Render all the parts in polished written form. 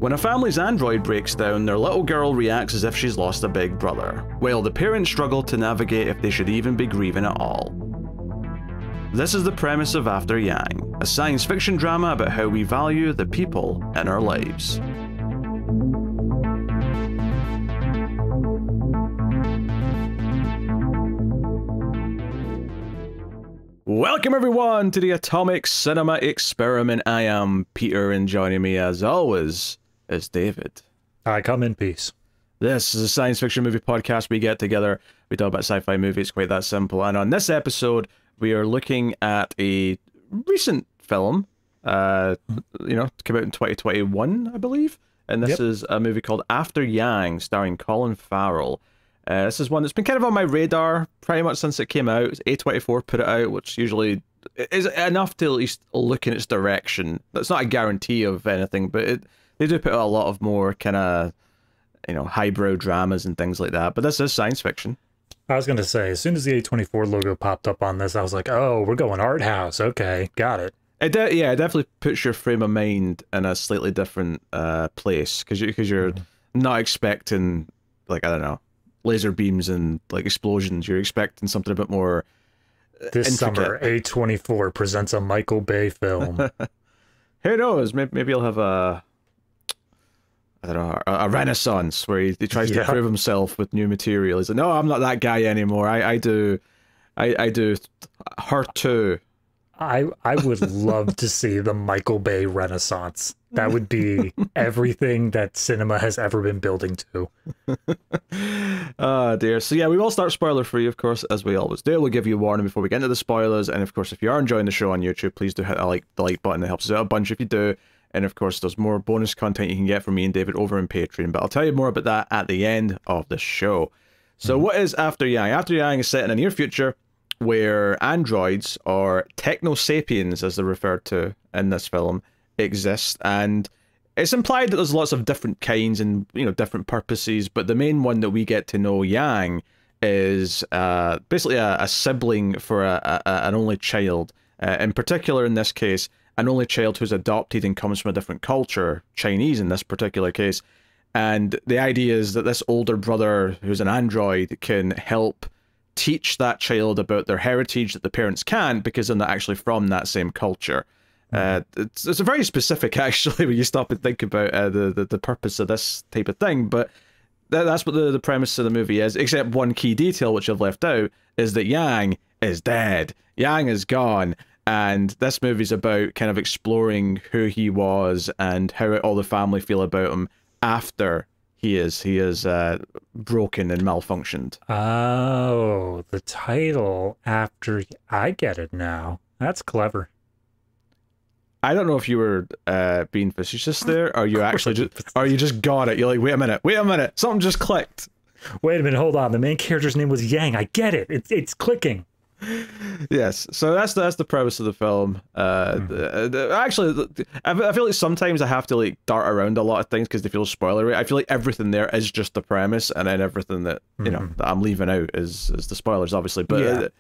When a family's android breaks down, their little girl reacts as if she's lost a big brother, while the parents struggle to navigate if they should even be grieving at all. This is the premise of After Yang, a science fiction drama about how we value the people in our lives. Welcome everyone to the Atomic Cinema Experiment. I am Peter, and joining me as always is David. I come in peace. This is a science fiction movie podcast. We get together, we talk about sci-fi movies, quite that simple. And on this episode, we are looking at a recent film, came out in 2021, I believe. And this is a movie called After Yang, starring Colin Farrell. This is one that's been kind of on my radar pretty much since it came out. A24 put it out, which usually is enough to at least look in its direction. That's not a guarantee of anything, but they do put out a lot of more kind of, highbrow dramas and things like that. But this is science fiction. I was going to say, as soon as the A24 logo popped up on this, I was like, oh, we're going art house. Okay, got it. It definitely puts your frame of mind in a slightly different place, because you're not expecting, like, I don't know, laser beams and like explosions. You're expecting something a bit more this intricate. Summer A24 presents a Michael Bay film. Who knows, maybe he'll have a renaissance where he tries to prove himself with new material. He's like, no, I'm not that guy anymore. I do her too. I would love to see the Michael Bay renaissance. That would be everything that cinema has ever been building to. Oh dear. So yeah, we will start spoiler free, of course, as we always do. We'll give you a warning before we get into the spoilers. And of course, if you are enjoying the show on YouTube, please do hit the like button. It helps us out a bunch if you do. And of course, there's more bonus content you can get from me and David over on Patreon. But I'll tell you more about that at the end of the show. So what is After Yang? After Yang is set in the near future, where androids, or techno-sapiens as they're referred to in this film, exist. And it's implied that there's lots of different kinds and different purposes, but the main one that we get to know, Yang, is basically a sibling for an only child. In particular, in this case, an only child who's adopted and comes from a different culture, Chinese in this particular case. And the idea is that this older brother, who's an android, can help teach that child about their heritage that the parents can't, because they're not actually from that same culture. It's a very specific, actually, when you stop and think about the purpose of this type of thing, but that's what the premise of the movie is, except one key detail which I've left out, is that Yang is dead. Yang is gone, and this movie's about kind of exploring who he was and how all the family feel about him after he is broken and malfunctioned. Oh, the title After... I get it now. That's clever. I don't know if you were being facetious there, or you just got it. You're like, wait a minute, something just clicked. Wait a minute, hold on. The main character's name was Yang. I get it. It's clicking. Yes, so that's the premise of the film. Actually, I feel like sometimes I have to like dart around a lot of things because they feel spoilery. I feel like everything there is just the premise, and then everything that that I'm leaving out is the spoilers, obviously. But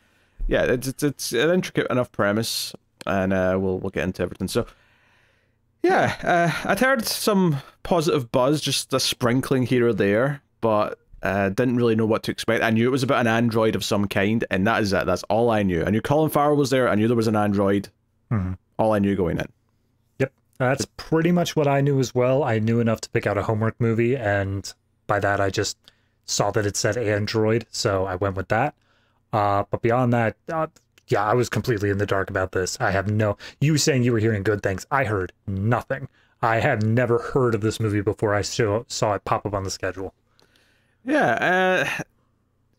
it's an intricate enough premise, and we'll get into everything. So yeah, I'd heard some positive buzz, just a sprinkling here or there, but didn't really know what to expect. I knew it was about an android of some kind, and that is it. That's all I knew. I knew Colin Farrell was there. I knew there was an android. All I knew going in. Yep, that's pretty much what I knew as well. I knew enough to pick out a homework movie, and by that I just saw that it said android, so I went with that. But beyond that, yeah, I was completely in the dark about this. I have you saying you were hearing good things. I heard nothing. I had never heard of this movie before I saw it pop up on the schedule. Yeah,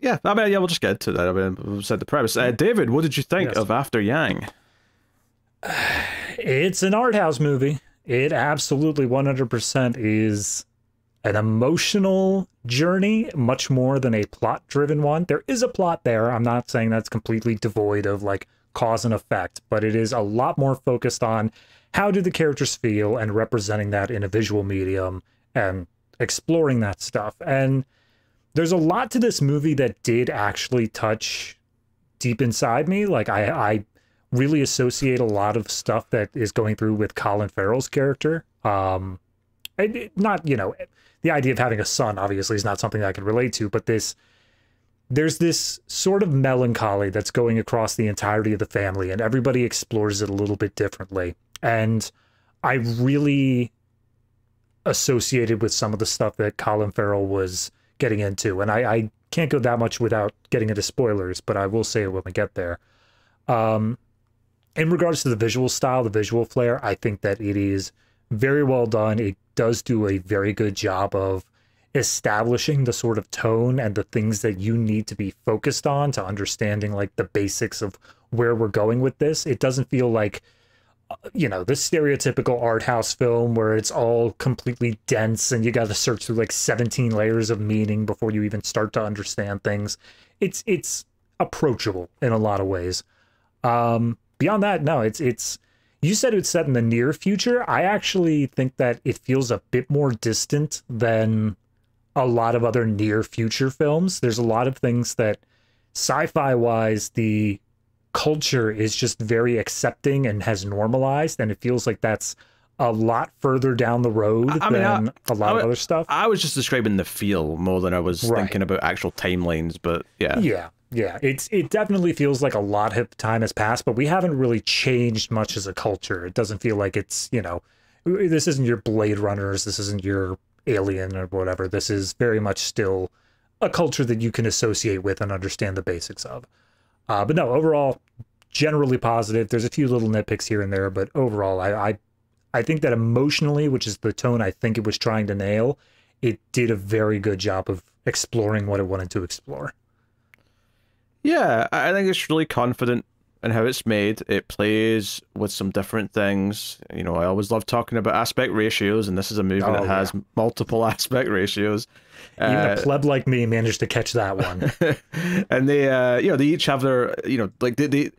we'll just get into that. I mean, we've said the premise. David, what did you think of After Yang? It's an art house movie. It absolutely 100% is an emotional journey, much more than a plot-driven one. There is a plot there. I'm not saying that's completely devoid of like cause and effect, but it is a lot more focused on how do the characters feel and representing that in a visual medium and exploring that stuff. And there's a lot to this movie that did actually touch deep inside me. Like I really associate a lot of stuff that is going through with Colin Farrell's character. not, you know, the idea of having a son obviously is not something I can relate to, but there's this sort of melancholy that's going across the entirety of the family, and everybody explores it a little bit differently. And I really associated with some of the stuff that Colin Farrell was getting into. And I can't go that much without getting into spoilers, but I will say it when we get there. In regards to the visual style, the visual flair, I think that it is very well done. It does do a very good job of establishing the sort of tone and the things that you need to be focused on to understanding like the basics of where we're going with this. It doesn't feel like, you know, the stereotypical art house film where it's all completely dense and you got to search through like 17 layers of meaning before you even start to understand things. It's approachable in a lot of ways. Beyond that, no, it's you said it's set in the near future. I actually think that it feels a bit more distant than a lot of other near future films. There's a lot of things that sci-fi wise, the culture is just very accepting and has normalized, and it feels like that's a lot further down the road than a lot of other stuff. I was just describing the feel more than I was thinking about actual timelines, but yeah. Yeah, it definitely feels like a lot of time has passed, but we haven't really changed much as a culture. It doesn't feel like it's, you know, this isn't your Blade Runners, this isn't your Alien or whatever. This is very much still a culture that you can associate with and understand the basics of. But no, overall, generally positive. There's a few little nitpicks here and there, but overall, I think that emotionally, which is the tone I think it was trying to nail, it did a very good job of exploring what it wanted to explore. Yeah, I think it's really confident in how it's made. It plays with some different things. You know, I always love talking about aspect ratios, and this is a movie that has multiple aspect ratios. Even a pleb like me managed to catch that one. And they, you know, they each have their, you know, like they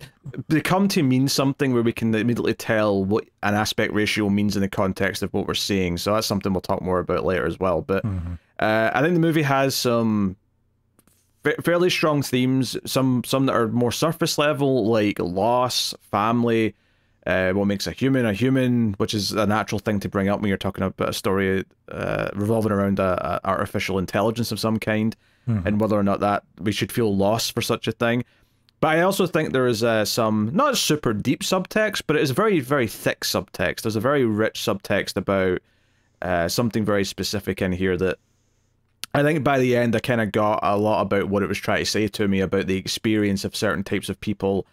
come to mean something where we can immediately tell what an aspect ratio means in the context of what we're seeing. So that's something we'll talk more about later as well. But I think the movie has some fairly strong themes, some that are more surface level, like loss, family, what makes a human, which is a natural thing to bring up when you're talking about a story revolving around a artificial intelligence of some kind, and whether or not that we should feel loss for such a thing. But I also think there is some, not super deep subtext, but it is very, very thick subtext. There's a very rich subtext about something very specific in here that I think by the end I kind of got a lot about what it was trying to say to me about the experience of certain types of people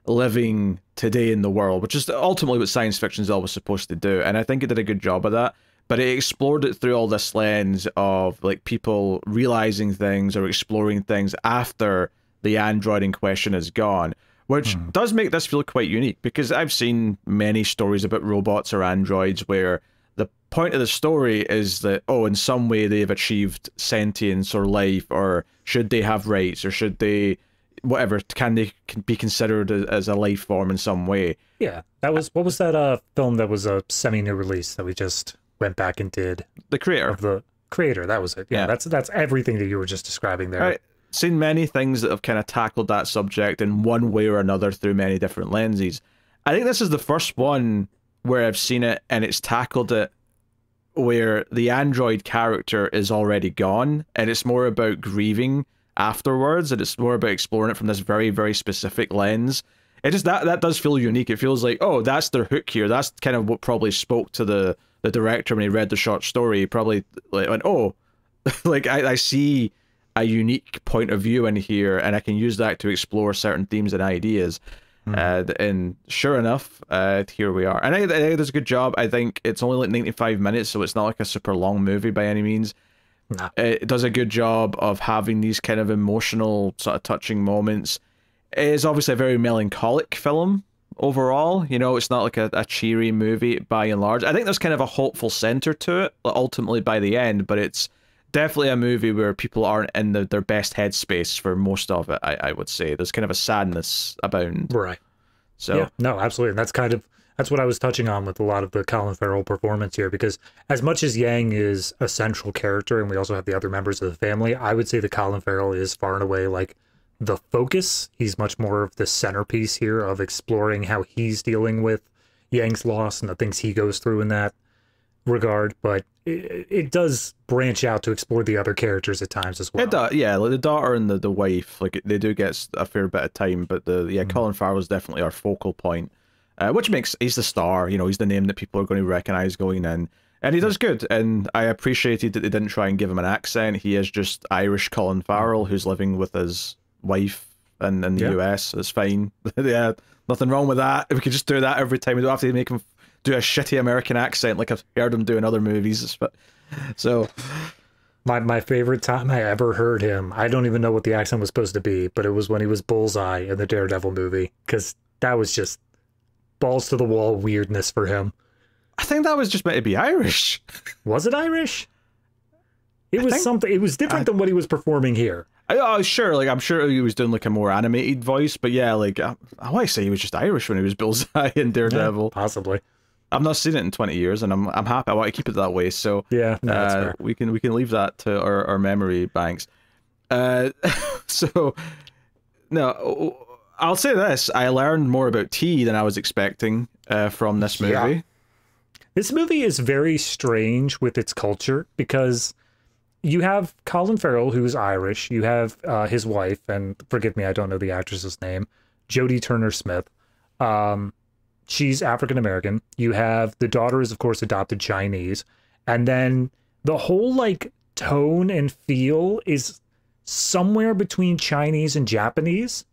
living today in the world, which is ultimately what science fiction is always supposed to do. And I think it did a good job of that. But it explored it through all this lens of like people realizing things or exploring things after the android in question is gone, which does make this feel quite unique, because I've seen many stories about robots or androids where the point of the story is that, oh, in some way they've achieved sentience or life, or should they have rights, or should they, whatever, can they be considered as a life form in some way? Yeah, that was, what was that film that was a semi-new release that we just went back and did? The Creator. The Creator, that was it. Yeah, that's everything that you were just describing there. I've seen many things that have kind of tackled that subject in one way or another through many different lenses. I think this is the first one where I've seen it and it's tackled it where the android character is already gone, and it's more about grieving afterwards, and it's more about exploring it from this very, very specific lens. It just, that does feel unique. It feels like, oh, that's their hook here. That's kind of what probably spoke to the director when he read the short story. He probably like went, oh, like I see a unique point of view in here, and I can use that to explore certain themes and ideas. And sure enough, here we are. And I think it does a good job. I think it's only like 95 minutes, so it's not like a super long movie by any means. Nah. It does a good job of having these kind of emotional, sort of touching moments. It is obviously a very melancholic film overall. You know, it's not like a cheery movie by and large. I think there's kind of a hopeful center to it, ultimately by the end, but it's definitely a movie where people aren't in their best headspace for most of it, I would say. There's kind of a sadness abound. Right. So yeah, no, absolutely. And that's what I was touching on with a lot of the Colin Farrell performance here, because as much as Yang is a central character and we also have the other members of the family, I would say that Colin Farrell is far and away like the focus. He's much more of the centerpiece here of exploring how he's dealing with Yang's loss and the things he goes through in that. regard, but it does branch out to explore the other characters at times as well. It does, yeah. Like the daughter and the wife, like they do get a fair bit of time, but Colin Farrell is definitely our focal point, which makes he's the star. You know, he's the name that people are going to recognize going in, and he does good. And I appreciated that they didn't try and give him an accent. He is just Irish Colin Farrell who's living with his wife in the US. It's fine. Yeah, nothing wrong with that. We could just do that every time. We don't have to make him do a shitty American accent like I've heard him do in other movies. But so my favorite time I ever heard him, I don't even know what the accent was supposed to be, but it was when he was Bullseye in the Daredevil movie, because that was just balls to the wall weirdness for him. I think that was just meant to be Irish. Was it Irish? It was something. It was different than what he was performing here. Oh, sure. Like, I'm sure he was doing like a more animated voice, but yeah, like I want to say he was just Irish when he was Bullseye in Daredevil. Yeah, possibly. I've not seen it in 20 years, and I'm happy. I want to keep it that way. So yeah, no, that's fair. we can leave that to our memory banks. So no, I'll say this: I learned more about tea than I was expecting from this movie. Yeah. This movie is very strange with its culture because you have Colin Farrell, who's Irish. You have his wife, and forgive me, I don't know the actress's name, Jodie Turner-Smith. She's African-American. You have the daughter is, of course, adopted Chinese. And then the whole, like, tone and feel is somewhere between Chinese and Japanese.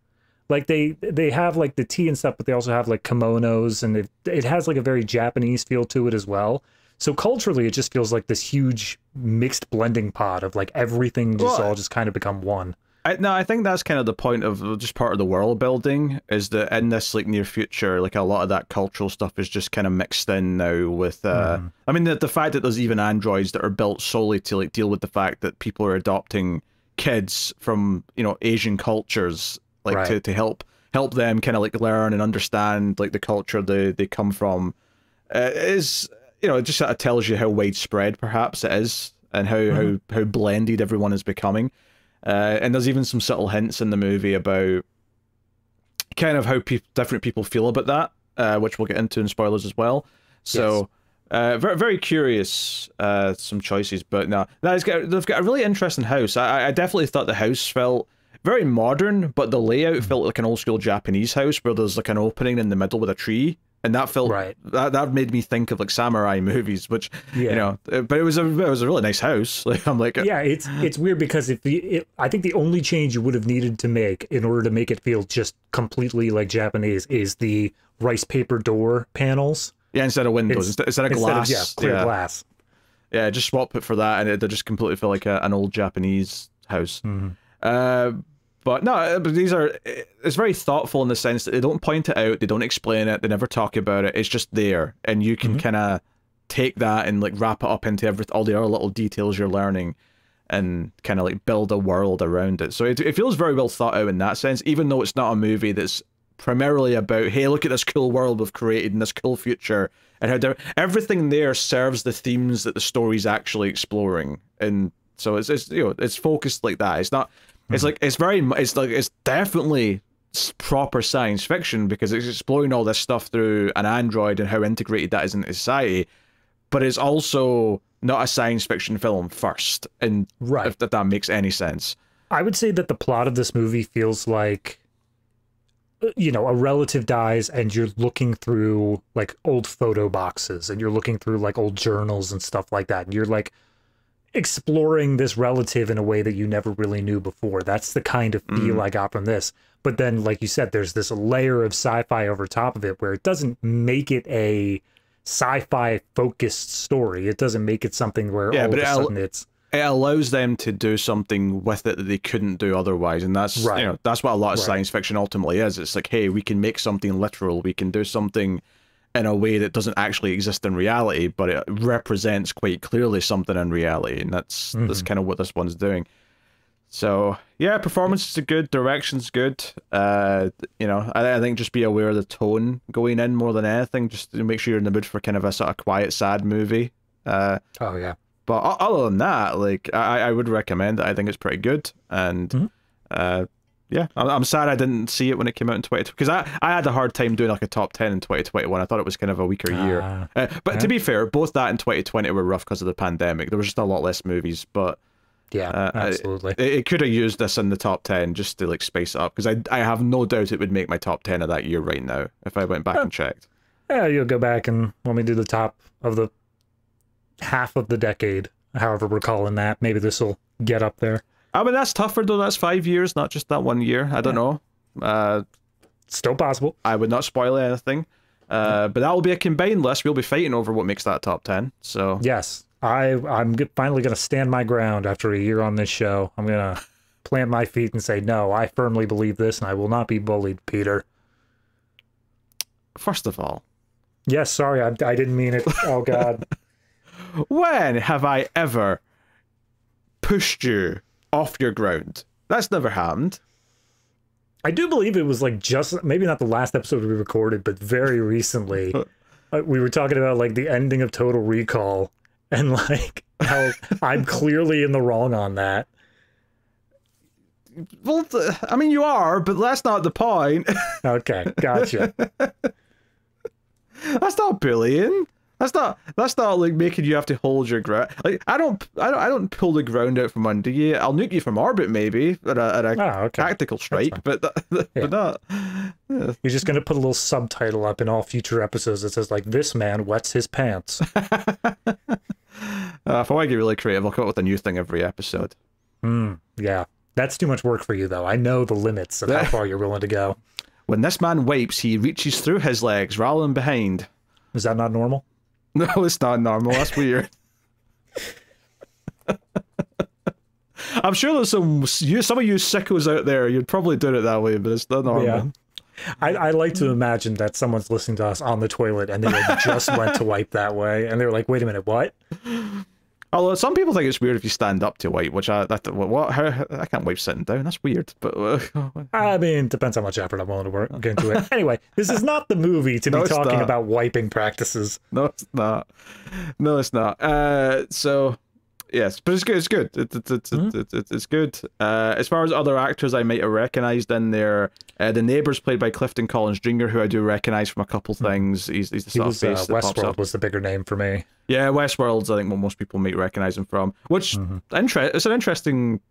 Like, they have, like, the tea and stuff, but they also have, like, kimonos, and it has, like, a very Japanese feel to it as well. So culturally, it just feels like this huge mixed blending pot of, like, everything just all just kind of become one. I think that's kind of the point of just part of the world building, is that in this like near future, like a lot of that cultural stuff is just kind of mixed in now with I mean the fact that there's even androids that are built solely to like deal with the fact that people are adopting kids from, you know, Asian cultures, like to help them kind of like learn and understand like the culture they come from, is, you know, it just sort of tells you how widespread perhaps it is, and how blended everyone is becoming. And there's even some subtle hints in the movie about kind of how different people feel about that, which we'll get into in spoilers as well. So, very, very curious, some choices, but no, they've got a really interesting house. I definitely thought the house felt very modern, but the layout felt like an old school Japanese house where there's like an opening in the middle with a tree. And that felt that made me think of like samurai movies, which you know. But it was a really nice house. Like I'm like, yeah, it's weird because I think the only change you would have needed to make in order to make it feel just completely like Japanese is the rice paper door panels. Yeah, instead of windows, instead of glass, clear glass. Yeah, just swap it for that, and it just completely felt like an old Japanese house. But no, but it's very thoughtful in the sense that they don't point it out, they don't explain it, they never talk about it. It's just there, and you can kind of take that and like wrap it up into all the other little details you're learning, and kind of like build a world around it. So it feels very well thought out in that sense, even though it's not a movie that's primarily about, hey, look at this cool world we've created and this cool future, and how everything there serves the themes that the story's actually exploring. And so it's you know, it's focused like that. It's not. It's like it's definitely proper science fiction because it's exploring all this stuff through an android and how integrated that is into society, but it's also not a science fiction film first, and if that makes any sense. I would say that the plot of this movie feels like, you know, a relative dies and you're looking through like old photo boxes and you're looking through like old journals and stuff like that, and you're like exploring this relative in a way that you never really knew before. That's the kind of feel I got from this. But then, like you said, there's this layer of sci-fi over top of it where it doesn't make it a sci-fi focused story. It doesn't make it something where all of a sudden it allows them to do something with it that they couldn't do otherwise, and that's you know, that's what a lot of science fiction ultimately is. It's like, hey, we can make something literal, we can do something in a way that doesn't actually exist in reality, but it represents quite clearly something in reality, and that's kind of what this one's doing. So yeah, performances are good, direction's good. You know, I think just be aware of the tone going in more than anything, just to make sure you're in the mood for kind of a sort of quiet, sad movie. Oh yeah. But other than that, like I would recommend it. I think it's pretty good, and yeah, I'm sad I didn't see it when it came out in 2020, because I had a hard time doing like a top 10 in 2021. I thought it was kind of a weaker year. But to be fair, both that and 2020 were rough because of the pandemic. There was just a lot less movies, but yeah, absolutely. It could have used this in the top 10 just to like spice it up, because I have no doubt it would make my top 10 of that year right now if I went back and checked. Yeah, you'll go back and when we do the top of the half of the decade, however we're calling that, maybe this will get up there. I mean, that's tougher though. That's 5 years, not just that 1 year. I don't know. Still possible. I would not spoil anything. But that will be a combined list. We'll be fighting over what makes that top 10. So yes, I'm finally going to stand my ground after a year on this show. I'm going to plant my feet and say, no, I firmly believe this, and I will not be bullied, Peter. First of all, yes, sorry, I didn't mean it. Oh God. When have I ever pushed you off your ground? That's never happened. I do believe it was like just maybe not the last episode we recorded, but very recently we were talking about like the ending of Total Recall and like how I'm clearly in the wrong on that. Well, I mean, you are, but that's not the point. Okay, gotcha. That's not bullying. That's not like making you have to hold your ground. Like I don't pull the ground out from under you. I'll nuke you from orbit maybe at a tactical strike, but not. Yeah. You're just gonna put a little subtitle up in all future episodes that says like, "This man wets his pants." If I want to get really creative, I'll come up with a new thing every episode. Yeah, that's too much work for you though. I know the limits of how far you're willing to go. When this man wipes, he reaches through his legs rather than behind. Is that not normal? No, it's not normal. That's weird. I'm sure there's some of you sickos out there. You'd probably do it that way, but it's not normal. Yeah. I like to imagine that someone's listening to us on the toilet and they just went to wipe that way, and they were like, "Wait a minute, what?" Although some people think it's weird if you stand up to wipe, which I can't wipe sitting down. That's weird. But I mean, depends how much effort I'm willing to work into it. Anyway, this is not the movie to be talking about wiping practices. No, it's not. No, it's not. So yes, but it's good. It's good. It's good. As far as other actors I might have recognised in there, the neighbour's played by Clifton Collins Jr., who I do recognise from a couple things. He's the sort of face that pops up. Westworld was the bigger name for me. Yeah, Westworld's I think what most people might recognise him from. Which it's an interesting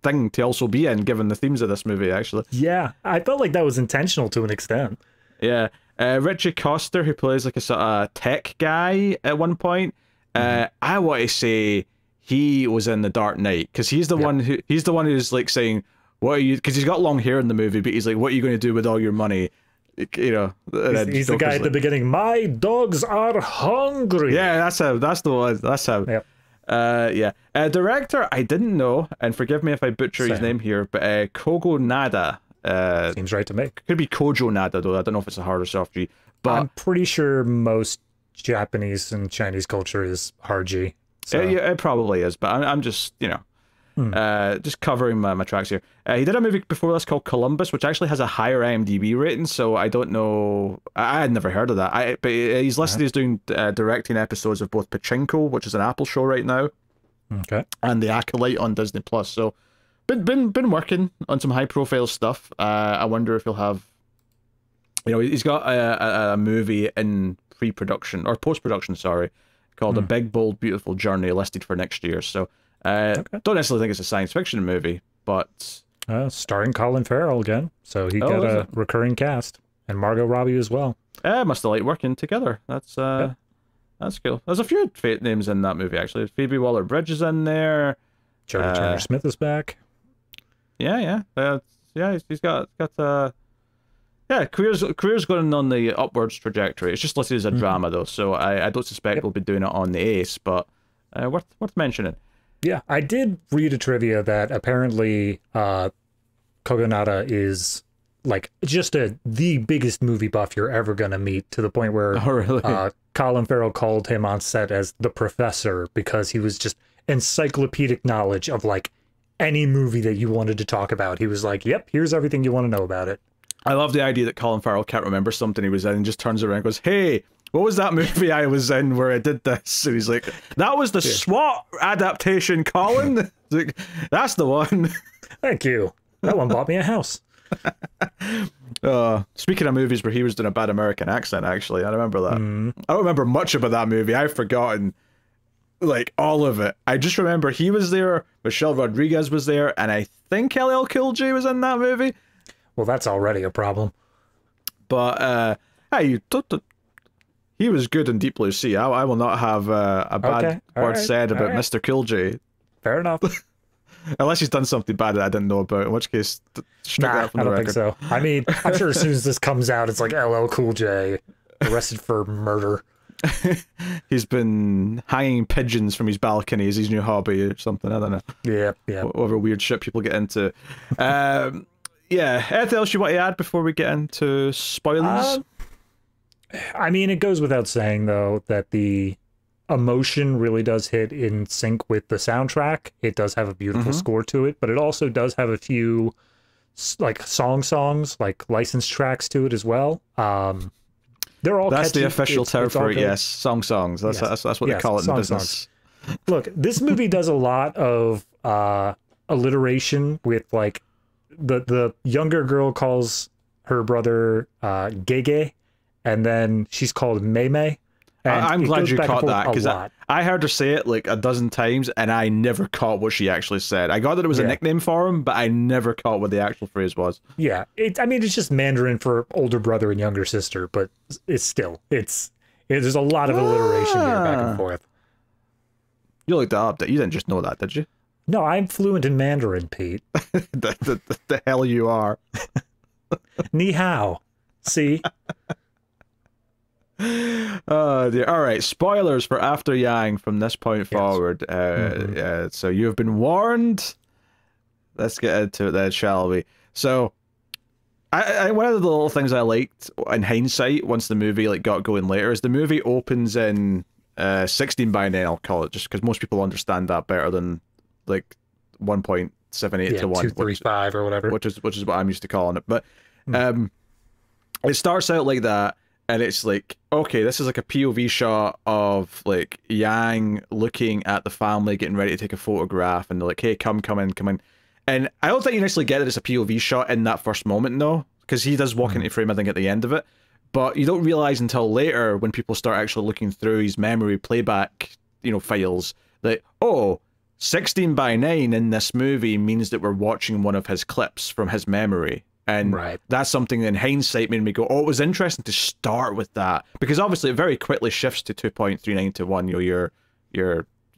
thing to also be in, given the themes of this movie. Actually, yeah, I felt like that was intentional to an extent. Yeah, Richard Coster, who plays like a sort of tech guy at one point. I want to say he was in The Dark Knight, because he's the one who's like saying, "What are you?" Because he's got long hair in the movie, but he's like, "What are you going to do with all your money?" You know, he's the guy at the beginning. My dogs are hungry. Yeah, that's him. That's the one. That's him. Yep. Yeah. Director, I didn't know, and forgive me if I butcher his name here, but Kogonada. Seems right to me. Could be Kogonada though. I don't know if it's a hard or soft G. But I'm pretty sure most Japanese and Chinese culture is hard G. So. Yeah, it probably is, but I'm just, you know, just covering my tracks here. He did a movie before this called Columbus, which actually has a higher IMDb rating, so I don't know. I had never heard of that. But he's listed as doing directing episodes of both Pachinko, which is an Apple show right now, and The Acolyte on Disney Plus. So, been working on some high profile stuff. I wonder if he'll have, you know, he's got a movie in pre-production or post-production, sorry, called A Big Bold Beautiful Journey, listed for next year. So don't necessarily think it's a science fiction movie, but starring Colin Farrell again, so he got a recurring cast, and Margot Robbie as well. Must have liked working together. That's cool. There's a few fate names in that movie actually. Phoebe Waller-Bridge is in there. Jodie Turner-Smith is back. Yeah. He's got career's going on the upwards trajectory. It's just listed as a drama though, so I don't suspect we'll be doing it on the ace, but worth mentioning. Yeah, I did read a trivia that apparently Kogonada is like just the biggest movie buff you're ever gonna meet, to the point where Colin Farrell called him on set as the professor, because he was just encyclopedic knowledge of like any movie that you wanted to talk about. He was like, "Yep, here's everything you want to know about it." I love the idea that Colin Farrell can't remember something he was in and just turns around and goes, "Hey, what was that movie I was in where I did this?" And he's like, "That was the SWAT adaptation, Colin." Like, that's the one. Thank you. That one bought me a house. Speaking of movies where he was doing a bad American accent, actually, I remember that. I don't remember much about that movie. I've forgotten, like, all of it. I just remember he was there, Michelle Rodriguez was there, and I think LL Cool J was in that movie. Well, that's already a problem. But, hey, he was good in Deep Blue Sea. I will not have a bad word said about Mr. Cool J. Fair enough. Unless he's done something bad that I didn't know about, in which case, strike that from the record. I don't think so. I mean, I'm sure as soon as this comes out, it's like LL Cool J arrested for murder. He's been hanging pigeons from his balcony as his new hobby or something. I don't know. Yeah. Whatever weird shit people get into. Yeah. Anything else you want to add before we get into spoilers? I mean, it goes without saying, though, that the emotion really does hit in sync with the soundtrack. It does have a beautiful score to it, but it also does have a few like songs, like licensed tracks to it as well. They're all that's catchy. The official term for it. Yes, songs. That's what they call it in the business. Look, this movie does a lot of alliteration with, like, the younger girl calls her brother Gege, and then she's called Mei. I'm glad you caught that, because I heard her say it like a dozen times, and I never caught what she actually said. I got that it was a nickname for him, but I never caught what the actual phrase was. Yeah, I mean, it's just Mandarin for older brother and younger sister, but there's a lot of alliteration here back and forth. You looked that up. You didn't just know that, did you? No, I'm fluent in Mandarin, Pete. the hell you are. Ni hao. See? Oh dear. All right, spoilers for After Yang from this point forward. So you have been warned. Let's get into it then, shall we? So I one of the little things I liked in hindsight, once the movie like got going later, is the movie opens in 16 by 9, I'll call it, just because most people understand that better than like 1.78 to 1, 235 or whatever, which is what I'm used to calling it. But it starts out like that. And it's like, okay, this is like a POV shot of like Yang looking at the family, getting ready to take a photograph, and they're like, hey, come in. And I don't think you necessarily get that it's a POV shot in that first moment, though, because he does walk into frame, I think, at the end of it. But you don't realize until later, when people start actually looking through his memory playback, files, that, 16 by 9 in this movie means that we're watching one of his clips from his memory. And that's something in hindsight made me go, it was interesting to start with that, because obviously it very quickly shifts to 2.39 to 1, your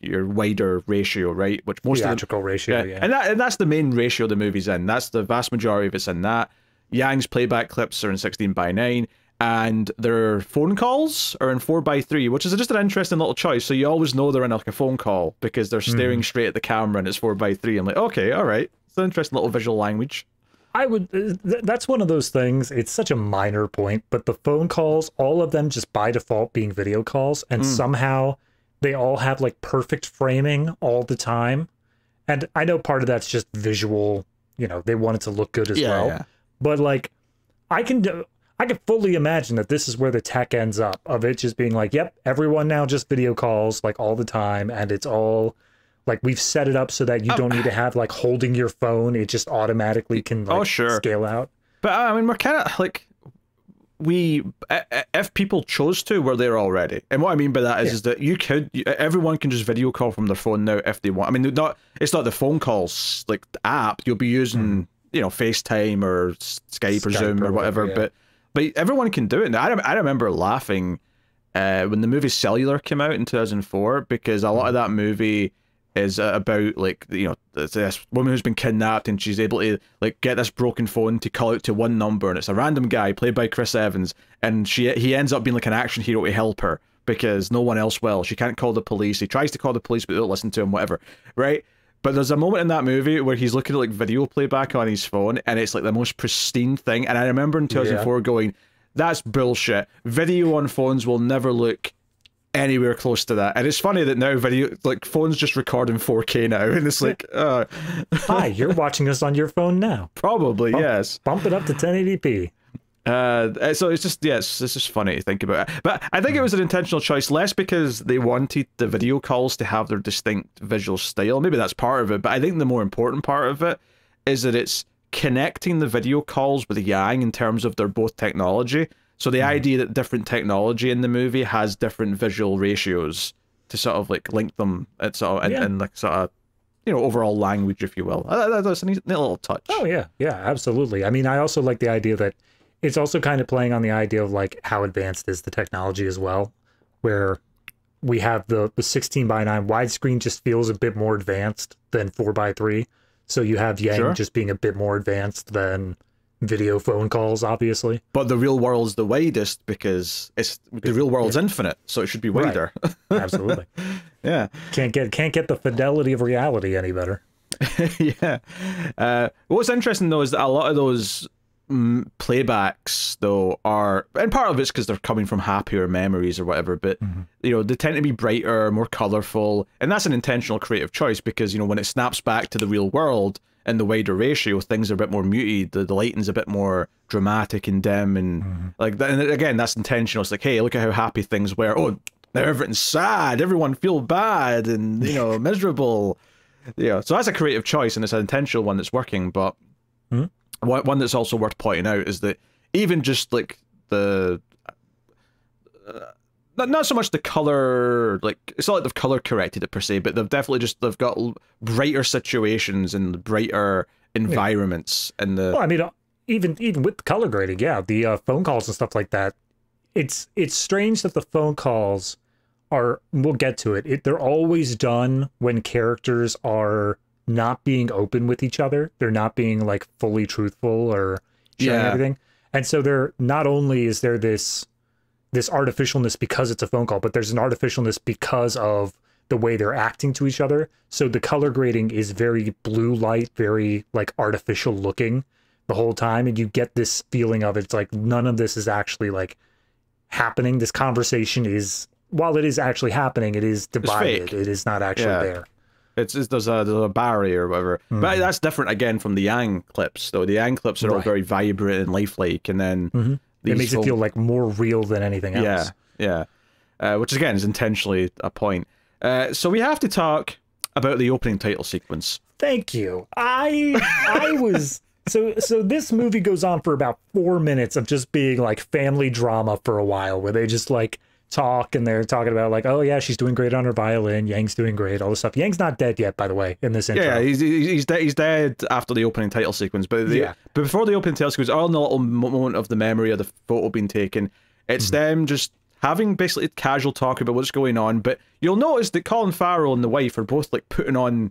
wider ratio, right? Which most theatrical ratio, and that's the main ratio the movie's in. That's the vast majority of it's in that. Yang's playback clips are in 16 by 9, and their phone calls are in 4 by 3, which is just an interesting little choice. So you always know they're in like a phone call because they're staring straight at the camera and it's 4 by 3. I'm like, okay, all right, it's an interesting little visual language. That's one of those things, it's such a minor point, but the phone calls, all of them just by default being video calls, and somehow they all have like perfect framing all the time. And I know part of that's just visual, they want it to look good as well. Yeah. But like, I can fully imagine that this is where the tech ends up, of it just being like, yep, everyone now just video calls like all the time, and it's all like, we've set it up so that you don't need to have like holding your phone. It just automatically can scale out. But I mean, we're kind of like, if people chose to, we're there already. And what I mean by that is that everyone can just video call from their phone now if they want. I mean, it's not the phone calls like the app. You'll be using FaceTime or Skype or Zoom or whatever. But everyone can do it. Now, I remember laughing when the movie Cellular came out in 2004, because a lot of that movie is about like this woman who's been kidnapped, and she's able to like get this broken phone to call out to one number, and it's a random guy played by Chris Evans, and he ends up being like an action hero to help her because no one else will. She can't call the police. He tries to call the police, but they don't listen to him, whatever, right? But there's a moment in that movie where he's looking at like video playback on his phone, and it's like the most pristine thing. And I remember in 2004 going, that's bullshit. Video on phones will never look anywhere close to that. And it's funny that now phones just record in 4K now, and it's like, hi, you're watching us on your phone now. Probably, yes. Bump it up to 1080p. So it's just, it's just funny to think about it. But I think it was an intentional choice, less because they wanted the video calls to have their distinct visual style. Maybe that's part of it, but I think the more important part of it is that it's connecting the video calls with Yang in terms of they're both technology. So the idea that different technology in the movie has different visual ratios to sort of like link them at sort of and like sort of, you know, overall language, if you will. That's a neat little touch. Oh yeah, yeah, absolutely. I mean, I also like the idea that it's also kind of playing on the idea of like how advanced is the technology as well, where we have the 16:9 widescreen just feels a bit more advanced than 4:3. So you have Yang just being a bit more advanced than video phone calls, obviously. But the real world's the widest because the real world's infinite, so it should be wider. Right. Absolutely. Yeah. Can't get the fidelity of reality any better. Yeah. What's interesting though is that a lot of those playbacks though are, and part of it's because they're coming from happier memories or whatever, but you know, they tend to be brighter, more colorful, and that's an intentional creative choice because, you know, when it snaps back to the real world and the wider ratio, things are a bit more muted, the lighting's a bit more dramatic and dim, and like that. And again, that's intentional. It's like, hey, look at how happy things were. Oh, now everything's sad, everyone feel bad and, you know, miserable. Yeah, so that's a creative choice and it's an intentional one that's working. But one that's also worth pointing out is that even just like the not so much the color, like it's not like they've color corrected it per se, but they've got brighter situations and brighter environments and the. Well, I mean, even with the color grading, yeah, the phone calls and stuff like that. It's strange that the phone calls are. We'll get to it. They're always done when characters are not being open with each other. They're not being like fully truthful or sharing everything. And so they're not only is there this artificialness because it's a phone call, but there's an artificialness because of the way they're acting to each other. So the color grading is very blue light, very like artificial looking the whole time. And you get this feeling of it's like none of this is actually like happening. This conversation is, while it is actually happening, it is divided. It is not actually there. There's a barrier or whatever. But that's different again from the Yang clips, though. The Yang clips are all very vibrant and lifelike, and then it makes it feel like more real than anything else. Yeah. Which again is intentionally a point. So we have to talk about the opening title sequence. Thank you. I was so this movie goes on for about 4 minutes of just being like family drama for a while, where they just like talk and they're talking about like, oh yeah, she's doing great on her violin, Yang's doing great, all this stuff. Yang's not dead yet, by the way, in this intro. Yeah, he's dead after the opening title sequence, but but before the opening title sequence, all in the little moment of the memory of the photo being taken, it's them just having basically casual talk about what's going on. But you'll notice that Colin Farrell and the wife are both like putting on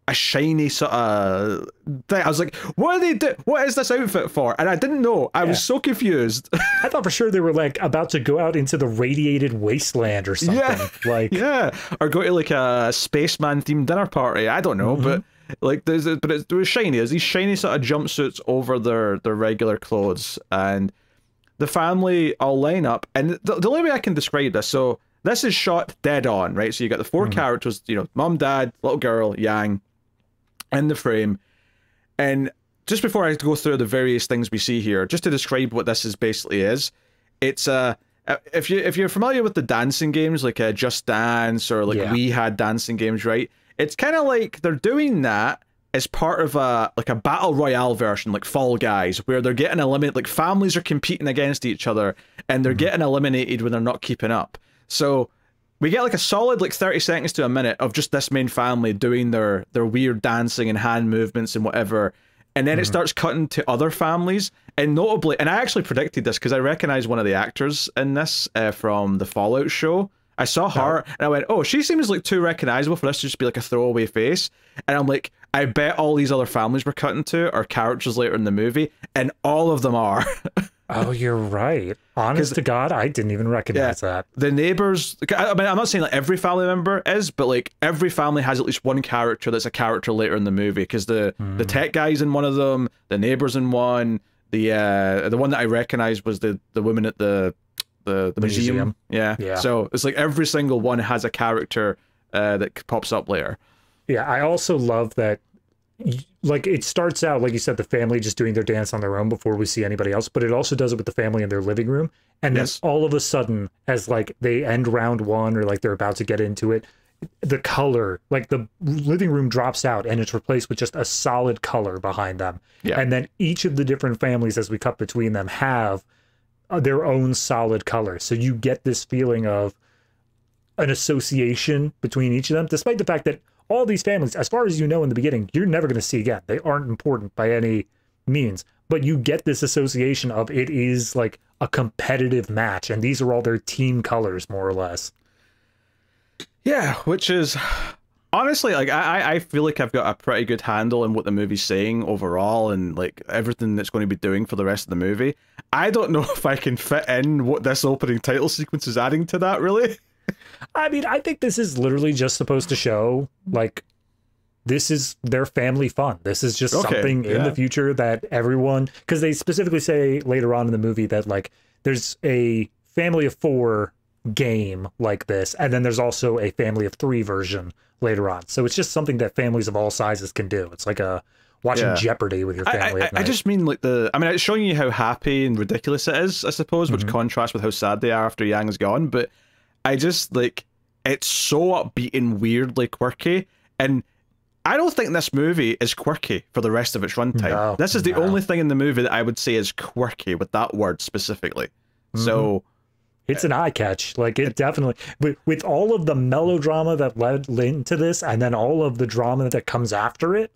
a shiny sort of thing. I was like, what are they do? What is this outfit for? And I didn't know. I was so confused. I thought for sure they were like about to go out into the radiated wasteland or something. Or go to like a spaceman themed dinner party. I don't know, but like it was shiny. There's these shiny sort of jumpsuits over their regular clothes, and the family all line up. And the only way I can describe this, so this is shot dead on, right? So you got the four characters, you know, mom, dad, little girl, Yang, in the frame. And just before I go through the various things we see here, just to describe what this is basically is, it's if you're familiar with the dancing games like Just Dance or like We Had dancing games, right? It's kind of like they're doing that as part of a battle royale version, like Fall Guys, where they're getting eliminated, like families are competing against each other and they're getting eliminated when they're not keeping up. So we get like a solid like 30 seconds to a minute of just this main family doing their weird dancing and hand movements and whatever. And then it starts cutting to other families. And notably, and I actually predicted this because I recognize one of the actors in this from the Fallout show. I saw her and I went, oh, she seems like too recognizable for this to just be like a throwaway face. And I'm like, I bet all these other families we're cutting to are characters later in the movie. And all of them are. Oh, you're right. Honest to God, I didn't even recognize that. The neighbors, I mean, I'm not saying like every family member is, but like every family has at least one character that's a character later in the movie, because the tech guy's in one of them, the neighbor's in one, the one that I recognized was the woman at the museum. Yeah. So it's like every single one has a character that pops up later. Yeah, I also love that. Like, it starts out, like you said, the family just doing their dance on their own before we see anybody else, but it also does it with the family in their living room. And then all of a sudden, as like they end round one or like they're about to get into it, the color, like the living room drops out and it's replaced with just a solid color behind them. Yeah. And then each of the different families, as we cut between them, have their own solid color. So you get this feeling of an association between each of them, despite the fact that all these families, as far as you know in the beginning, you're never going to see again. They aren't important by any means, but you get this association of it is like a competitive match, and these are all their team colors, more or less. Yeah, which is honestly, like, I feel like I've got a pretty good handle on what the movie's saying overall, and like everything that's going to be doing for the rest of the movie. I don't know if I can fit in what this opening title sequence is adding to that, really. I mean, I think this is literally just supposed to show, like, this is their family fun. This is just something in the future that everyone, because they specifically say later on in the movie that, like, there's a family of 4 game like this, and then there's also a family of 3 version later on. So it's just something that families of all sizes can do. It's like a watching Jeopardy with your family at night. I just mean, like, I mean, it's showing you how happy and ridiculous it is, I suppose, which contrasts with how sad they are after Yang is gone, but I just, like, it's so upbeat and weirdly quirky, and I don't think this movie is quirky for the rest of its runtime. No, this is the only thing in the movie that I would say is quirky, with that word specifically. So it's an eye catch. Like, it definitely, with all of the melodrama that led into this, and then all of the drama that comes after it,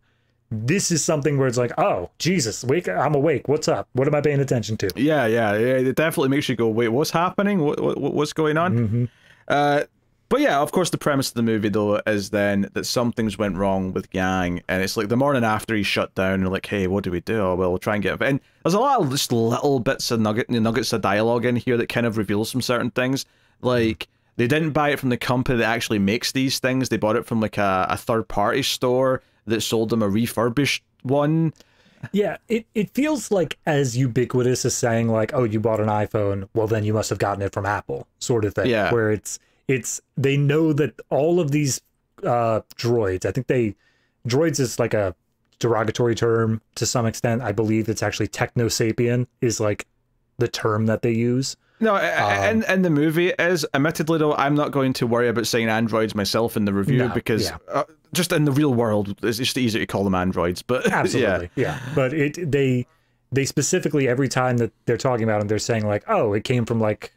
this is something where it's like, oh, Jesus, I'm awake. What's up? What am I paying attention to? Yeah, it definitely makes you go, wait, what's happening? What's going on? But yeah, of course, the premise of the movie, though, is then that something's went wrong with Yang, and it's like the morning after he's shut down, and like, hey, what do we do? Oh, well, we'll try and get it. And there's a lot of just little bits of nuggets of dialogue in here that kind of reveals some certain things. Like, they didn't buy it from the company that actually makes these things. They bought it from, like, a third-party store that sold them a refurbished one. Yeah, it feels like as ubiquitous as saying, like, oh, you bought an iPhone, well, then you must have gotten it from Apple, sort of thing. Yeah. Where it's they know that all of these droids, I think droids is like a derogatory term to some extent. I believe it's actually techno-sapien is like the term that they use. No, in the movie it is. Admittedly, though, I'm not going to worry about saying androids myself in the review, because just in the real world, it's just easier to call them androids. But absolutely, yeah. But they specifically, every time that they're talking about them, they're saying, like, oh, it came from, like,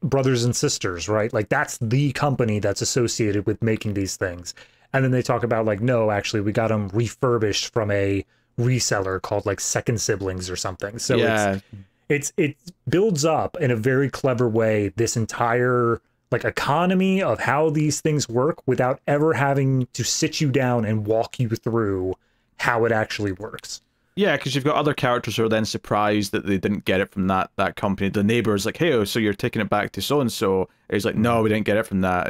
brothers and sisters, right? Like, that's the company that's associated with making these things. And then they talk about, like, no, actually, we got them refurbished from a reseller called, like, Second Siblings or something. So it builds up in a very clever way this entire, like, economy of how these things work without ever having to sit you down and walk you through how it actually works. Yeah, because you've got other characters who are then surprised that they didn't get it from that company. The neighbor's like, hey, so you're taking it back to so-and-so. He's like, no, we didn't get it from that.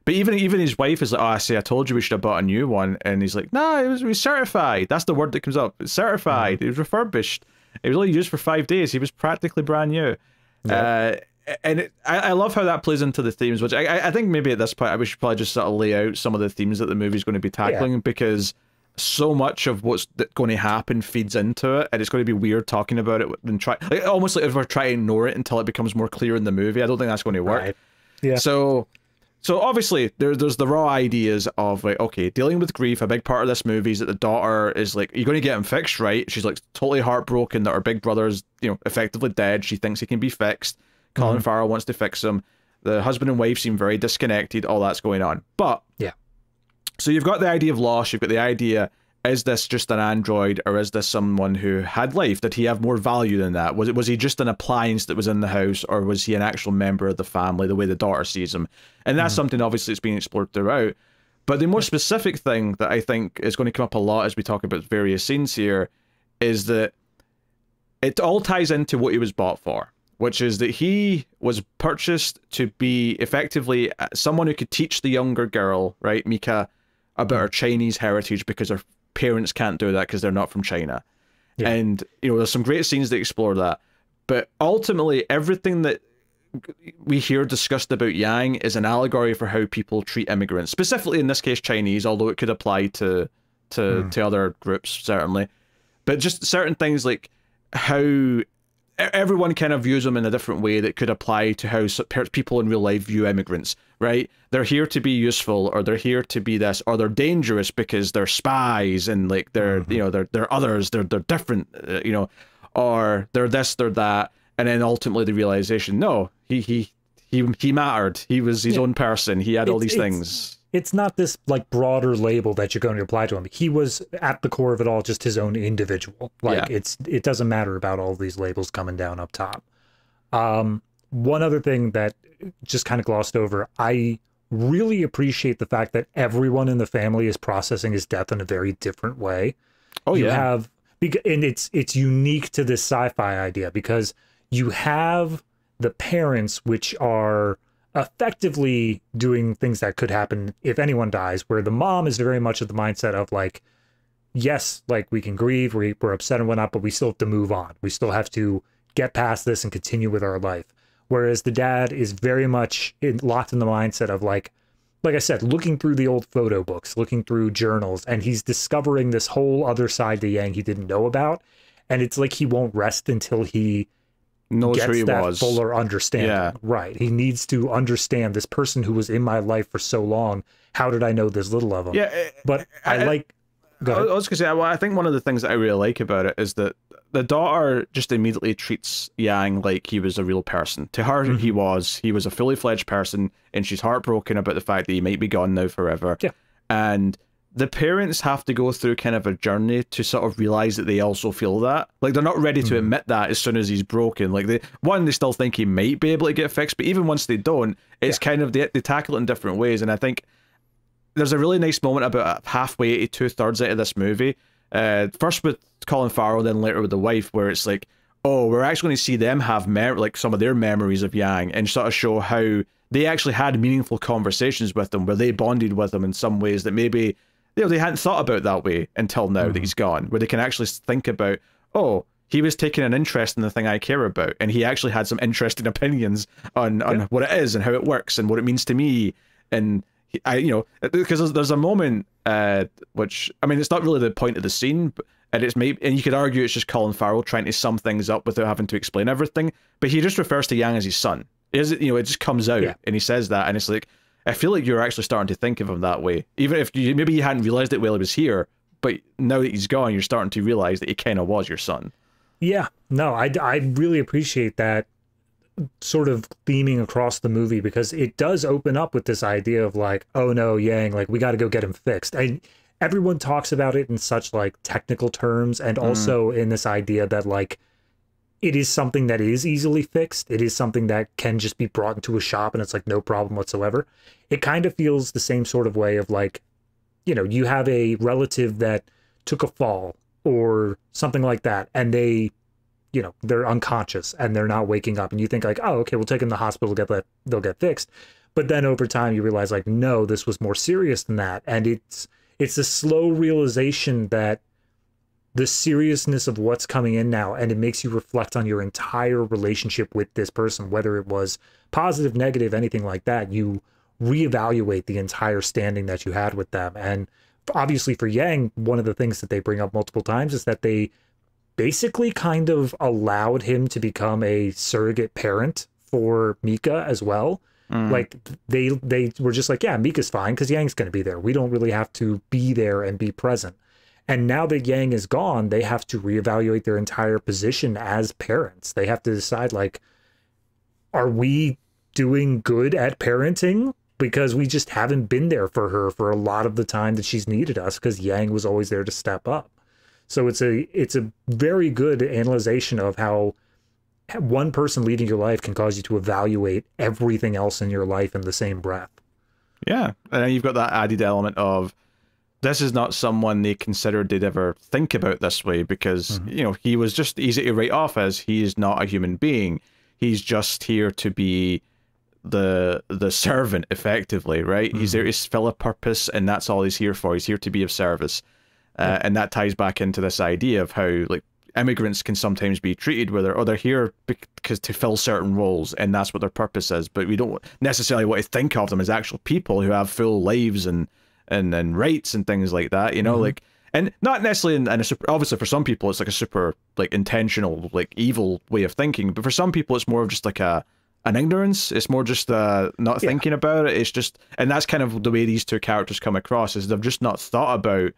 But even his wife is like, oh, I told you we should have bought a new one. And he's like, no, it was certified. That's the word that comes up. It's certified. It was refurbished. It was only used for 5 days. He was practically brand new. Yeah. And I love how that plays into the themes, which I think maybe at this point we should probably just sort of lay out some of the themes that the movie's going to be tackling, because so much of what's going to happen feeds into it, and it's going to be weird talking about it and almost like if we're trying to ignore it until it becomes more clear in the movie. I don't think that's going to work. Right. Yeah. So obviously there's the raw ideas of, like, okay, dealing with grief. A big part of this movie is that the daughter is like, you're going to get him fixed, right? She's like totally heartbroken that her big brother's, effectively dead. She thinks he can be fixed. Colin Farrell wants to fix him. The husband and wife seem very disconnected. All that's going on. But so you've got the idea of loss. You've got the idea, is this just an android, or is this someone who had life? Did he have more value than that? Was he just an appliance that was in the house, or was he an actual member of the family, the way the daughter sees him? And that's something obviously that's being explored throughout. But the more specific thing that I think is going to come up a lot as we talk about various scenes here is that it all ties into what he was bought for, which is that he was purchased to be effectively someone who could teach the younger girl, right, Mika, about her Chinese heritage, because her parents can't do that because they're not from China. Yeah. And, there's some great scenes that explore that. But ultimately, everything that we hear discussed about Yang is an allegory for how people treat immigrants, specifically in this case Chinese, although it could apply to other groups, certainly. But just certain things like how everyone kind of views them in a different way that could apply to how people in real life view immigrants, right? They're here to be useful, or they're here to be this, or they're dangerous because they're spies and like they're you know they're others, they're different, you know, or they're this, they're that, and then ultimately the realization, no, he mattered. He was his own person. He had all these things. It's not this like broader label that you're going to apply to him. He was at the core of it all just his own individual. Like it doesn't matter about all these labels coming down up top. One other thing that just kind of glossed over, I really appreciate the fact that everyone in the family is processing his death in a very different way. Oh, you have, and it's unique to this sci-fi idea because you have the parents, which are effectively doing things that could happen if anyone dies, where the mom is very much of the mindset of like, yes, like we can grieve, we're upset and whatnot, but we still have to move on. We still have to get past this and continue with our life. Whereas the dad is very much locked in the mindset of like I said, looking through the old photo books, looking through journals, and he's discovering this whole other side to Yang he didn't know about. And it's like he won't rest until he knows who he was. Fuller understanding. Yeah. Right. He needs to understand this person who was in my life for so long. How did I know this little of him? Yeah. But I like... Go ahead. I was going to say, well, I think one of the things that I really like about it is that the daughter just immediately treats Yang like he was a real person. To her, he was a fully fledged person, and she's heartbroken about the fact that he might be gone now forever. Yeah. And the parents have to go through kind of a journey to sort of realize that they also feel that. Like, they're not ready to admit that as soon as he's broken. Like, they still think he might be able to get fixed, but even once they don't, it's kind of, they tackle it in different ways. And I think there's a really nice moment about halfway to 2/3 out of this movie. First with Colin Farrell, then later with the wife, where it's like, oh, we're actually going to see them have like some of their memories of Yang and sort of show how they actually had meaningful conversations with him, where they bonded with him in some ways that maybe they hadn't thought about that way until now that he's gone, where they can actually think about, oh, he was taking an interest in the thing I care about, and he actually had some interesting opinions on what it is and how it works and what it means to me. And because there's a moment which, I mean, it's not really the point of the scene, and you could argue it's just Colin Farrell trying to sum things up without having to explain everything, but he just refers to Yang as his son. It just comes out and he says that, and it's like, I feel like you're actually starting to think of him that way, even if maybe you hadn't realized it while he was here, but now that he's gone, you're starting to realize that he kind of was your son. Yeah, no, I really appreciate that sort of theming across the movie, because it does open up with this idea of like, oh no, Yang, like we got to go get him fixed. And everyone talks about it in such like technical terms, and also in this idea that like it is something that is easily fixed. It is something that can just be brought into a shop and it's like no problem whatsoever. It kind of feels the same sort of way of like, you have a relative that took a fall or something like that, and they're unconscious and they're not waking up, and you think like, oh, okay, we'll take them to the hospital, they'll get fixed. But then over time you realize like, no, this was more serious than that. And it's a slow realization that the seriousness of what's coming in now, and it makes you reflect on your entire relationship with this person, whether it was positive, negative, anything like that. You reevaluate the entire standing that you had with them. And obviously for Yang, one of the things that they bring up multiple times is that they basically kind of allowed him to become a surrogate parent for Mika as well. Like they were just like, yeah, Mika's fine because Yang's going to be there. We don't really have to be there and be present. And now that Yang is gone, they have to reevaluate their entire position as parents. They have to decide like, are we doing good at parenting? Because we just haven't been there for her for a lot of the time that she's needed us, because Yang was always there to step up. So it's a very good analyzation of how one person leaving your life can cause you to evaluate everything else in your life in the same breath. Yeah, and then you've got that added element of, this is not someone they considered they'd ever think about this way, because, he was just easy to write off as he's not a human being. He's just here to be the servant, effectively, right? He's there to fill a purpose, and that's all he's here for. He's here to be of service. And that ties back into this idea of how like immigrants can sometimes be treated where they're here because to fill certain roles, and that's what their purpose is, but we don't necessarily want to think of them as actual people who have full lives and rights and things like that, like, and not necessarily in a super, obviously for some people it's like a super like intentional like evil way of thinking, but for some people it's more of just like an ignorance. It's more just not thinking about it. It's just, and that's kind of the way these two characters come across, is they've just not thought about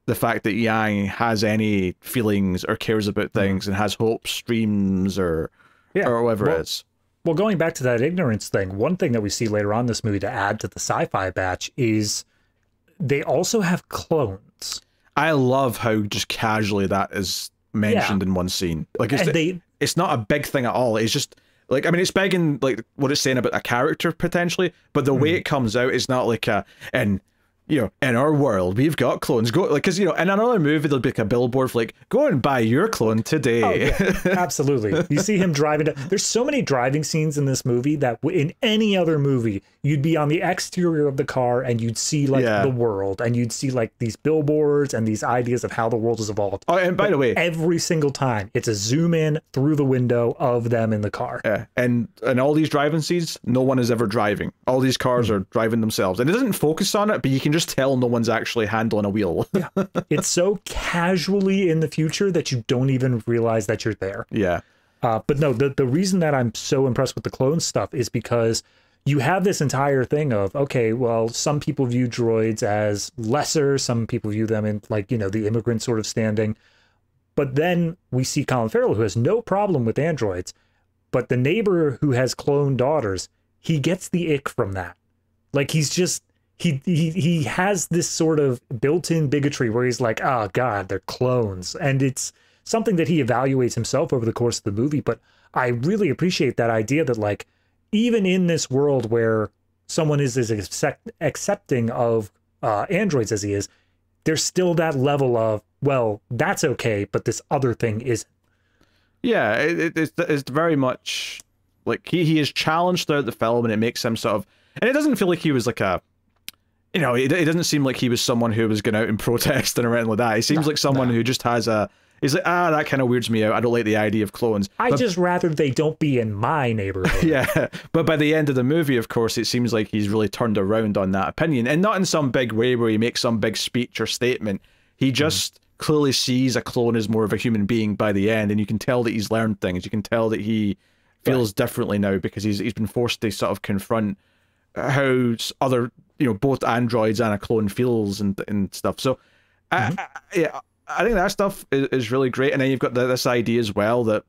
the fact that Yang has any feelings or cares about things and has hopes, dreams, or whatever it is. Well, going back to that ignorance thing, one thing that we see later on in this movie to add to the sci-fi batch is they also have clones. I love how just casually that is mentioned in one scene. Like it's not a big thing at all. It's just like, I mean, it's big in like what it's saying about a character potentially, but the way it comes out is not like and you know, in our world, we've got clones. Go, like, because, you know, in another movie, there'll be like a billboard for like, go and buy your clone today. Oh, yeah, absolutely. You see him driving. There's so many driving scenes in this movie that in any other movie, you'd be on the exterior of the car and you'd see like the world, and you'd see like these billboards and these ideas of how the world has evolved. Oh, and by the way, every single time it's a zoom in through the window of them in the car. Yeah, and all these driving scenes, no one is ever driving. All these cars are driving themselves, and it doesn't focus on it, but you can just tell no one's actually handling a wheel. Yeah. It's so casually in the future that you don't even realize that you're there. Yeah. But no, the reason that I'm so impressed with the clone stuff is because you have this entire thing of, okay, well, some people view droids as lesser, some people view them in like, you know, the immigrant sort of standing. But then we see Colin Farrell, who has no problem with androids, but the neighbor who has clone daughters, he gets the ick from that. Like, he's just, he has this sort of built-in bigotry where he's like, oh God, they're clones. And it's something that he evaluates himself over the course of the movie. But I really appreciate that idea that, like, even in this world where someone is as accepting of androids as he is, there's still that level of, well, that's okay, but this other thing isn't. Yeah, it's very much like he is challenged throughout the film, and it makes him sort of, and it doesn't feel like he was like a, you know, it doesn't seem like he was someone who was going out and protesting or anything like that. He seems like someone who just has a, he's like, that kind of weirds me out. I don't like the idea of clones. I just rather they don't be in my neighborhood. Yeah, but by the end of the movie, of course, it seems like he's really turned around on that opinion, and not in some big way where he makes some big speech or statement. He just clearly sees a clone as more of a human being by the end, and you can tell that he's learned things. You can tell that he feels differently now because he's been forced to sort of confront how other, you know, both androids and a clone feels and stuff. So I think that stuff is really great. And then you've got this idea as well that,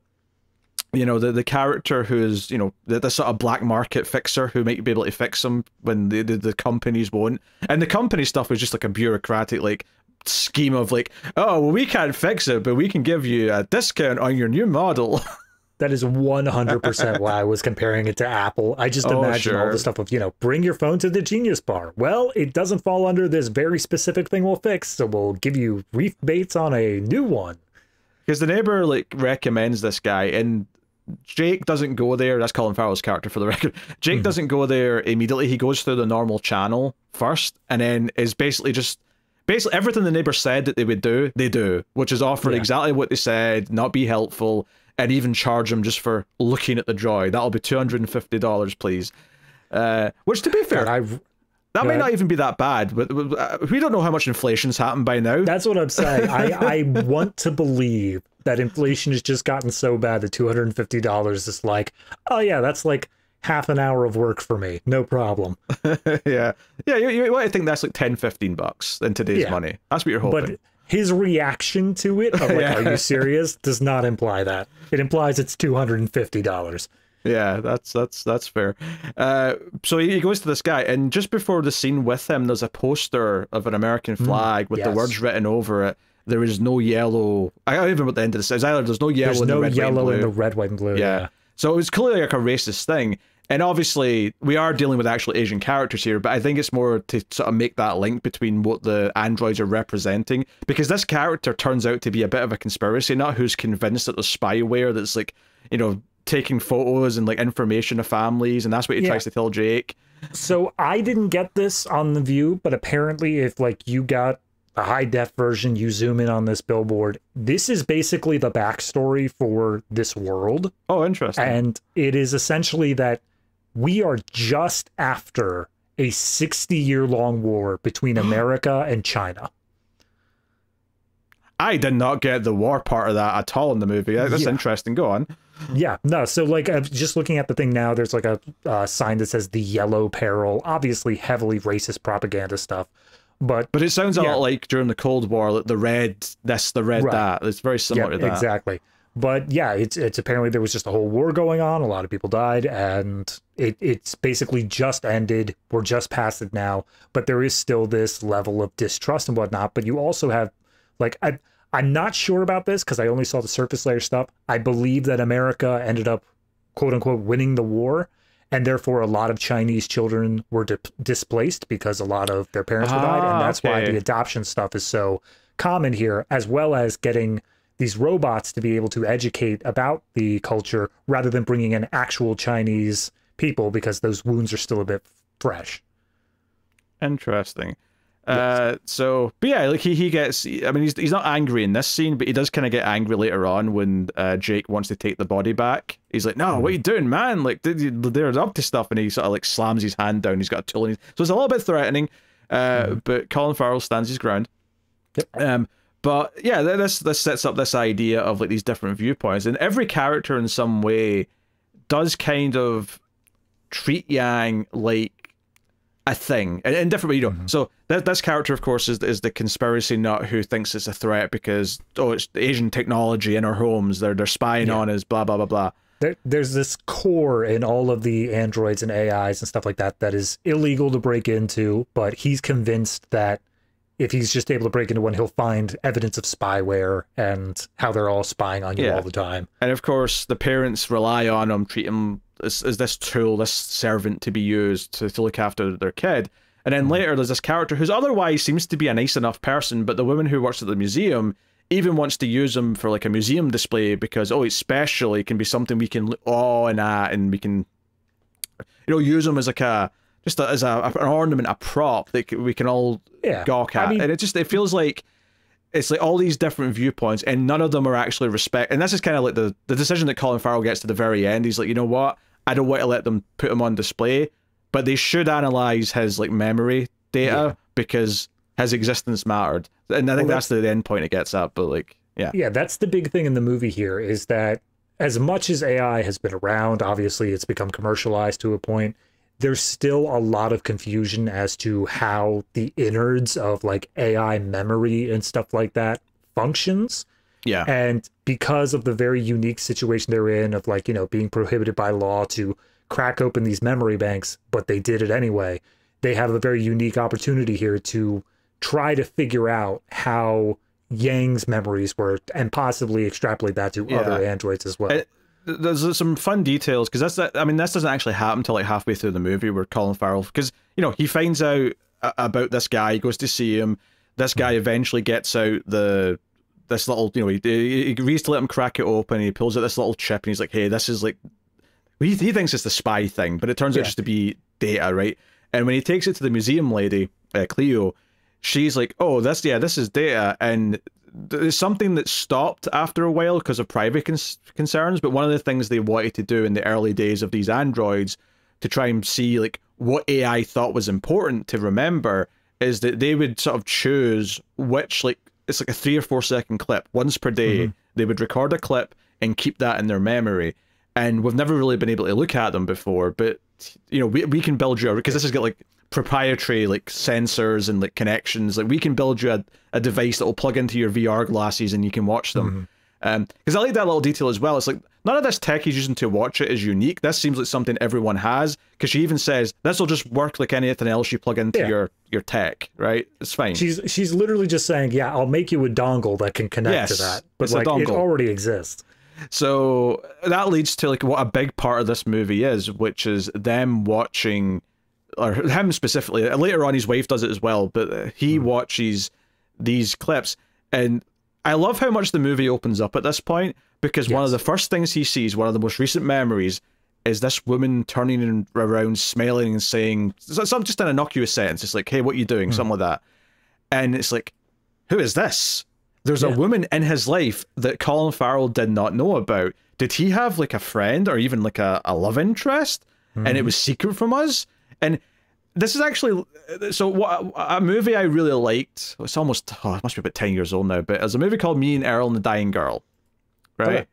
you know, the character who is, you know, the sort of black market fixer who might be able to fix them when the companies won't. And the company stuff is just like a bureaucratic like scheme of like, oh, well, we can't fix it, but we can give you a discount on your new model. That is 100% why I was comparing it to Apple. I just imagine all the stuff of, you know, bring your phone to the Genius Bar. Well, it doesn't fall under this very specific thing we'll fix, so we'll give you rebates on a new one. Because the neighbor, like, recommends this guy, and Jake doesn't go there. That's Colin Farrell's character, for the record. Jake doesn't go there immediately. He goes through the normal channel first, and then is basically everything the neighbor said that they would do, they do, which is offer exactly what they said, not be helpful, and even charge them just for looking at the droid. That'll be $250, please. Which, to be fair, that may not even be that bad, but we don't know how much inflation's happened by now. That's what I'm saying. I want to believe that inflation has just gotten so bad that $250 is like, oh yeah, that's like half an hour of work for me. No problem. Yeah. You want to think that's like $10-15 in today's money. That's what you're hoping. But his reaction to it, of like, are you serious, does not imply that. It implies it's $250. Yeah, that's fair. So he goes to this guy, and just before the scene with him, there's a poster of an American flag with the words written over it. There is no yellow. I don't even know what the end of this is. Either there's no yellow in the red, white, and blue. In the red, white, and blue. Yeah. So it was clearly like a racist thing. And obviously, we are dealing with actual Asian characters here, but I think it's more to sort of make that link between what the androids are representing, because this character turns out to be a bit of a conspiracy nut who's convinced that there's spyware that's like, you know, taking photos and like information of families, and that's what he tries to tell Jake. So I didn't get this on The View, but apparently if like you got a high def version, you zoom in on this billboard, this is basically the backstory for this world. Oh, interesting. And it is essentially that we are just after a 60-year-long war between America and China. I did not get the war part of that at all in the movie. That's interesting. Go on. Yeah, no, so like just looking at the thing now, there's like a sign that says the yellow peril, obviously heavily racist propaganda stuff. But it sounds a lot like during the Cold War, like the red this, the red that. It's very similar to that. Exactly. But yeah, it's apparently there was just a whole war going on. A lot of people died, and it's basically just ended. We're just past it now. But there is still this level of distrust and whatnot. But you also have, like, I'm not sure about this because I only saw the surface layer stuff. I believe that America ended up, quote unquote, winning the war. And therefore, a lot of Chinese children were displaced because a lot of their parents were died. And that's why the adoption stuff is so common here, as well as getting these robots to be able to educate about the culture rather than bringing in actual Chinese people because those wounds are still a bit fresh. Interesting. Yes. So, but yeah, like he gets, I mean, he's not angry in this scene, but he does kind of get angry later on when Jake wants to take the body back. He's like, no, what are you doing, man? Like, they're up to stuff, and he sort of like slams his hand down. He's got a tool in his... So it's a little bit threatening, but Colin Farrell stands his ground. Yep. But yeah, this sets up this idea of like these different viewpoints, and every character in some way does kind of treat Yang like a thing in different way, you know. So this character, of course, is the conspiracy nut who thinks it's a threat because it's Asian technology in our homes. They're spying on us. Blah blah blah blah. There's this core in all of the androids and AIs and stuff like that that is illegal to break into, but he's convinced that if he's just able to break into one, he'll find evidence of spyware and how they're all spying on you all the time. And of course, the parents rely on him, treat him as this tool, this servant to be used to look after their kid. And then later, there's this character who's otherwise seems to be a nice enough person, but the woman who works at the museum even wants to use him for like a museum display because, oh, it's special, it can be something we can awe and at, and we can, you know, use him as like as an ornament, a prop that we can all gawk at. I mean, and it feels like it's like all these different viewpoints, and none of them are actually respect. And this is kind of like the decision that Colin Farrell gets to the very end. He's like, you know what? I don't want to let them put him on display, but they should analyze his like memory data because his existence mattered. And I think that's the end point it gets at. But like, yeah, that's the big thing in the movie here is that as much as AI has been around, obviously it's become commercialized to a point. There's still a lot of confusion as to how the innards of like AI memory and stuff like that functions. Yeah. And because of the very unique situation they're in of like, you know, being prohibited by law to crack open these memory banks, but they did it anyway. They have a very unique opportunity here to try to figure out how Yang's memories worked and possibly extrapolate that to other androids as well. There's some fun details because this doesn't actually happen till like halfway through the movie where Colin Farrell, because you know he finds out about this guy, he goes to see him. This guy eventually gets out this little, you know, he agrees to let him crack it open. He pulls out this little chip and he's like, hey, this is like, he thinks it's the spy thing, but it turns out just to be data, right? And when he takes it to the museum lady, Cleo, she's like, oh, this is data, and there's something that stopped after a while because of private concerns, but one of the things they wanted to do in the early days of these androids to try and see like what AI thought was important to remember is that they would sort of choose which, like, it's like a 3 or 4 second clip once per day. They would record a clip and keep that in their memory, and we've never really been able to look at them before, but you know, we can build you, because this has got like proprietary like sensors and like connections, like we can build you a device that will plug into your VR glasses and you can watch them. Because I like that little detail as well. It's like none of this tech he's using to watch it is unique. This seems like something everyone has, because she even says this will just work like anything else you plug into your tech, right? It's fine. She's literally just saying, yeah, I'll make you a dongle that can connect to that, but like it already exists. So that leads to like what a big part of this movie is, which is them watching, or him specifically. Later on, his wife does it as well, but he watches these clips, and I love how much the movie opens up at this point, because one of the first things he sees, one of the most recent memories, is this woman turning around, smiling and saying some just an innocuous sentence. It's like, hey, what are you doing? Something like that. And it's like, who is this? There's a woman in his life that Colin Farrell did not know about. Did he have like a friend or even like a love interest? And it was secret from us? And this is actually so what a movie I really liked. It's almost it must be about 10 years old now, but there's a movie called Me and Earl and the Dying Girl, right? Okay.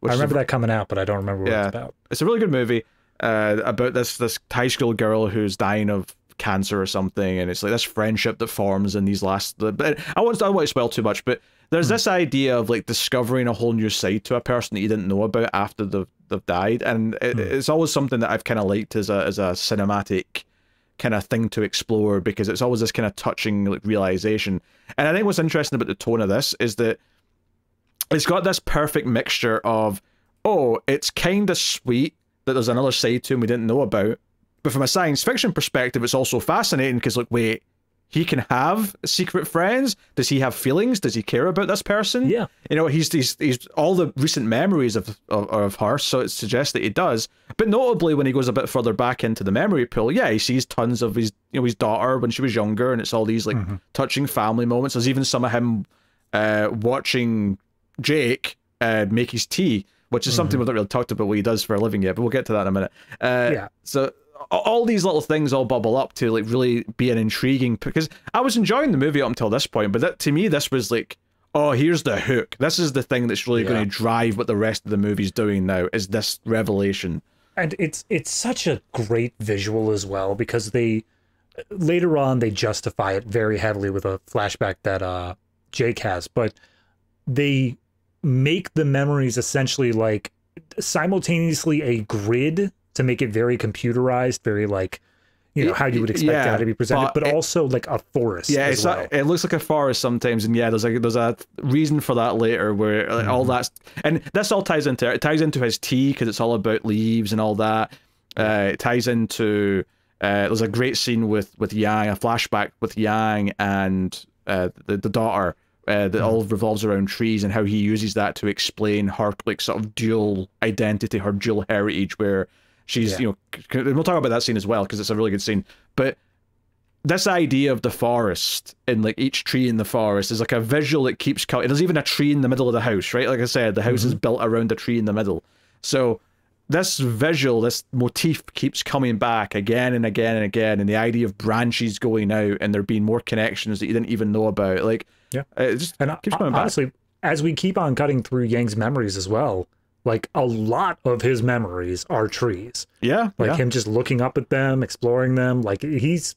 I remember that coming out, but I don't remember what it's about. It's a really good movie about this high school girl who's dying of cancer or something, and it's like this friendship that forms in these last. But I don't want to spoil too much, but there's this idea of like discovering a whole new side to a person that you didn't know about after they've died, and it's always something that I've kind of liked as a cinematic kind of thing to explore, because it's always this kind of touching like realization. And I think what's interesting about the tone of this is that it's got this perfect mixture of, oh, it's kind of sweet that there's another side to him we didn't know about, but from a science fiction perspective, it's also fascinating because, like, wait, he can have secret friends? Does he have feelings? Does he care about this person? Yeah. You know, he's all the recent memories of her, so it suggests that he does. But notably, when he goes a bit further back into the memory pool, yeah, he sees tons of his daughter when she was younger, and it's all these like touching family moments. There's even some of him watching Jake make his tea, which is something we've not really talked about what he does for a living yet, but we'll get to that in a minute. So all these little things all bubble up to like really be an intriguing, because I was enjoying the movie up until this point, but to me this was like, oh, here's the hook. This is the thing that's really going to drive what the rest of the movie's doing now, is this revelation. And it's such a great visual as well, because they later on they justify it very heavily with a flashback that Jake has, but they make the memories essentially like simultaneously a grid to make it very computerized, very like, you know, how you would expect that to be presented, but also like a forest. Yeah, it looks like a forest sometimes, and yeah, there's a reason for that later, where like, all that's, and this all ties into his tea, because it's all about leaves and all that. It ties into there's a great scene with Yang, a flashback with Yang and the daughter. That all revolves around trees, and how he uses that to explain her like sort of dual identity, her dual heritage, where she's, you know, we'll talk about that scene as well, because it's a really good scene. But this idea of the forest, and like each tree in the forest is like a visual that keeps coming. There's even a tree in the middle of the house, right? Like I said, the house is built around a tree in the middle. So this visual, this motif keeps coming back again and again and again, and the idea of branches going out and there being more connections that you didn't even know about. Like, it just keeps coming back. Honestly, as we keep on cutting through Yang's memories as well, like a lot of his memories are trees. Yeah. Like him just looking up at them, exploring them. Like he's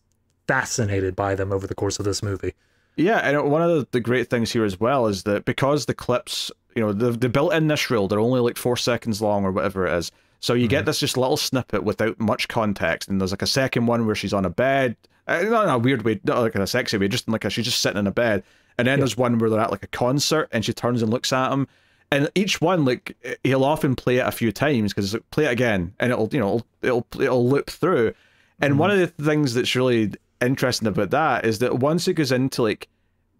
fascinated by them over the course of this movie. Yeah, and one of the great things here as well is that because the clips, you know, they built in this reel, they're only like 4 seconds long or whatever it is. So you get this just little snippet without much context, and there's like a second one where she's on a bed, not in a weird way, not like in a sexy way, just in like she's just sitting in a bed. And then there's one where they're at like a concert, and she turns and looks at him. And each one, like, he'll often play it a few times, because like, play it again, and it'll loop through. And one of the things that's really interesting about that is that once it goes into like,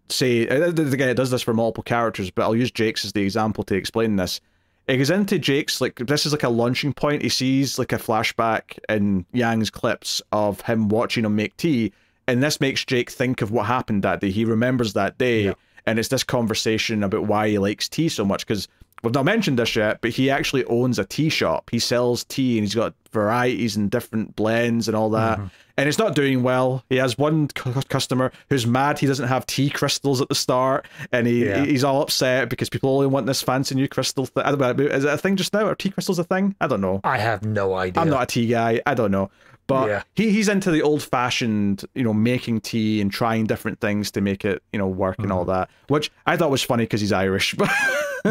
say, again, it does this for multiple characters, but I'll use Jake's as the example to explain this. It goes into Jake's, like, this is like a launching point. He sees like a flashback in Yang's clips of him watching him make tea, and this makes Jake think of what happened that day. He remembers that day, and it's this conversation about why he likes tea so much, because we've not mentioned this yet, but he actually owns a tea shop. He sells tea, and he's got varieties and different blends and all that. And it's not doing well. He has one customer who's mad he doesn't have tea crystals at the start, and he's all upset because people only want this fancy new crystal thing. I don't know, is it a thing just now? Are tea crystals a thing? I don't know. I have no idea. I'm not a tea guy. I don't know. But he's into the old-fashioned, you know, making tea and trying different things to make it, you know, work and all that, which I thought was funny because he's Irish.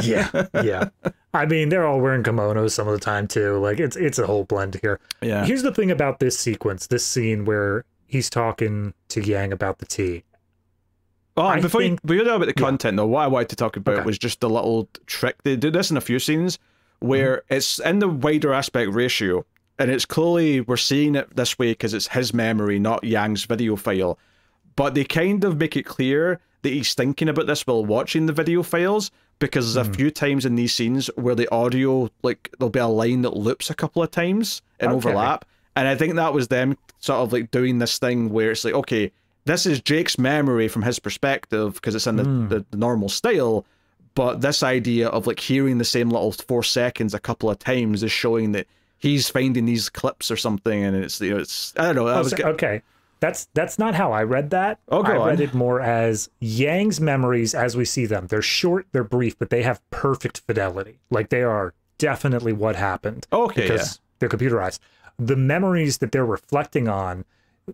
yeah. I mean, they're all wearing kimonos some of the time too. Like it's a whole blend here. Yeah. Here's the thing about this sequence, this scene where he's talking to Yang about the tea. Oh, and before you know about the content though, what I wanted to talk about was just the little trick. They do this in a few scenes where it's in the wider aspect ratio. And it's clearly, we're seeing it this way because it's his memory, not Yang's video file. But they kind of make it clear that he's thinking about this while watching the video files, because there's a few times in these scenes where the audio, like, there'll be a line that loops a couple of times and overlap. And I think that was them sort of like doing this thing where it's like, okay, this is Jake's memory from his perspective because it's in the normal style. But this idea of like hearing the same little 4 seconds a couple of times is showing that he's finding these clips or something, and it's, you know, it's, I don't know. Okay. That's not how I read that. Oh, go I read on. it more as Yang's memories as we see them. They're short, they're brief, but they have perfect fidelity. Like they are definitely what happened. Okay, because they're computerized. The memories that they're reflecting on,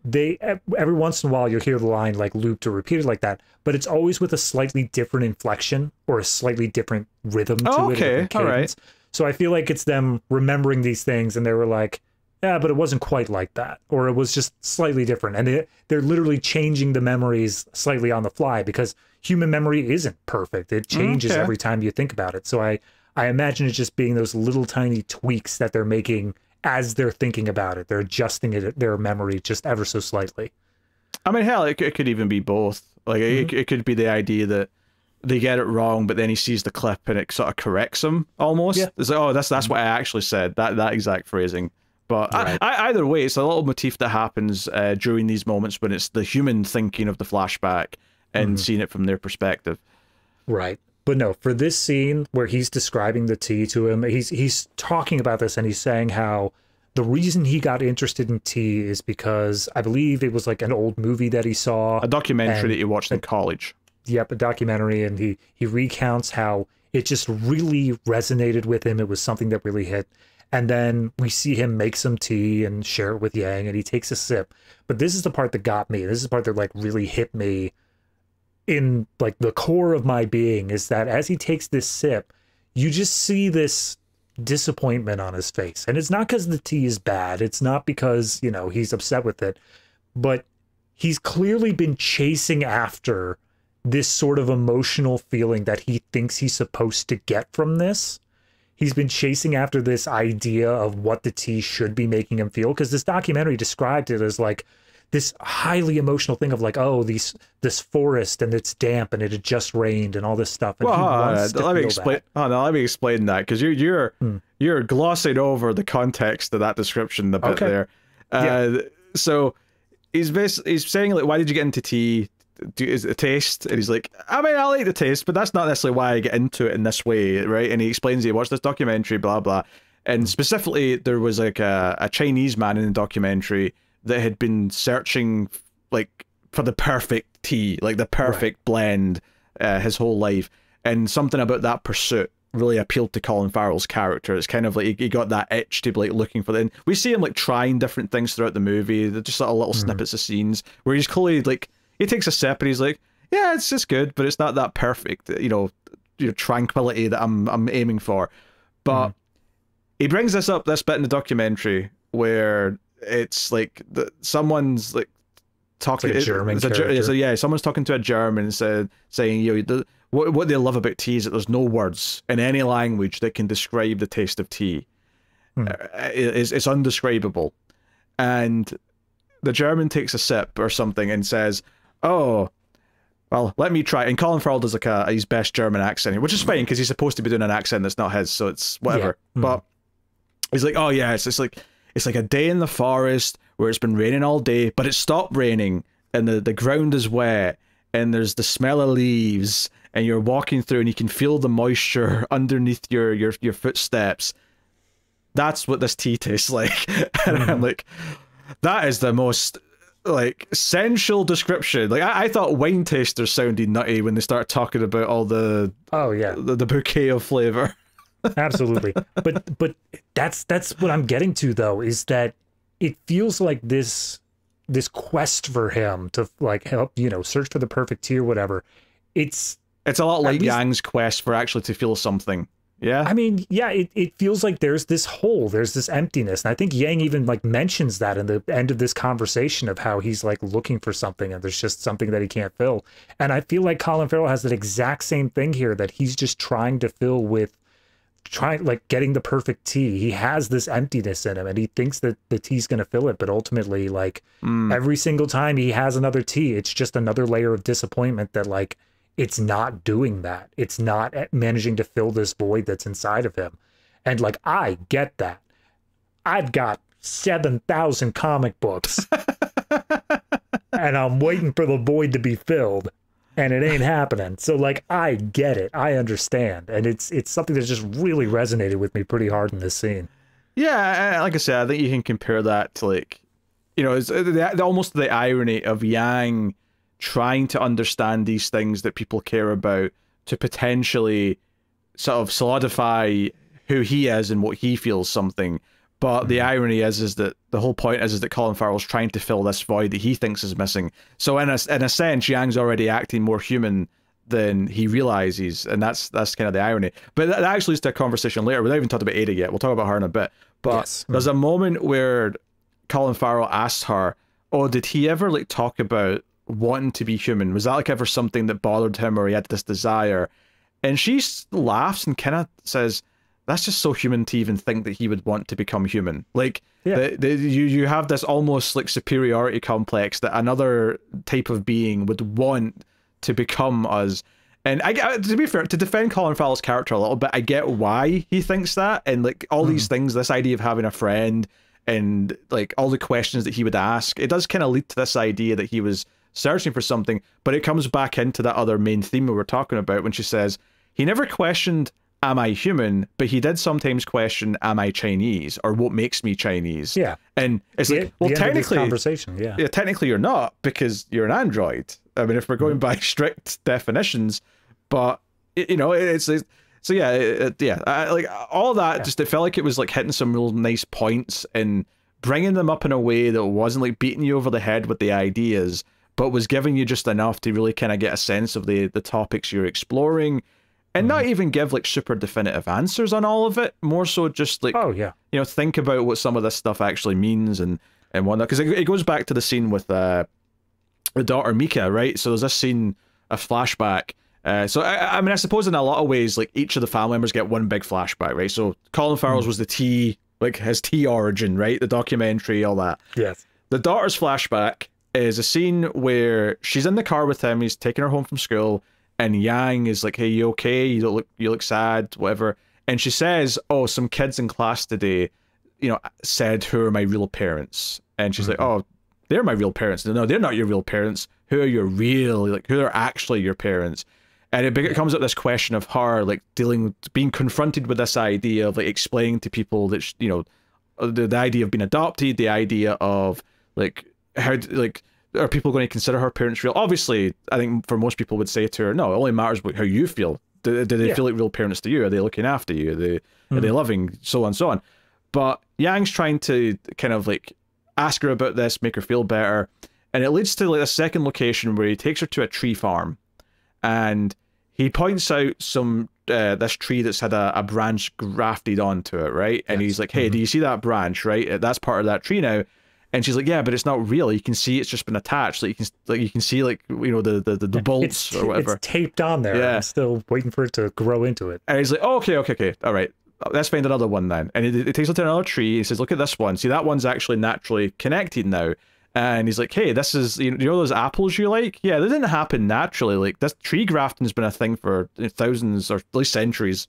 they every once in a while you'll hear the line like looped or repeated like that, but it's always with a slightly different inflection or a slightly different rhythm to it. Okay, all right. So I feel like it's them remembering these things and they were like, yeah, but it wasn't quite like that, or it was just slightly different. And they're literally changing the memories slightly on the fly because human memory isn't perfect. It changes every time you think about it. So I imagine it just being those little tiny tweaks that they're making as they're thinking about it. They're adjusting it, their memory just ever so slightly. I mean, hell, it could even be both. Like, it could be the idea that they get it wrong, but then he sees the clip and it sort of corrects him almost. Yeah. It's like, oh, that's what I actually said. That exact phrasing. But right. Either way, it's a little motif that happens during these moments when it's the human thinking of the flashback and seeing it from their perspective. Right. But no, for this scene where he's describing the tea to him, he's talking about this and he's saying how the reason he got interested in tea is because I believe it was like an old movie that he saw. A documentary that he watched in college. Yep, a documentary, and he recounts how it just really resonated with him. It was something that really hit. And then we see him make some tea and share it with Yang, and he takes a sip. But this is the part that got me. This is the part that like really hit me in like the core of my being, is that as he takes this sip, you just see this disappointment on his face. And it's not because the tea is bad. It's not because, you know, he's upset with it. But he's clearly been chasing after this sort of emotional feeling that he thinks he's supposed to get from this. He's been chasing after this idea of what the tea should be making him feel, because this documentary described it as like this highly emotional thing of like, oh, this forest and it's damp and it had just rained and all this stuff. And let me explain. Oh no, let me explain that, because you're glossing over the context of that description a bit there. So he's saying like, why did you get into tea? Is it a taste? And he's like, I mean, I like the taste, but that's not necessarily why I get into it in this way, right? And he explains he watched this documentary, blah blah, and specifically there was like a Chinese man in the documentary that had been searching like for the perfect tea, like the perfect blend, his whole life, and something about that pursuit really appealed to Colin Farrell's character. It's kind of like he got that itch to be like looking for it. We see him like trying different things throughout the movie. They're just sort of little snippets of scenes where he's clearly like, he takes a sip and he's like, yeah, it's just good, but it's not that perfect, you know, tranquility that I'm aiming for. But he brings this bit in the documentary where it's like someone's like talking to a German character. Someone's talking to a German and saying, you know, what they love about tea is that there's no words in any language that can describe the taste of tea. It's undescribable. And the German takes a sip or something and says, oh, well, let me try. And Colin Farrell does like his best German accent, which is fine because he's supposed to be doing an accent that's not his, so it's whatever. Yeah. But he's like, oh yeah, it's like a day in the forest where it's been raining all day, but it stopped raining and the ground is wet and there's the smell of leaves and you're walking through and you can feel the moisture underneath your footsteps. That's what this tea tastes like. And I'm like, that is the most like sensual description. Like I thought wine tasters sounded nutty when they start talking about all the the bouquet of flavor. Absolutely. But that's what I'm getting to though, is that it feels like this quest for him to like help, you know, search for the perfect tea or whatever. It's a lot like Yang's quest for actually to feel something. Yeah. I mean, yeah, it feels like there's this hole, there's this emptiness. And I think Yang even like mentions that in the end of this conversation of how he's like looking for something and there's just something that he can't fill. And I feel like Colin Farrell has that exact same thing here, that he's just trying to fill with like getting the perfect tea. He has this emptiness in him and he thinks that the tea's going to fill it. But ultimately, like every single time he has another tea, it's just another layer of disappointment that like, it's not doing that. It's not managing to fill this void that's inside of him. And like, I get that. I've got 7,000 comic books and I'm waiting for the void to be filled and it ain't happening. So like, I get it. I understand. And it's something that just really resonated with me pretty hard in this scene. Yeah. Like I said, I think you can compare that to like you know, it's almost the irony of Yang trying to understand these things that people care about to potentially sort of solidify who he is and what he feels something. But the irony is that the whole point is that Colin Farrell's trying to fill this void that he thinks is missing. So in a sense, Yang's already acting more human than he realizes, and that's kind of the irony. But that actually leads to a conversation later. We haven't even talked about Ada yet. We'll talk about her in a bit. But there's a moment where Colin Farrell asks her, "Oh, did he ever like talk about wanting to be human? Was that like ever something that bothered him, or he had this desire?" And she laughs and kind of says, "That's just so human to even think that he would want to become human." Like, you have this almost like superiority complex that another type of being would want to become us. And to be fair, to defend Colin Farrell's character a little bit, I get why he thinks that, and like all these things, this idea of having a friend, and like all the questions that he would ask, it does kind of lead to this idea that he was searching for something. But it comes back into that other main theme we were talking about when she says he never questioned, "Am I human?" but he did sometimes question, "Am I Chinese?" or "What makes me Chinese?" Yeah. And it's like, well, technically, conversation, yeah, technically you're not, because you're an android. I mean, if we're going by strict definitions, but you know, it's so yeah, like all that, just it felt like it was like hitting some real nice points and bringing them up in a way that wasn't like beating you over the head with the ideas, but was giving you just enough to really kind of get a sense of the topics you're exploring. And not even give like super definitive answers on all of it, more so just like, you know, think about what some of this stuff actually means and whatnot. Because it goes back to the scene with the daughter Mika, right? So there's this scene, a flashback. So I mean, I suppose in a lot of ways, like each of the family members get one big flashback, right? So Colin Farrell's was the T, like his T origin, right? The documentary, all that. Yes. The daughter's flashback is a scene where she's in the car with him. He's taking her home from school. And Yang is like, "Hey, you okay? You look sad, whatever." And she says, "Oh, some kids in class today, you know, said, 'Who are my real parents?'" And she's like, "Oh, they're my real parents." "No, they're not your real parents. Who are your real, like, who are actually your parents?" And it comes up this question of her, like, being confronted with this idea of, like, explaining to people that, you know, the idea of being adopted, the idea of, like, how, like, are people going to consider her parents real? Obviously, I think for most people would say to her, no, it only matters how you feel. Do they feel like real parents to you? Are they looking after you? Are they loving? So on and so on. But Yang's trying to kind of like ask her about this, make her feel better. And it leads to like a second location where he takes her to a tree farm. And he points out some this tree that's had a branch grafted onto it, right? And he's like, "Hey, do you see that branch, right? That's part of that tree now." And she's like, "Yeah, but it's not real. You can see it's just been attached. Like you can see like, you know, the bolts or whatever. It's taped on there. Yeah. I'm still waiting for it to grow into it." And he's like, "Oh, okay. All right. Let's find another one then." And he takes her to another tree. He says, "Look at this one. See, that one's actually naturally connected now." And he's like, "Hey, this is, you know those apples you like? Yeah, that didn't happen naturally. Like this tree grafting has been a thing for thousands or at least centuries.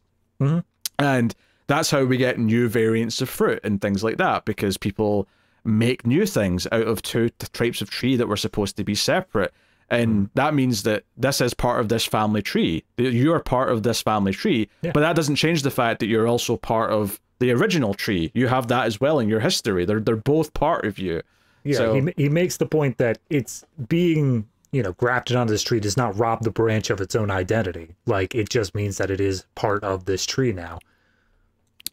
And that's how we get new variants of fruit and things like that, because people make new things out of two types of tree that were supposed to be separate. And that means that this is part of this family tree. You're part of this family tree, but that doesn't change the fact that you're also part of the original tree. You have that as well in your history. They're both part of you." Yeah, so, he makes the point that it's being, you know, grafted onto this tree does not rob the branch of its own identity. Like, it just means that it is part of this tree now.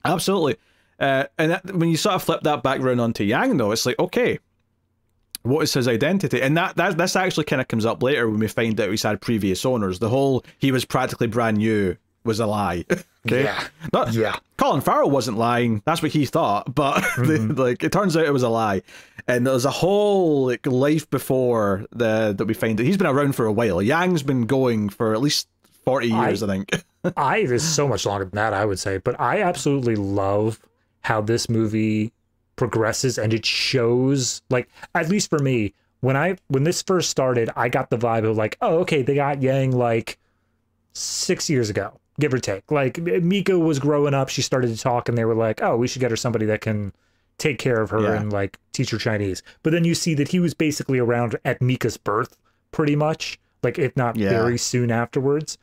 Absolutely. And when you sort of flip that background onto Yang, though, it's like, okay, what is his identity? And this actually kind of comes up later when we find out he's had previous owners. The whole he was practically brand new was a lie. Okay. Colin Farrell wasn't lying. That's what he thought, but like it turns out it was a lie. And there's a whole like life before that we find that he's been around for a while. Yang's been going for at least 40 years, I think. It is so much longer than that, I would say. But I absolutely love how this movie progresses, and it shows, like, at least for me, when this first started, I got the vibe of like, oh, okay, they got Yang like 6 years ago, give or take. Like, Mika was growing up, she started to talk, and they were like, oh, we should get her somebody that can take care of her and like teach her Chinese. But then you see that he was basically around at Mika's birth, pretty much, like if not very soon afterwards.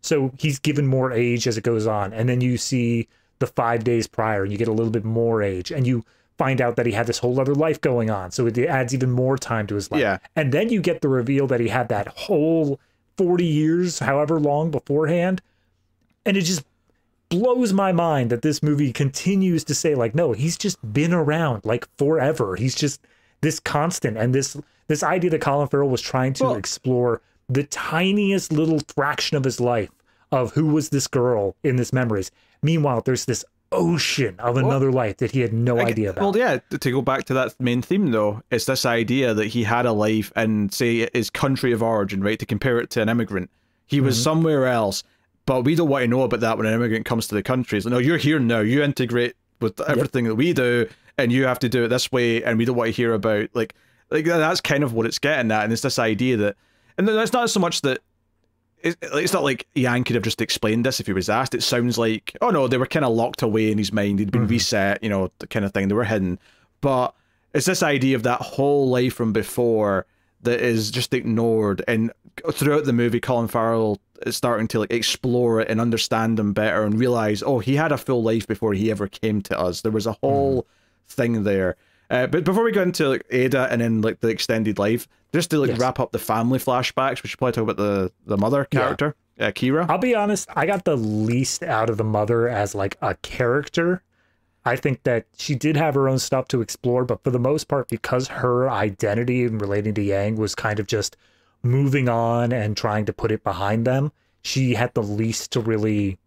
So he's given more age as it goes on, and then you see the 5 days prior, and you get a little bit more age, and you find out that he had this whole other life going on. So it adds even more time to his life. Yeah. And then you get the reveal that he had that whole 40 years, however long beforehand. And it just blows my mind that this movie continues to say, like, no, he's just been around like forever. He's just this constant, and this idea that Colin Farrell was trying to explore the tiniest little fraction of his life of who was this girl in this memories. Meanwhile, there's this ocean of another life that he had no idea about. Well, yeah, to go back to that main theme, though, it's this idea that he had a life in, say, his country of origin, right, to compare it to an immigrant. He was somewhere else, but we don't want to know about that when an immigrant comes to the country. It's like, no, you're here now. You integrate with everything that we do, and you have to do it this way, and we don't want to hear about, like that's kind of what it's getting at, and it's this idea that, and it's not so much that, it's not like Yang could have just explained this if he was asked. It sounds like, oh no, they were kind of locked away in his mind. He'd been reset, you know, the kind of thing. They were hidden. But it's this idea of that whole life from before that is just ignored. And throughout the movie, Colin Farrell is starting to like explore it and understand him better and realize, oh, he had a full life before he ever came to us. There was a whole thing there. But before we go into like Ada and then like the extended life, just to like wrap up the family flashbacks, we should probably talk about the mother character, Kira. I'll be honest, I got the least out of the mother as like a character. I think that she did have her own stuff to explore, but for the most part, because her identity in relating to Yang was kind of just moving on and trying to put it behind them, she had the least to really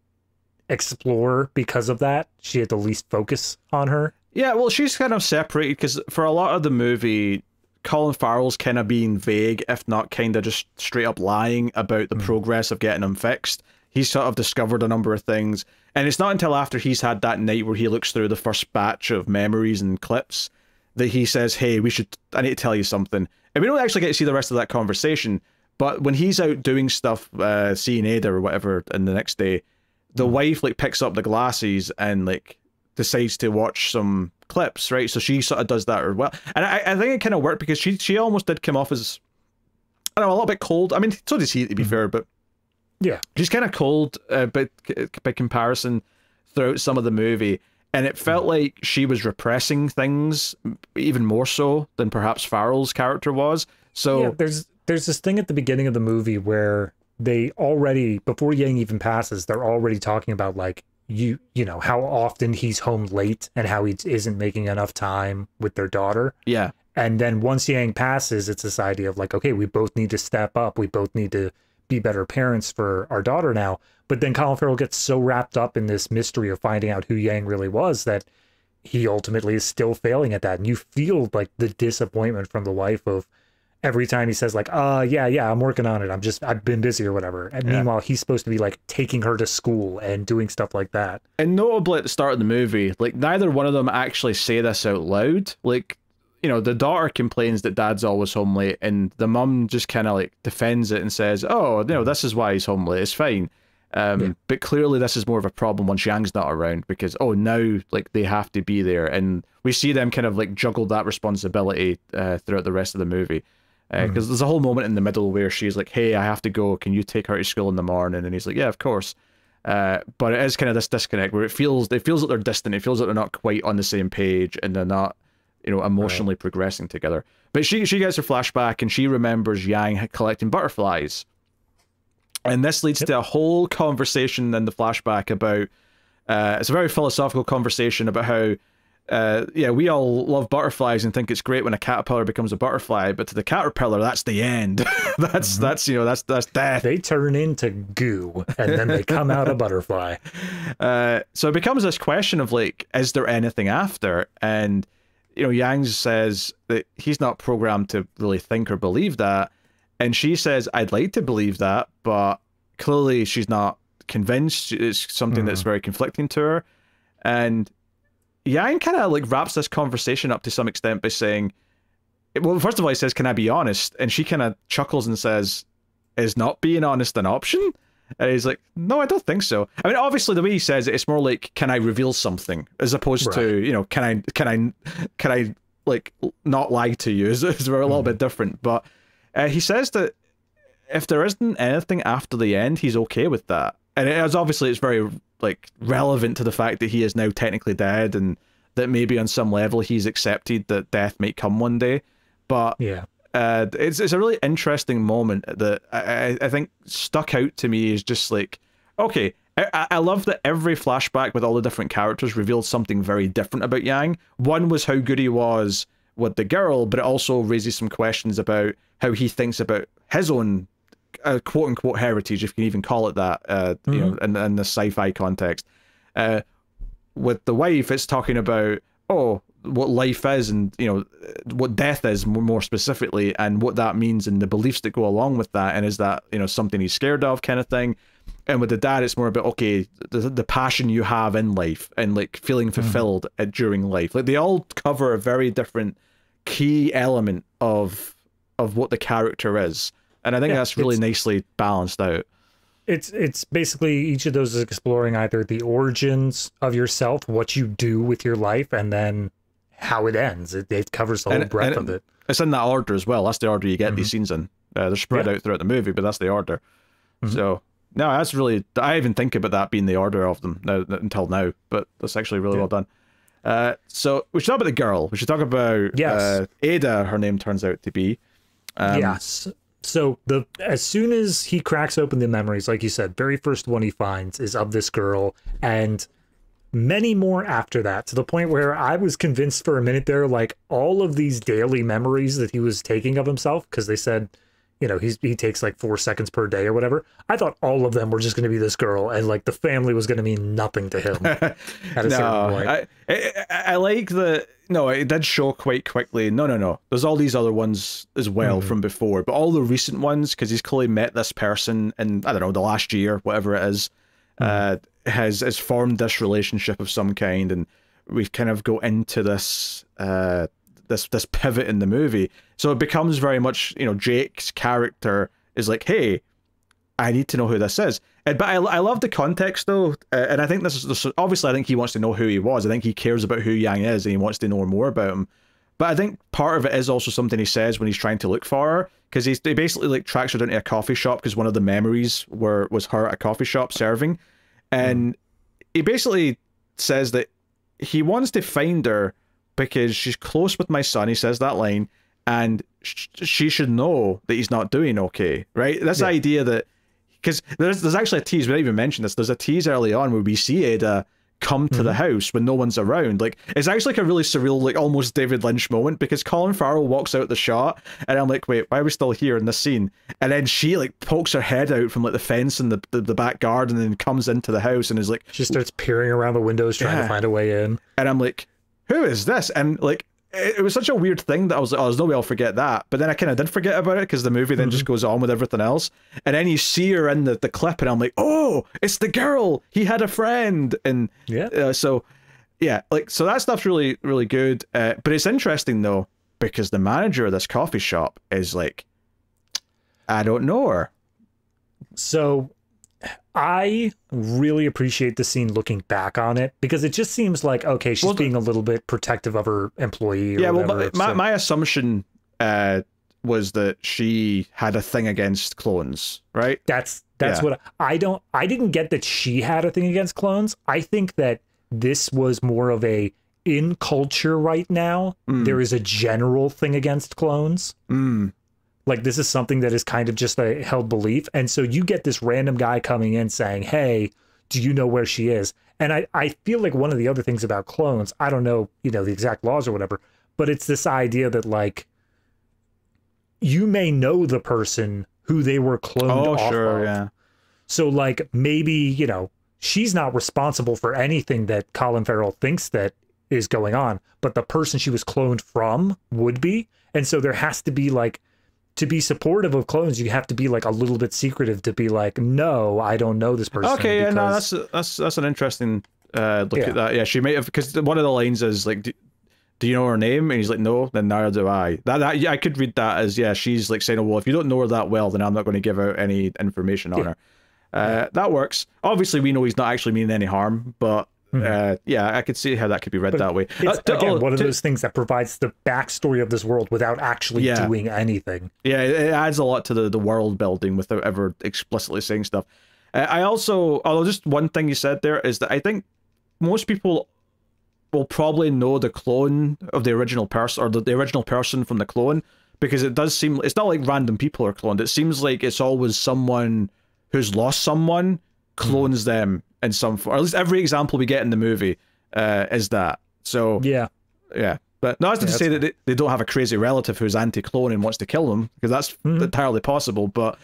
explore because of that. She had the least focus on her. Yeah, well, she's kind of separated because for a lot of the movie, Colin Farrell's kind of being vague, if not kind of just straight up lying about the progress of getting him fixed. He's sort of discovered a number of things, and it's not until after he's had that night where he looks through the first batch of memories and clips that he says, hey, I need to tell you something. And we don't actually get to see the rest of that conversation, but when he's out doing stuff, seeing Ada or whatever, and the next day, the wife like picks up the glasses and like decides to watch some clips, right? So she sort of does that as well. And I think it kind of worked because she almost did come off as, I don't know, a little bit cold. I mean, so does he, to be fair, but yeah, she's kind of cold by comparison throughout some of the movie. And it felt like she was repressing things even more so than perhaps Farrell's character was. So yeah, there's this thing at the beginning of the movie where they already, before Yang even passes, they're already talking about like, you know, how often he's home late and how he isn't making enough time with their daughter. Yeah. And then once Yang passes, it's this idea of like, okay, we both need to step up. We both need to be better parents for our daughter now. But then Colin Farrell gets so wrapped up in this mystery of finding out who Yang really was that he ultimately is still failing at that. And you feel like the disappointment from the wife of every time he says like, yeah, I'm working on it. I've been busy or whatever. And meanwhile, he's supposed to be like taking her to school and doing stuff like that. And notably at the start of the movie, like neither one of them actually say this out loud. Like, you know, the daughter complains that dad's always home late and the mum just kind of like defends it and says, oh, you know, this is why he's home late. It's fine. But clearly this is more of a problem once Yang's not around because, oh, now like they have to be there. And we see them kind of like juggle that responsibility throughout the rest of the movie. Because there's a whole moment in the middle where she's like, hey, I have to go. Can you take her to school in the morning? And he's like, yeah, of course. But it is kind of this disconnect where it feels like they're distant. It feels like they're not quite on the same page and they're not, you know, emotionally progressing together. But she gets her flashback and she remembers Yang collecting butterflies. And this leads to a whole conversation in the flashback about, it's a very philosophical conversation about how, we all love butterflies and think it's great when a caterpillar becomes a butterfly, but to the caterpillar, that's the end. that's death. They turn into goo and then they come out a butterfly. So it becomes this question of like, is there anything after? And you know, Yang says that he's not programmed to really think or believe that, and she says, I'd like to believe that, but clearly she's not convinced. It's something that's very conflicting to her. And Yang kind of like wraps this conversation up to some extent by saying, well, first of all, he says, can I be honest? And she kind of chuckles and says, is not being honest an option? And he's like, no, I don't think so. I mean, obviously the way he says it, it's more like, can I reveal something? As opposed to, you know, can I like not lie to you? Is a little bit different. But he says that if there isn't anything after the end, he's okay with that. And it's very like relevant to the fact that he is now technically dead and that maybe on some level he's accepted that death might come one day. But Yeah. it's a really interesting moment that I think stuck out to me is just like, okay, I love that every flashback with all the different characters revealed something very different about Yang. One was how good he was with the girl, but it also raises some questions about how he thinks about his own quote unquote heritage, if you can even call it that, you know, in the sci-fi context. With the wife, it's talking about, oh, what life is, and you know what death is more specifically, and what that means, and the beliefs that go along with that, and is that, you know, something he's scared of, kind of thing. And with the dad, it's more about, okay, the passion you have in life and like feeling fulfilled during life. Like they all cover a very different key element of what the character is, and I think that's really nicely balanced out. It's basically each of those is exploring either the origins of yourself, what you do with your life, and then how it ends. It covers the whole breadth of it. It's in that order as well. That's the order you get these scenes in. They're spread out throughout the movie, but that's the order. So no, that's really, I even think about that being the order of them until now, but that's actually really well done. So we should talk about the girl. We should talk about Ada, her name turns out to be. Yes. So as soon as he cracks open the memories, like you said, very first one he finds is of this girl, and many more after that, to the point where I was convinced for a minute there, like all of these daily memories that he was taking of himself, because they said, you know, he takes like 4 seconds per day or whatever. I thought all of them were just going to be this girl, and like the family was going to mean nothing to him at a certain point. I like the, no, it did show quite quickly. No. There's all these other ones as well from before, but all the recent ones, because he's clearly met this person in, I don't know, the last year, whatever it is, has formed this relationship of some kind, and we kind of go into this this pivot in the movie. So it becomes very much, you know, Jake's character is like, hey, I need to know who this is. But I love the context though, and I think this is obviously, I think he wants to know who he was. I think he cares about who Yang is, and he wants to know more about him. But I think part of it is also something he says when he's trying to look for her, because he basically like tracks her down to a coffee shop, because one of the memories was her at a coffee shop serving, and he basically says that he wants to find her because she's close with my son. He says that line, and she should know that he's not doing okay, right? This idea that, because there's actually a tease, we didn't even mention this, there's a tease early on where we see Ada come to the house when no one's around. Like, it's actually like a really surreal, like almost David Lynch moment, because Colin Farrell walks out the shot, and I'm like, wait, why are we still here in this scene? And then she like pokes her head out from like the fence in the back garden, and then comes into the house and is like, she starts peering around the windows trying to find a way in. And I'm like, who is this? And like, it was such a weird thing that I was like, oh, there's no way I'll forget that. But then I kind of did forget about it, because the movie then just goes on with everything else. And then you see her in the clip, and I'm like, oh, it's the girl. He had a friend. And so that stuff's really, really good. But it's interesting though, because the manager of this coffee shop is like, I don't know her. So I really appreciate the scene looking back on it, because it just seems like, okay, she's being a little bit protective of her employee. Or whatever. My assumption was that she had a thing against clones, right? That's what I didn't get, that she had a thing against clones. I think that this was more of a, in culture right now, there is a general thing against clones. Like, this is something that is kind of just a held belief. And so you get this random guy coming in saying, hey, do you know where she is? And I feel like one of the other things about clones, I don't know, you know, the exact laws or whatever, but it's this idea that, like, you may know the person who they were cloned off of. Yeah. So, like, maybe, you know, she's not responsible for anything that Colin Farrell thinks that is going on, but the person she was cloned from would be. And so there has to be, like, to be supportive of clones, you have to be like a little bit secretive, to be like, no, I don't know this person. Okay, yeah, no, that's an interesting look at that. Yeah, she might have, because one of the lines is like, do you know her name? And he's like, no, then neither do I. Yeah, I could read that as, yeah, she's like saying, oh, well, if you don't know her that well, then I'm not going to give out any information on her. That works. Obviously, we know he's not actually meaning any harm, but yeah, I could see how that could be read that way. It's, again, one of those things that provides the backstory of this world without actually doing anything. Yeah, it adds a lot to the world building without ever explicitly saying stuff. I also, although just one thing you said there is that I think most people will probably know the clone of the original person, or the original person from the clone, because it does seem, it's not like random people are cloned. It seems like it's always someone who's lost someone clones them in some form. Or at least every example we get in the movie is that. So yeah. But no, that's not to say that they don't have a crazy relative who's anti-clone and wants to kill them, because that's entirely possible. But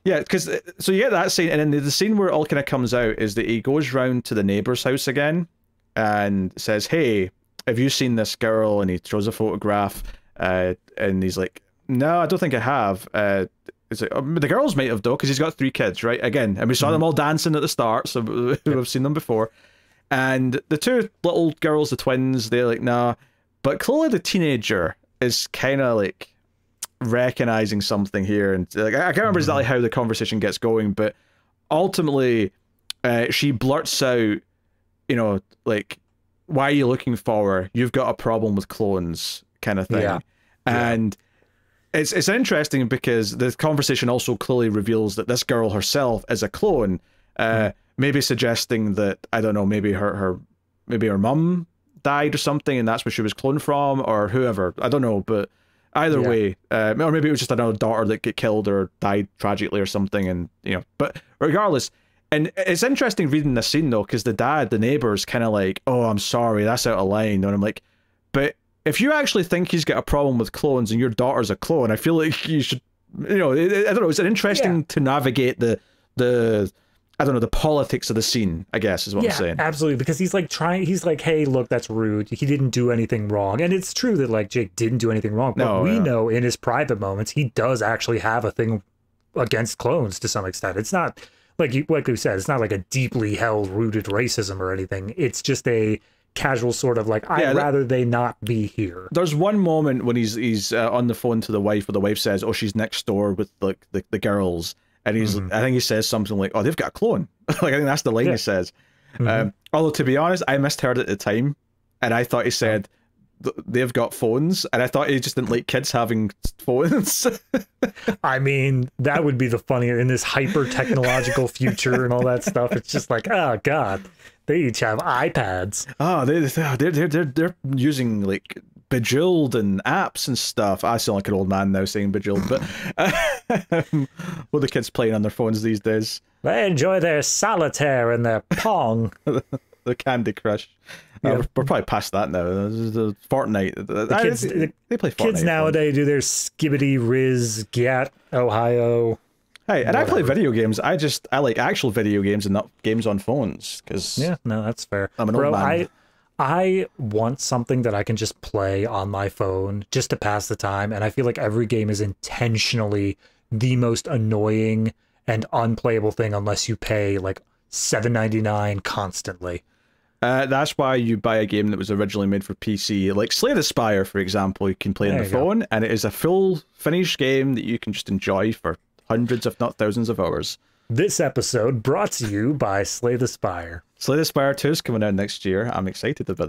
because so you get that scene, and then the scene where it all kind of comes out is that he goes round to the neighbor's house again and says, "Hey, have you seen this girl?" And he throws a photograph, and he's like, "No, I don't think I have." It's like, the girls might have though, because he's got 3 kids, right? Again, and we saw them all dancing at the start, so we've seen them before. And the 2 little girls, the twins, they're like, nah. But clearly the teenager is kind of like recognizing something here, and like I can't remember exactly how the conversation gets going, but ultimately she blurts out, you know, like, "Why are you looking for her? You've got a problem with clones," kind of thing. And it's interesting because the conversation also clearly reveals that this girl herself is a clone, maybe suggesting that, I don't know, maybe her mum died or something, and that's where she was cloned from, or whoever, I don't know. But either way, or maybe it was just another daughter that got killed or died tragically or something, and you know. But regardless, and it's interesting reading this scene though, because the neighbor's kind of like, "Oh, I'm sorry, that's out of line," and I'm like, but if you actually think he's got a problem with clones and your daughter's a clone, I feel like you should, you know, I don't know, it's interesting to navigate the I don't know, the politics of the scene, I guess, is what I'm saying. Absolutely, because he's like he's like, "Hey, look, that's rude. He didn't do anything wrong." And it's true that like Jake didn't do anything wrong, but we know in his private moments he does actually have a thing against clones to some extent. It's not like we said, it's not like a deeply held rooted racism or anything. It's just a casual sort of like, I'd rather they not be here. There's one moment when he's on the phone to the wife, where the wife says, "Oh, she's next door with like the girls," and he's I think he says something like, "Oh, they've got a clone." Like, I think that's the line he says. Although, to be honest, I misheard it at the time, and I thought he said they've got phones, and I thought he just didn't like kids having phones. I mean, that would be the funnier in this hyper technological future and all that stuff. It's just like, oh god, they each have iPads. Oh, they're using like Bejeweled and apps and stuff. I sound like an old man now saying Bejeweled, but what the kids playing on their phones these days? They enjoy their solitaire and their Pong. The Candy Crush. We're probably past that now. The Fortnite. They play Fortnite. Kids nowadays do their Skibbity Riz Gat Ohio. Hey, and whatever. I play video games. I like actual video games and not games on phones. Because that's fair. I'm an old man. I want something that I can just play on my phone just to pass the time, and I feel like every game is intentionally the most annoying and unplayable thing unless you pay like $7.99 constantly. That's why you buy a game that was originally made for PC. Like Slay the Spire, for example, you can play on the phone, and it is a full finished game that you can just enjoy for hundreds, if not thousands of hours. This episode brought to you by Slay the Spire. Slay the Spire 2 is coming out next year. I'm excited about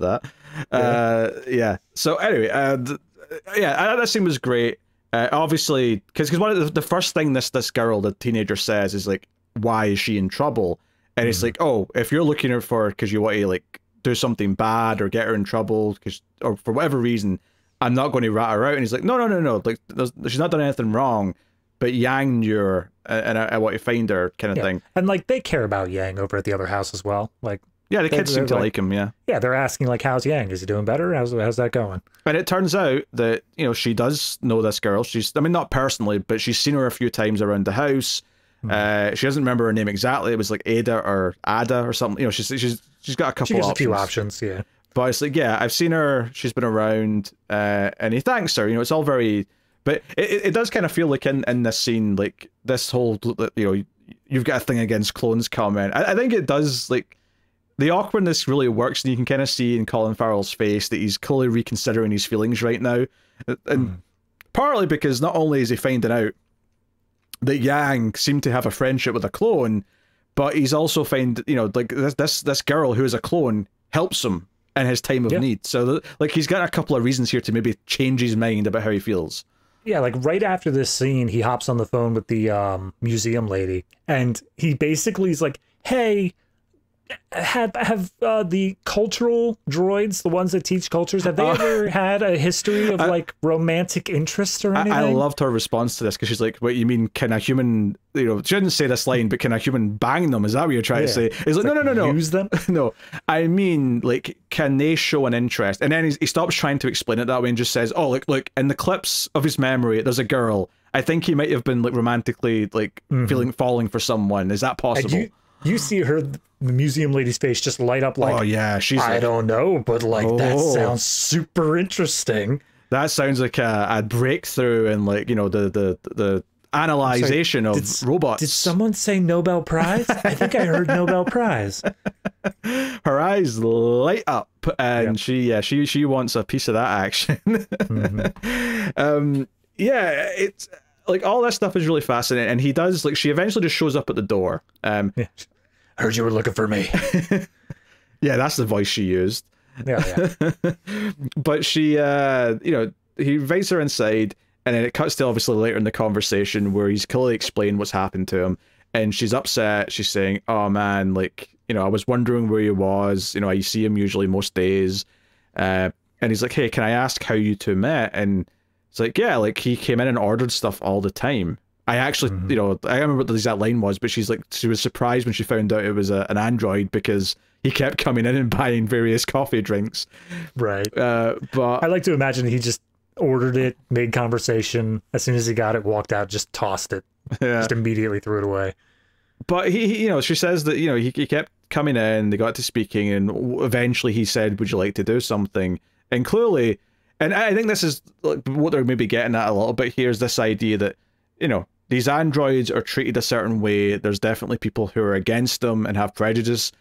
that. So anyway, that scene was great. Obviously, because one of the first thing this girl, the teenager, says is like, "Why is she in trouble?" And it's like, "Oh, if you're looking her for because you want to like do something bad or get her in trouble or for whatever reason, I'm not going to rat her out." And he's like, "No. Like, she's not done anything wrong, but Yang knew her, and I want to find her," kind of thing. And like they care about Yang over at the other house as well. Like, yeah, the kids seem to like him. Yeah, they're asking like, "How's Yang? Is he doing better? How's that going?" And it turns out that, you know, she does know this girl. I mean, not personally, but she's seen her a few times around the house. She doesn't remember her name exactly. It was like Ada or something. You know, she's got a couple options. A few options, yeah. But it's like, yeah, I've seen her. She's been around, and he thanks her. You know, it's all very. But it does kind of feel like in this scene, like this whole, you know, you've got a thing against clones comment. I think it does, like, the awkwardness really works, and you can kind of see in Colin Farrell's face that he's clearly reconsidering his feelings right now, and partly because not only is he finding out that Yang seemed to have a friendship with a clone, but he's also you know, like this girl who is a clone helps him in his time of need. So like he's got a couple of reasons here to maybe change his mind about how he feels. Yeah, like right after this scene, he hops on the phone with the museum lady, and he basically is like, "Hey, have the cultural droids, the ones that teach cultures, have they ever had a history of like romantic interest or anything? I loved her response to this because she's like, "What you mean? Can a human? You know, she didn't say this line, but can a human bang them? Is that what you're trying to say?" He's like, "No. Use them? No, I mean, like, can they show an interest?" And then he stops trying to explain it that way and just says, "Oh, look, in the clips of his memory, there's a girl. I think he might have been like romantically like falling for someone. Is that possible?" You see her, the museum lady's face just light up like, oh yeah, she's I like, don't know, but like that sounds super interesting. That sounds like a breakthrough in like, you know, the analyzation of robots. Did someone say Nobel Prize? I think I heard Nobel Prize. Her eyes light up, and she wants a piece of that action. It's like all that stuff is really fascinating, and he does like she eventually just shows up at the door. Heard you were looking for me. Yeah, that's the voice she used. Yeah. But she, he invites her inside, and then it cuts to obviously later in the conversation where he's clearly explained what's happened to him, and she's upset. She's saying, "Oh man, like, you know, I was wondering where he was. You know, I see him usually most days." And he's like, "Hey, can I ask how you two met?" And it's like, yeah, like he came in and ordered stuff all the time. I actually, you know, I don't remember what the exact line was, but she's like, she was surprised when she found out it was an android because he kept coming in and buying various coffee drinks. Right. But I like to imagine he just ordered it, made conversation. As soon as he got it, walked out, just tossed it, just immediately threw it away. But he, you know, she says that, you know, he kept coming in, they got to speaking, and eventually he said, "Would you like to do something?" And clearly, and I think this is like what they're maybe getting at a little bit here, is this idea that, you know, these androids are treated a certain way. There's definitely people who are against them and have prejudice.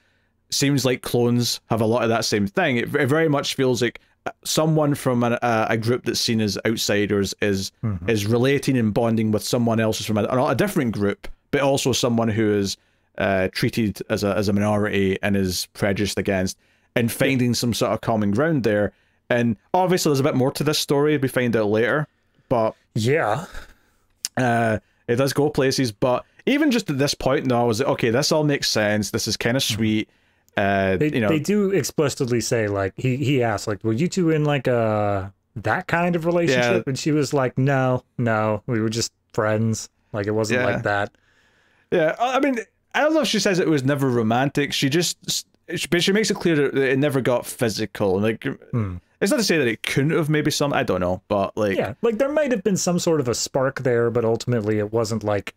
Seems like clones have a lot of that same thing. It very much feels like someone from a group that's seen as outsiders is relating and bonding with someone else from a different group, but also someone who is treated as a minority and is prejudiced against, and finding some sort of common ground there. And obviously there's a bit more to this story we find out later, but yeah, it does go places. But even just at this point now, I was like, okay, this all makes sense. This is kind of sweet. They do explicitly say, like, he asked, like, were you two in like that kind of relationship? And she was like, no, we were just friends. Like, it wasn't like that. Yeah, I mean, I don't know if she says it was never romantic. But she makes it clear that it never got physical. Like, it's not to say that it couldn't have, maybe some, I don't know, but like, yeah, like there might have been some sort of a spark there, but ultimately it wasn't like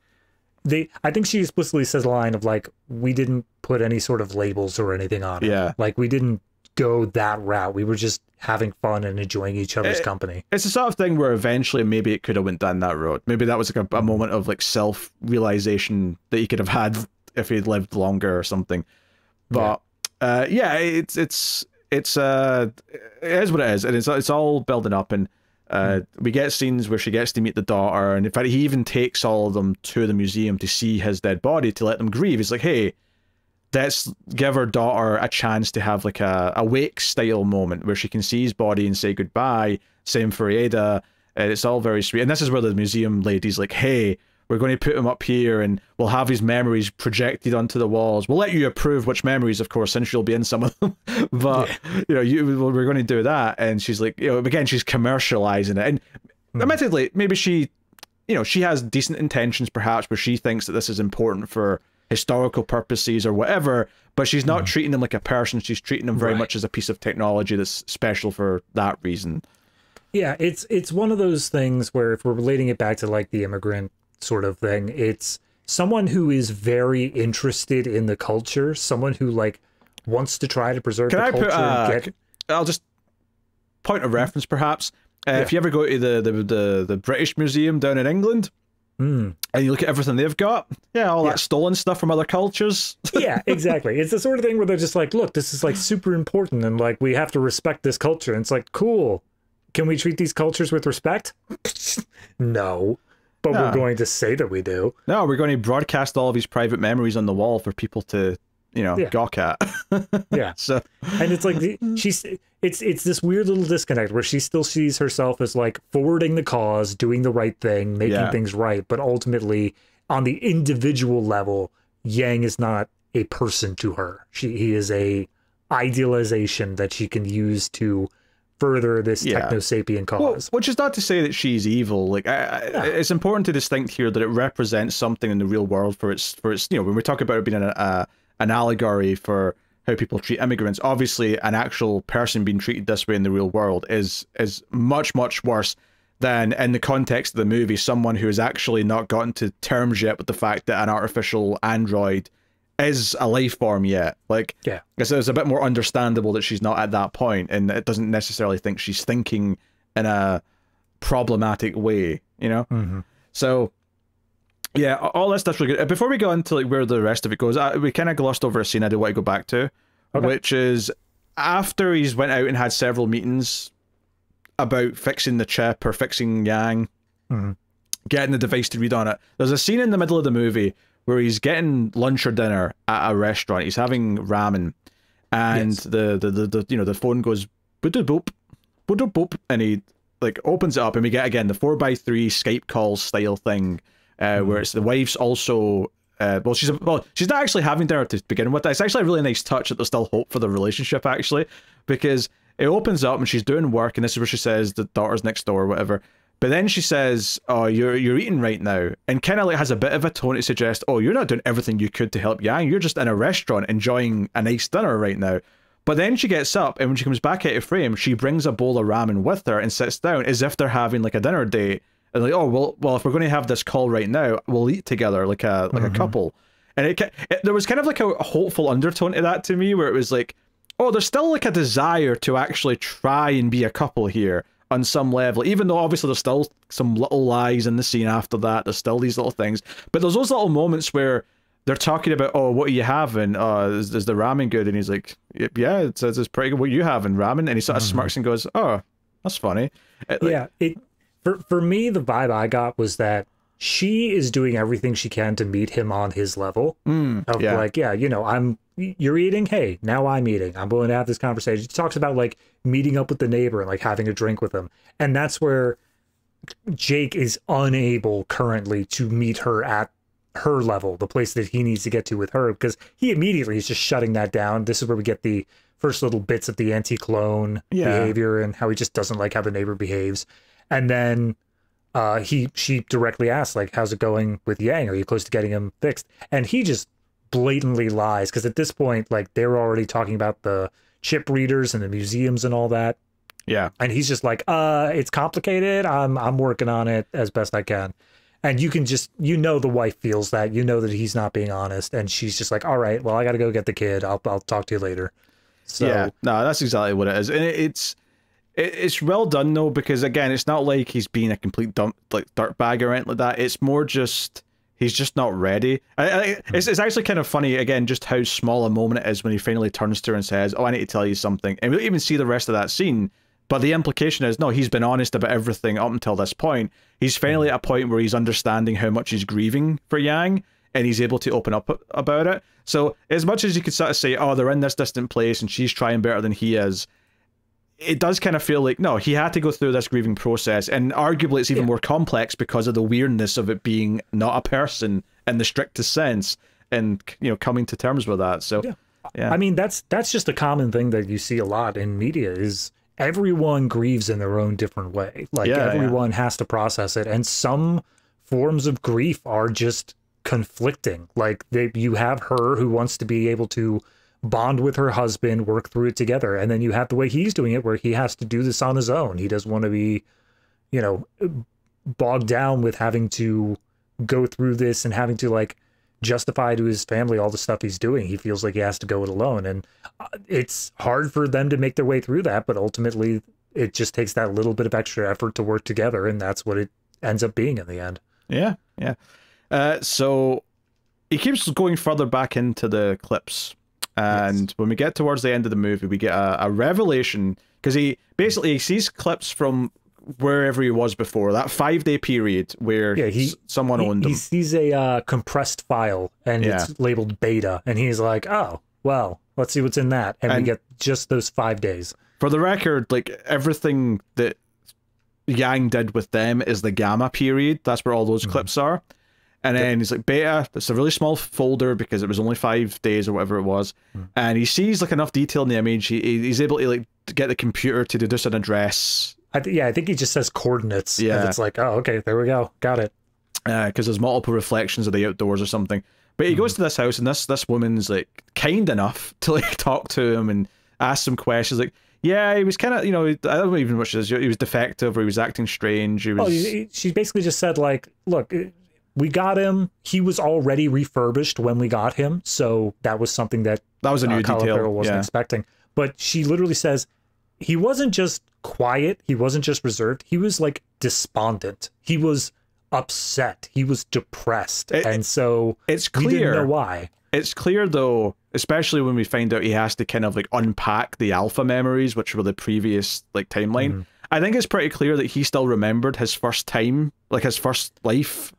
I think she explicitly says a line of like, we didn't put any sort of labels or anything on it. Yeah, like we didn't go that route. We were just having fun and enjoying each other's company. It's the sort of thing where eventually maybe it could have went down that road. Maybe that was like a moment of like self-realization that he could have had if he'd lived longer or something. But it is what it is, and it's all building up, and we get scenes where she gets to meet the daughter, and in fact he even takes all of them to the museum to see his dead body to let them grieve. He's like, hey, let's give her daughter a chance to have like a wake style moment where she can see his body and say goodbye. Same for Ada, and it's all very sweet. And this is where the museum lady's like, hey, we're going to put him up here and we'll have his memories projected onto the walls. We'll let you approve which memories, of course, since you'll be in some of them. But, we're going to do that. And she's like, again, she's commercializing it. And admittedly, maybe she has decent intentions perhaps, where she thinks that this is important for historical purposes or whatever, but she's not treating them like a person. She's treating them very much as a piece of technology that's special for that reason. Yeah, it's one of those things where if we're relating it back to like the immigrant sort of thing, it's someone who is very interested in the culture, someone who like wants to try to preserve the culture. I'll just point of reference perhaps. If you ever go to the British Museum down in England, and you look at everything they've got, that stolen stuff from other cultures. Yeah, exactly. It's the sort of thing where they're just like, look, this is like super important, and like we have to respect this culture. And it's like, cool. Can we treat these cultures with respect? No. But we're going to say that we do. No, we're going to broadcast all of his private memories on the wall for people to, gawk at. Yeah. So, and it's like it's this weird little disconnect where she still sees herself as like forwarding the cause, doing the right thing, making things right, but ultimately on the individual level, Yang is not a person to her. He is a idealization that she can use to further this techno-sapien cause. Well, which is not to say that she's evil. Like, it's important to distinct here that it represents something in the real world for its when we talk about it being an allegory for how people treat immigrants, obviously an actual person being treated this way in the real world is much, much worse than, in the context of the movie, someone who has actually not gotten to terms yet with the fact that an artificial android is a life form yet. Like, because it's a bit more understandable that she's not at that point, and it doesn't necessarily think she's thinking in a problematic way, you know? So, yeah, all that stuff's really good. Before we go into like where the rest of it goes, we kind of glossed over a scene I do want to go back to, which is after he's went out and had several meetings about fixing the chip or fixing Yang, getting the device to read on it. There's a scene in the middle of the movie where he's getting lunch or dinner at a restaurant. He's having ramen, and the phone goes boop boop boop, and he like opens it up, and we get again the 4x3 Skype call style thing, where it's the wife's also she's not actually having dinner to begin with. It's actually a really nice touch that there's still hope for the relationship, actually, because it opens up and she's doing work, and this is where she says the daughter's next door or whatever. But then she says, "Oh, you're eating right now," and kind of like has a bit of a tone to suggest, "Oh, you're not doing everything you could to help Yang. You're just in a restaurant enjoying a nice dinner right now." But then she gets up, and when she comes back out of frame, she brings a bowl of ramen with her and sits down as if they're having like a dinner date. And like, "Oh, well, if we're going to have this call right now, we'll eat together like a couple." And there was kind of like a hopeful undertone to that to me, where it was like, "Oh, there's still like a desire to actually try and be a couple here." On some level, even though obviously there's still some little lies in the scene after that, there's still these little things, but there's those little moments where they're talking about, "Oh, what are you having? Is the ramen good?" And he's like, "Yeah, it's pretty good. What are you having, ramen?" And he sort of smirks and goes, "Oh, that's funny." For me, the vibe I got was that she is doing everything she can to meet him on his level. You're eating, hey, now I'm eating. I'm willing to have this conversation. She talks about like meeting up with the neighbor and like having a drink with him. And that's where Jake is unable currently to meet her at her level, the place that he needs to get to with her, because he immediately is just shutting that down. This is where we get the first little bits of the anti-clone behavior and how he just doesn't like how the neighbor behaves. And then she directly asks, like, "How's it going with Yang? Are you close to getting him fixed?" And he just blatantly lies, because at this point, like, they're already talking about the chip readers and the museums and all that. Yeah. And he's just like, it's complicated. I'm working on it as best I can. And you can just, the wife feels that, that he's not being honest. And she's just like, all right, well, I got to go get the kid. I'll talk to you later. So, yeah, no, that's exactly what it is. And it's well done though, because again, it's not like he's being a complete dirtbag or anything like that. It's more just, he's just not ready. It's actually kind of funny, again, just how small a moment it is when he finally turns to her and says, "Oh, I need to tell you something." And we don't even see the rest of that scene, but the implication is, no, he's been honest about everything up until this point. He's finally at a point where he's understanding how much he's grieving for Yang, and he's able to open up about it. So as much as you could sort of say, "Oh, they're in this distant place and she's trying better than he is," it does kind of feel like, no, he had to go through this grieving process, and arguably it's even more complex because of the weirdness of it being not a person in the strictest sense, and coming to terms with that. So yeah. I mean, that's just a common thing that you see a lot in media, is everyone grieves in their own different way. Like everyone has to process it, and some forms of grief are just conflicting. Like you have her who wants to be able to bond with her husband, work through it together, and then you have the way he's doing it, where he has to do this on his own. He doesn't want to be bogged down with having to go through this and having to like justify to his family all the stuff he's doing. He feels like he has to go it alone, and it's hard for them to make their way through that, but ultimately it just takes that little bit of extra effort to work together, and that's what it ends up being in the end. So he keeps going further back into the clips. And when we get towards the end of the movie, we get a revelation, because he sees clips from wherever he was before, that 5-day period where someone owned him. He sees a compressed file, and it's labeled beta, and he's like, "Oh, well, let's see what's in that." And we get just those 5 days. For the record, like, everything that Yang did with them is the gamma period. That's where all those clips are. And then he's like, beta, it's a really small folder because it was only 5 days or whatever it was. And he sees like enough detail in the image. He's able to like get the computer to deduce an address. I think he just says coordinates. Yeah. And it's like, oh, okay, there we go. Got it. Because there's multiple reflections of the outdoors or something. But he goes to this house, and this woman's like kind enough to like talk to him and ask some questions. Like, yeah, he was kind of, you know, I don't know even what she says. He was defective, or he was acting strange. He was. She basically just said like, look, we got him. He was already refurbished when we got him, so that was something that was a new Colin detail. Farrell wasn't expecting. But she literally says he wasn't just quiet. He wasn't just reserved. He was like despondent. He was upset. He was depressed, and so it's clear. We didn't know why. It's clear though, especially when we find out he has to kind of like unpack the alpha memories, which were the previous like timeline. I think it's pretty clear that he still remembered his first time, like his first life.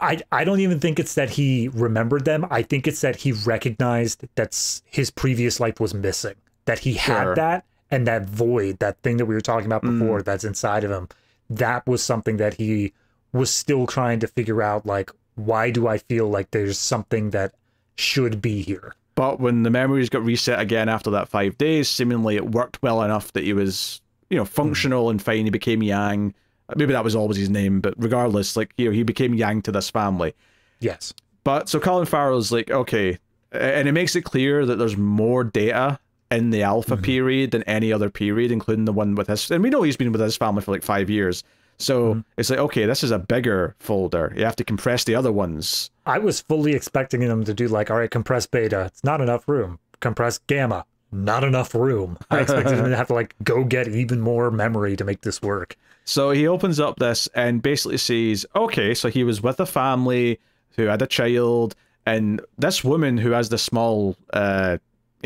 I don't even think it's that he remembered them. I think it's that he recognized that his previous life was missing, that he had that, and that void, that thing that we were talking about before that's inside of him, that was something that he was still trying to figure out, like, why do I feel like there's something that should be here? But when the memories got reset again after that 5 days, seemingly it worked well enough that he was, you know, functional and fine. He became Yang. Maybe that was always his name, but regardless, like, you know, he became Yang to this family. Yes. But so Colin Farrell's like, okay, and it makes it clear that there's more data in the alpha period than any other period, including the one with his, and we know he's been with his family for like 5 years. So it's like, okay, this is a bigger folder. You have to compress the other ones. I was fully expecting them to do like, all right, compress beta. It's not enough room. Compress gamma. Not enough room. I expected him to have to like go get even more memory to make this work. So he opens up this and basically says, okay, so he was with a family who had a child, and this woman who has this small, you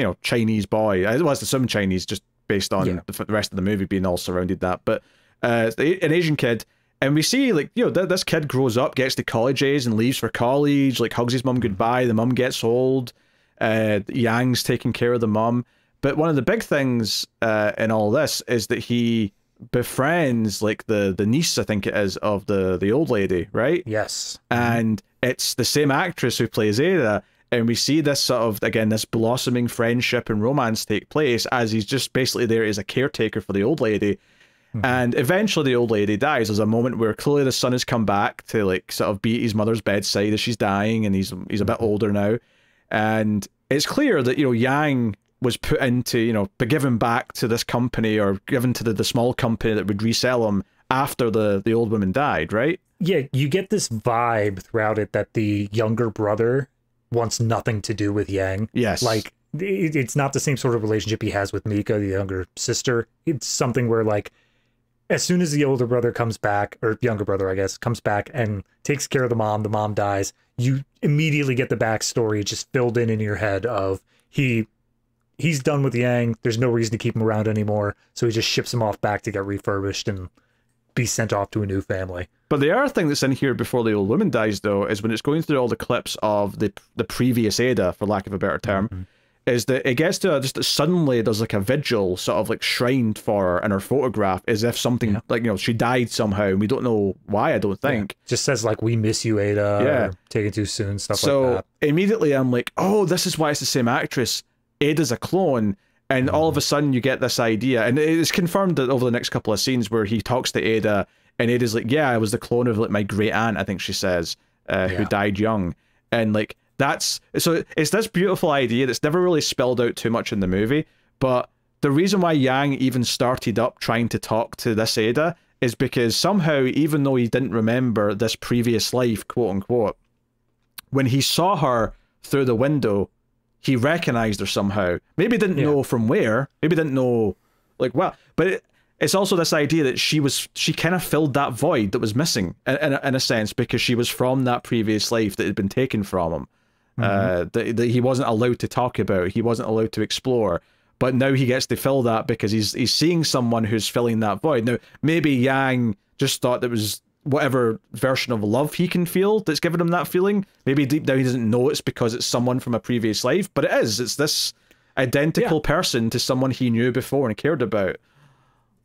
know, Chinese boy. It was some Chinese, just based on the rest of the movie being all surrounded that. But an Asian kid, and we see, like, you know, this kid grows up, gets to college age and leaves for college, like hugs his mum goodbye. The mum gets old. Yang's taking care of the mum. But one of the big things in all this is that he befriends like the niece, I think it is, of the old lady, right? Yes. And it's the same actress who plays Ada, and we see this sort of, again, this blossoming friendship and romance take place as he's just basically there as a caretaker for the old lady. And eventually the old lady dies. There's a moment where clearly the son has come back to like sort of be at his mother's bedside as she's dying, and he's a bit older now. And it's clear that, you know, Yang was put into, you know, given back to this company, or given to the small company that would resell him after the old woman died, right? Yeah, you get this vibe throughout it that the younger brother wants nothing to do with Yang. Yes. Like, it's not the same sort of relationship he has with Mika, the younger sister. It's something where, like, as soon as the older brother comes back, or younger brother, I guess, comes back and takes care of the mom dies, you immediately get the backstory just filled in your head of he's done with Yang. There's no reason to keep him around anymore. So he just ships him off back to get refurbished and be sent off to a new family. But the other thing that's in here before the old woman dies, though, is when it's going through all the clips of the previous Ada, for lack of a better term, is that it gets to just suddenly there's like a vigil sort of like shrined for her in her photograph, as if something like, you know, she died somehow, and we don't know why, I don't think. Just says like, we miss you, Ada, or take it too soon, stuff like that. So immediately I'm like, oh, this is why it's the same actress. Ada's a clone, and all of a sudden you get this idea, and it's confirmed that over the next couple of scenes where he talks to Ada, and Ada's like, yeah, I was the clone of like my great aunt, I think she says, who died young. And like, that's, so it's this beautiful idea that's never really spelled out too much in the movie, but the reason why Yang even started up trying to talk to this Ada is because somehow, even though he didn't remember this previous life, quote unquote, when he saw her through the window, he recognized her somehow. Maybe didn't know from where. Maybe didn't know, like, well. But it's also this idea that she kind of filled that void that was missing, in a sense, because she was from that previous life that had been taken from him. That he wasn't allowed to talk about. He wasn't allowed to explore. But now he gets to fill that because he's seeing someone who's filling that void. Now, maybe Yang just thought that was whatever version of love he can feel that's given him that feeling. Maybe deep down he doesn't know it's because it's someone from a previous life, but it is. It's this identical person to someone he knew before and cared about.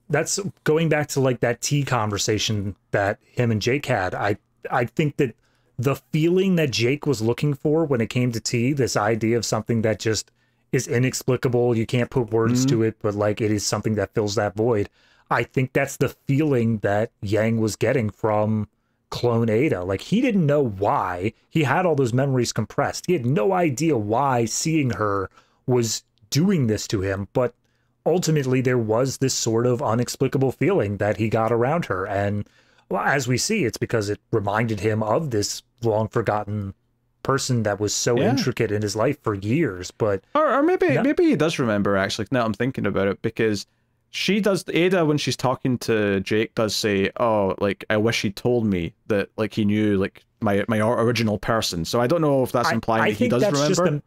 That's going back to like that tea conversation that him and Jake had. I think that the feeling that Jake was looking for when it came to tea, this idea of something that just is inexplicable, you can't put words to it, but like it is something that fills that void. I think that's the feeling that Yang was getting from clone Ada. Like, he didn't know why. He had all those memories compressed. He had no idea why seeing her was doing this to him, but ultimately there was this sort of unexplicable feeling that he got around her. And well, as we see, it's because it reminded him of this long forgotten person that was so intricate in his life for years. But or maybe he does remember, actually, now I'm thinking about it, because she does, Ada, when she's talking to Jake, does say, oh, like, I wish he told me that, like, he knew, like, my original person. So I don't know if that's implying that he does remember.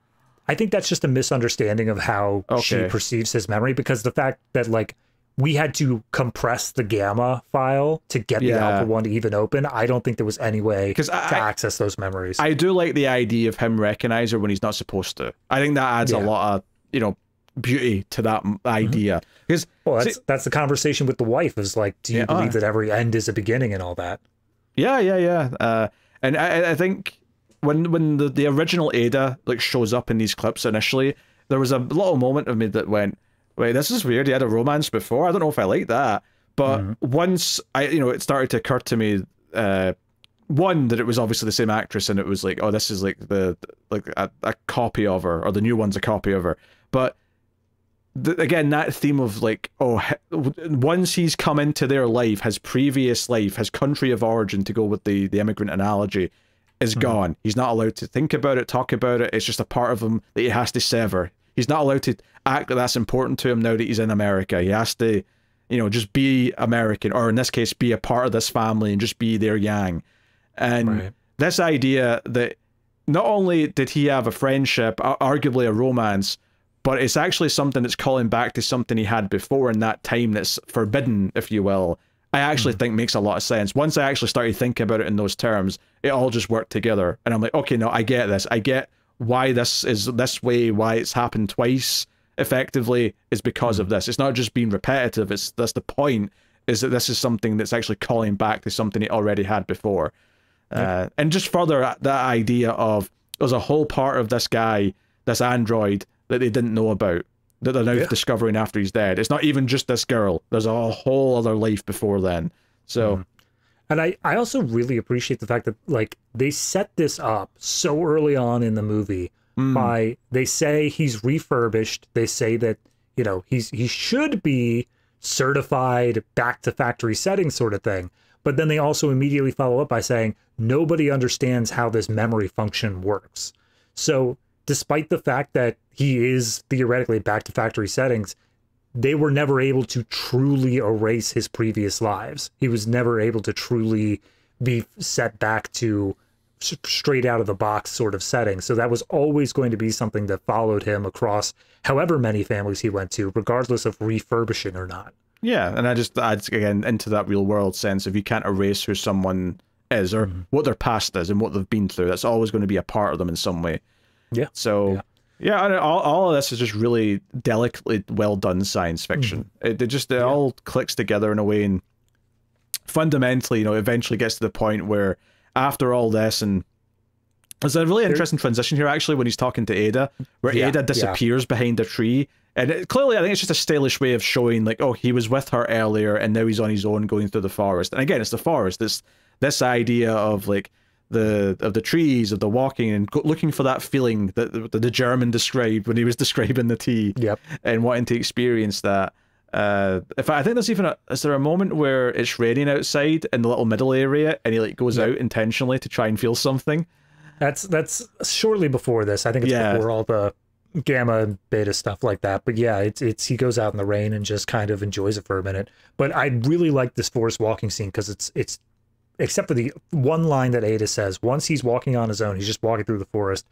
I think that's just a misunderstanding of how she perceives his memory, because the fact that, like, we had to compress the gamma file to get the alpha one to even open, I don't think there was any way to access those memories. I do like the idea of him recognize her when he's not supposed to. I think that adds a lot of, you know, beauty to that idea. Because that's the conversation with the wife, is like, do you believe that every end is a beginning and all that? And I think when the original Ada, like, shows up in these clips initially, there was a little moment of me that went, wait, this is weird. He had a romance before. I don't know if I like that. But once it started to occur to me, one, that it was obviously the same actress, and it was like, oh, this is like a copy of her, or the new one's a copy of her. But again, that theme of like, oh, once he's come into their life, his previous life, his country of origin, to go with the immigrant analogy, is gone. He's not allowed to think about it, talk about it. It's just a part of him that he has to sever. He's not allowed to act that that's important to him now that he's in America. He has to, just be American, or in this case, be a part of this family and just be their Yang. And this idea that not only did he have a friendship, arguably a romance, but it's actually something that's calling back to something he had before in that time that's forbidden, if you will, I actually think makes a lot of sense. Once I actually started thinking about it in those terms, it all just worked together. And I'm like, okay, no, I get this. I get why this is this way, why it's happened twice effectively, is because of this. It's not just being repetitive. That's the point, is that this is something that's actually calling back to something he already had before. And just further that idea of there's a whole part of this guy, this android, that they didn't know about, that they're now discovering after he's dead. It's not even just this girl. There's a whole other life before then. So, and I also really appreciate the fact that, like, they set this up so early on in the movie by, they say he's refurbished. They say that, he should be certified back to factory settings sort of thing. But then they also immediately follow up by saying nobody understands how this memory function works. So despite the fact that he is theoretically back to factory settings, they were never able to truly erase his previous lives. He was never able to truly be set back to straight out of the box sort of setting. So that was always going to be something that followed him across however many families he went to, regardless of refurbishing or not. Yeah, and I just adds, again, into that real world sense of you can't erase who someone is, or what their past is and what they've been through. That's always going to be a part of them in some way. Yeah. So, and all of this is just really delicately well done science fiction. It all clicks together in a way, and fundamentally, eventually gets to the point where after all this, and there's a really interesting transition here, actually, when he's talking to Ada, where Ada disappears behind a tree. And clearly, I think it's just a stylish way of showing, like, oh, he was with her earlier, and now he's on his own going through the forest. And again, it's the forest. It's this idea of, like, the trees, of the walking, and looking for that feeling that the German described when he was describing the tea, and wanting to experience that. I think there's even is there a moment where it's raining outside in the little middle area, and he like goes out intentionally to try and feel something? That's shortly before this. I think it's before all the gamma and beta stuff like that. But yeah, it's he goes out in the rain and just kind of enjoys it for a minute. But I really like this forest walking scene because it's except for the one line that Ada says, once he's walking on his own, he's just walking through the forest,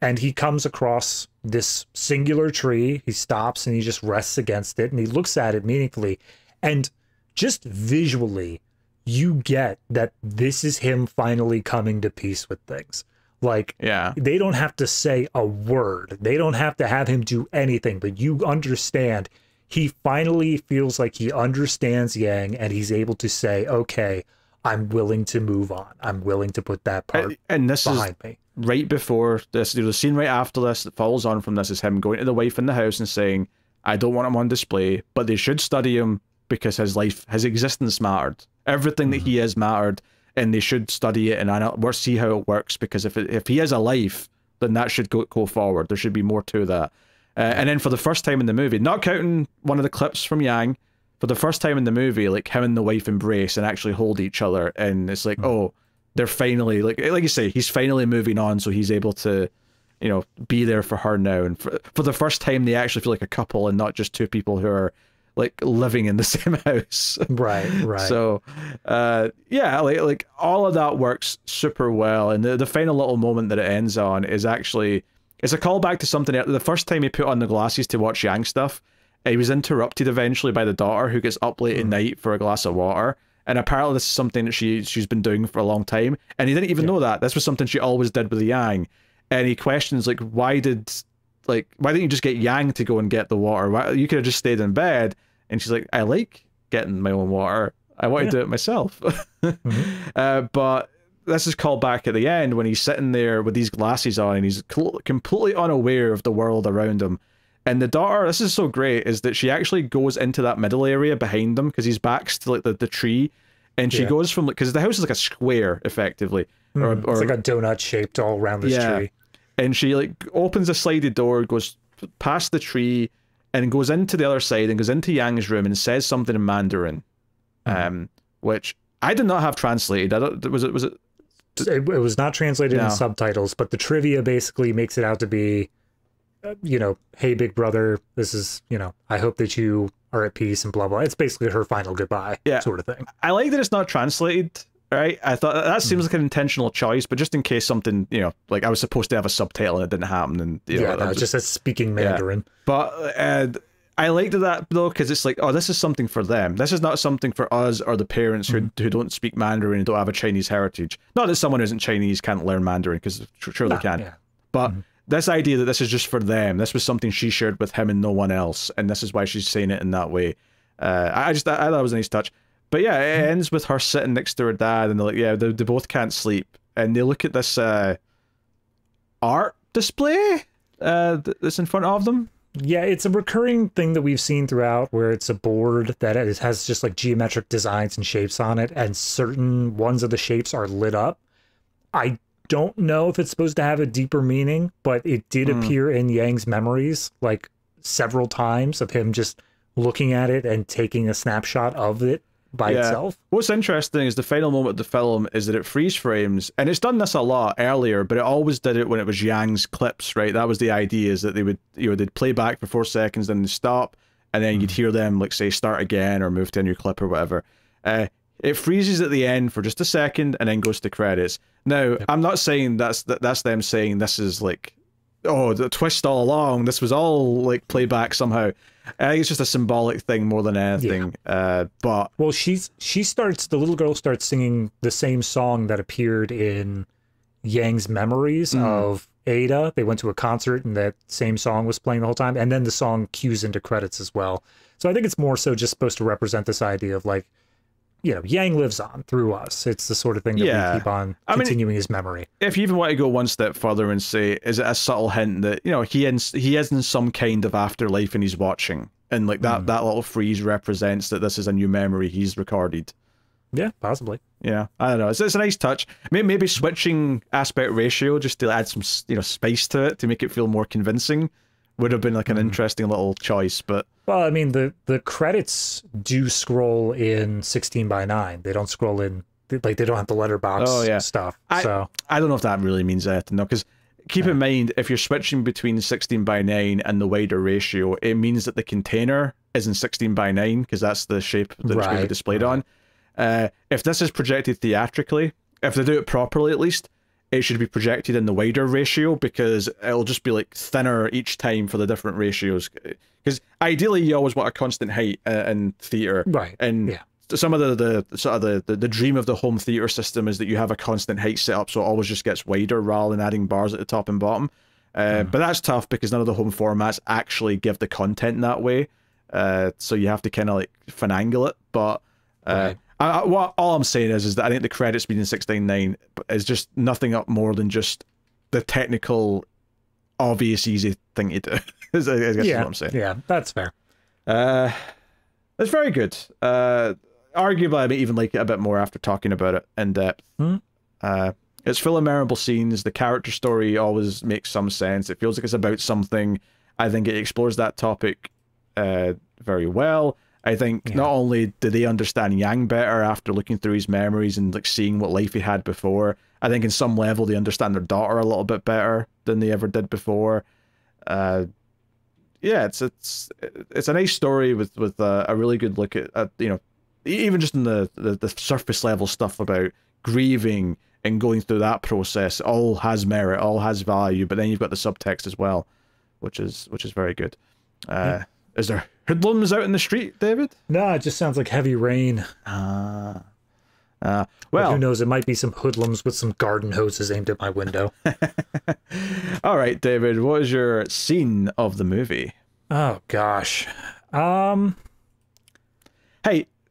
and he comes across this singular tree. He stops and he just rests against it, and he looks at it meaningfully. And just visually, you get that this is him finally coming to peace with things. Like, they don't have to say a word. They don't have to have him do anything, but you understand. He finally feels like he understands Yang, and he's able to say, okay, I'm willing to move on. I'm willing to put that part and this behind is me. Right before this. The scene right after this that follows on from this is him going to the wife in the house and saying, I don't want him on display, but they should study him because his existence mattered. Everything that he is mattered, and they should study it and see how it works, because if he has a life, then that should go forward. There should be more to that. And then for the first time in the movie, not counting one of the clips from Yang, for the first time in the movie, like, him and the wife embrace and actually hold each other, and it's like, oh, they're finally, like you say, he's finally moving on, so he's able to, you know, be there for her now. And for the first time, they actually feel like a couple and not just two people who are, like, living in the same house. Right. So, yeah, like all of that works super well. And the final little moment that it ends on is actually, it's a callback to something. The first time he put on the glasses to watch Yang stuff, he was interrupted eventually by the daughter, who gets up late at night for a glass of water. And apparently this is something that she's been doing for a long time. And he didn't even know that. This was something she always did with the Yang. And he questions, like, why didn't you just get Yang to go and get the water? Why, you could have just stayed in bed. And she's like, I like getting my own water. I want to do it myself. But this is called back at the end when he's sitting there with these glasses on and he's completely unaware of the world around him. And the daughter, this is so great, is that she actually goes into that middle area behind him because he's back's to, like, the tree. And she goes from, like, because the house is like a square, effectively. Or it's like a donut shaped all around this tree. And she, like, opens a slided door, goes past the tree, and goes into the other side and goes into Yang's room and says something in Mandarin, which I did not have translated. Was it? It was not translated in subtitles, but the trivia basically makes it out to be, you know, hey, big brother, this is, you know, I hope that you are at peace and blah, blah. It's basically her final goodbye sort of thing. I like that it's not translated, right? I thought that seems like an intentional choice, but just in case something, you know, like I was supposed to have a subtitle and it didn't happen. And, you know, no, just as speaking Mandarin. Yeah. But I liked that, though, because it's like, oh, this is something for them. This is not something for us or the parents who don't speak Mandarin and don't have a Chinese heritage. Not that someone who isn't Chinese can't learn Mandarin, because sure they can. Yeah. But this idea that this is just for them, this was something she shared with him and no one else, and this is why she's saying it in that way. I thought it was a nice touch. But yeah, it ends with her sitting next to her dad, and they're like, yeah, they both can't sleep. And they look at this art display that's in front of them. Yeah, it's a recurring thing that we've seen throughout, where it's a board that has just like geometric designs and shapes on it, and certain ones of the shapes are lit up. I don't know if it's supposed to have a deeper meaning, but it did appear in Yang's memories like several times of him just looking at it and taking a snapshot of it by itself. What's interesting is the final moment of the film is that it freeze frames, and it's done this a lot earlier, but it always did it when it was Yang's clips, right? That was the idea, is that they would, you know, they'd play back for 4 seconds, then they'd stop, and then you'd hear them, like, say, start again or move to a new clip or whatever. It freezes at the end for just a second and then goes to credits. Now, I'm not saying that's them saying this is like, oh, the twist all along, this was all like playback somehow. I think it's just a symbolic thing more than anything. But well, the little girl starts singing the same song that appeared in Yang's memories of Ada. They went to a concert and that same song was playing the whole time, and then the song cues into credits as well. So I think it's more so just supposed to represent this idea of, like, you know, Yang lives on through us. It's the sort of thing that we keep on continuing his memory. If you even want to go one step further and say, is it a subtle hint that, you know, he is in some kind of afterlife and he's watching, and like that little freeze represents that this is a new memory he's recorded? Yeah, possibly. Yeah, I don't know. It's a nice touch. Maybe switching aspect ratio just to add some, you know, spice to it to make it feel more convincing would have been like an interesting little choice. But well, I mean, the credits do scroll in 16:9. They don't scroll in, like, they don't have the letterbox stuff. So I don't know if that really means anything, though, because keep in mind, if you're switching between 16:9 and the wider ratio, it means that the container is in 16:9 because that's the shape that it's going to be displayed on. If this is projected theatrically, if they do it properly at least, it should be projected in the wider ratio, because it'll just be like thinner each time for the different ratios. Because ideally, you always want a constant height in theater, right? And some of the dream of the home theater system is that you have a constant height set up, so it always just gets wider rather than adding bars at the top and bottom. But that's tough because none of the home formats actually give the content that way. So you have to kind of like finagle it. But What all I'm saying is that I think the credits being in 699 is just nothing up more than just the technical, obvious, easy thing to do. I guess is what I'm saying. Yeah, that's fair. It's very good. Arguably, I may even like it a bit more after talking about it in depth. It's full of memorable scenes. The character story always makes some sense. It feels like it's about something. I think it explores that topic very well. I think not only do they understand Yang better after looking through his memories and like seeing what life he had before, I think in some level they understand their daughter a little bit better than they ever did before. Yeah, it's a nice story with a really good look at you know, even just in the surface level stuff about grieving and going through that process. All has merit, all has value, but then you've got the subtext as well, which is very good. Is there hoodlums out in the street, David? No, it just sounds like heavy rain. Well, who knows? It might be some hoodlums with some garden hoses aimed at my window. All right, David, what is your scene of the movie? Oh gosh. Hey,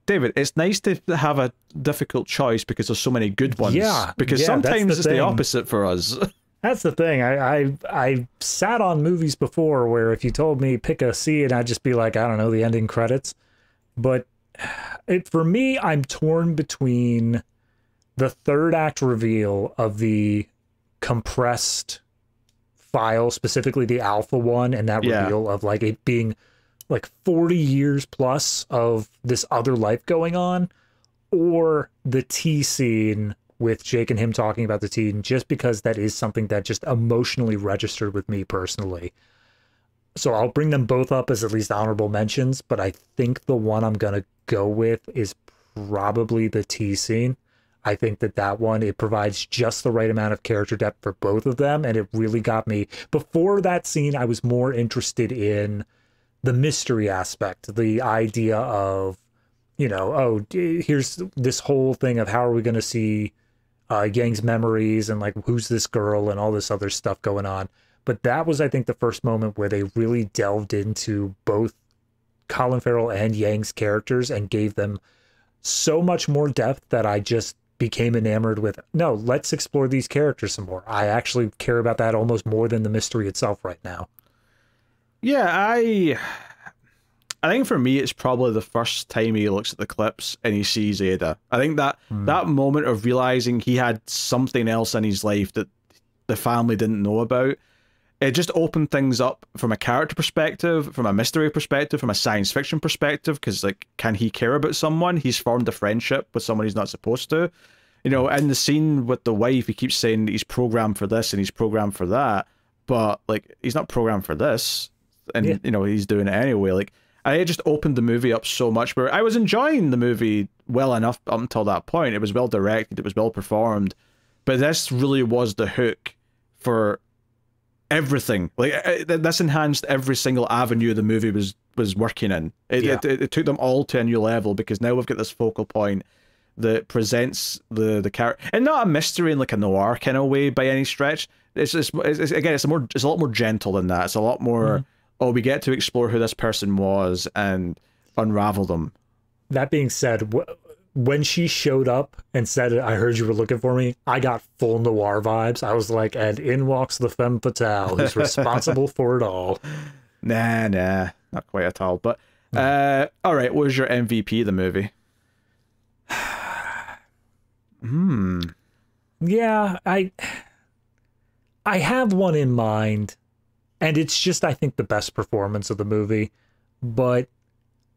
David, it's nice to have a difficult choice because there's so many good ones. Yeah, because sometimes it's the opposite for us. That's the thing. I sat on movies before where if you told me pick a scene, I'd just be like, I don't know, the ending credits. But for me, I'm torn between the third act reveal of the compressed file, specifically the alpha one, and that reveal of like it being like 40 years plus of this other life going on, or the tea scene with Jake and him talking about the teen, just because that is something that just emotionally registered with me personally. So I'll bring them both up as at least honorable mentions, but I think the one I'm going to go with is probably the tea scene. I think that one, it provides just the right amount of character depth for both of them, and it really got me. Before that scene, I was more interested in the mystery aspect, the idea of, you know, oh, here's this whole thing of how are we going to see Yang's memories and like who's this girl and all this other stuff going on. But that was, I think, the first moment where they really delved into both Colin Farrell and Yang's characters and gave them so much more depth that I just became enamored with, no, let's explore these characters some more. I actually care about that almost more than the mystery itself right now. Yeah, I think for me, it's probably the first time he looks at the clips and he sees Ada. I think that moment of realizing he had something else in his life that the family didn't know about, it just opened things up from a character perspective, from a mystery perspective, from a science fiction perspective, because, like, can he care about someone? He's formed a friendship with someone he's not supposed to. You know, in the scene with the wife, he keeps saying he's programmed for this and he's programmed for that, but, like, he's not programmed for this, and, you know, he's doing it anyway. Like, it just opened the movie up so much, where I was enjoying the movie well enough up until that point. It was well directed, it was well performed, but this really was the hook for everything. Like, this enhanced every single avenue the movie was working in. It took them all to a new level, because now we've got this focal point that presents the character, and not a mystery in like a noir kind of way by any stretch. It's again, it's a lot more gentle than that. It's a lot more. Oh, we get to explore who this person was and unravel them. That being said, when she showed up and said, I heard you were looking for me, I got full noir vibes. I was like, and in walks the femme fatale who's responsible for it all. Nah, not quite at all. But, all right, what was your MVP of the movie? Yeah, I have one in mind. And it's just, I think, the best performance of the movie. But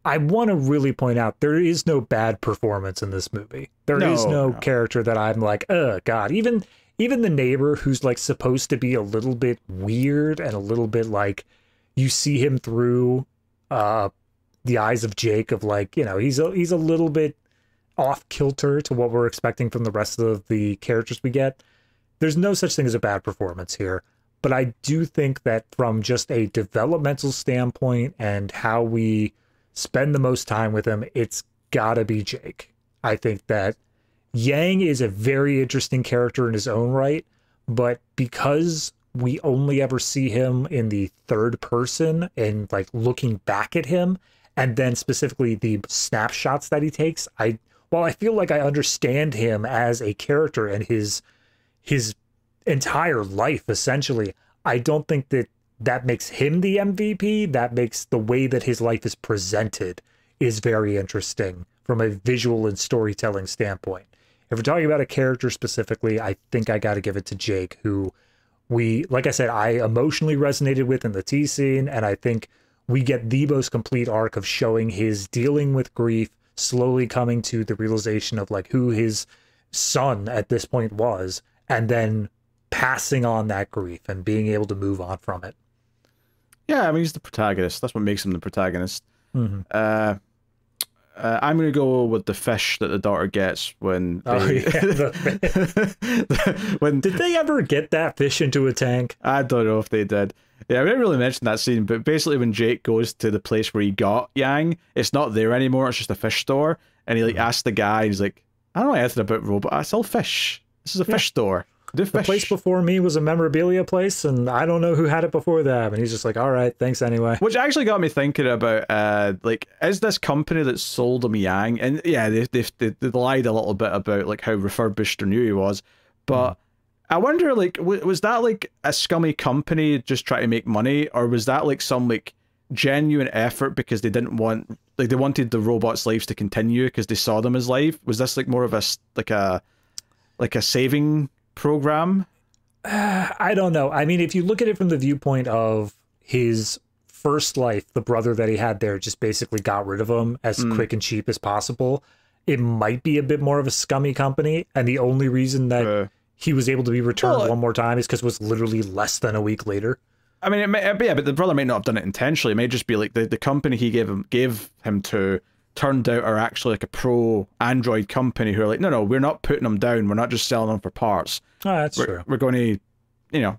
I want to really point out, there is no bad performance in this movie. There is no character that I'm like, oh, God. Even the neighbor, who's, like, supposed to be a little bit weird and a little bit, like, you see him through the eyes of Jake of, like, you know, he's a little bit off-kilter to what we're expecting from the rest of the characters we get. There's no such thing as a bad performance here. But I do think that from just a developmental standpoint and how we spend the most time with him, it's gotta be Jake. I think that Yang is a very interesting character in his own right, but because we only ever see him in the third person and like looking back at him, and then specifically the snapshots that he takes, I while I feel like I understand him as a character and his entire life, essentially, I don't think that that makes him the MVP. That makes the way that his life is presented is very interesting from a visual and storytelling standpoint. If we're talking about a character specifically, I think I got to give it to Jake, who like I said, I emotionally resonated with in the T scene, and I think we get the most complete arc of showing his dealing with grief, slowly coming to the realization of like who his son at this point was, and then passing on that grief and being able to move on from it. Yeah, I mean, he's the protagonist. That's what makes him the protagonist. Mm-hmm. I'm going to go with the fish that the daughter gets when they... Did they ever get that fish into a tank? I don't know if they did. Yeah, we didn't really mention that scene, but basically when Jake goes to the place where he got Yang, it's not there anymore, it's just a fish store, and he like asks the guy, he's like, I don't know anything about robots, I sell fish. This is a fish store. The place before me was a memorabilia place, and I don't know who had it before them. And he's just like, all right, thanks anyway. Which actually got me thinking about, like, is this company that sold him Yang, and yeah, they lied a little bit about, like, how refurbished or new he was, but I wonder, like, was that, like, a scummy company just trying to make money, or was that, like, some, like, genuine effort because they didn't want, like, they wanted the robot slaves to continue because they saw them as live? Was this, like, more of a, like a saving program? I don't know. I mean, if you look at it from the viewpoint of his first life, the brother that he had there just basically got rid of him as quick and cheap as possible, it might be a bit more of a scummy company, and the only reason that he was able to be returned one more time is because it was literally less than a week later. I mean, it may, yeah, but the brother might not have done it intentionally. It may just be like the company he gave him to turned out are actually like a pro Android company who are like, no, we're not putting them down. We're not just selling them for parts. Oh, that's true. We're going to, you know,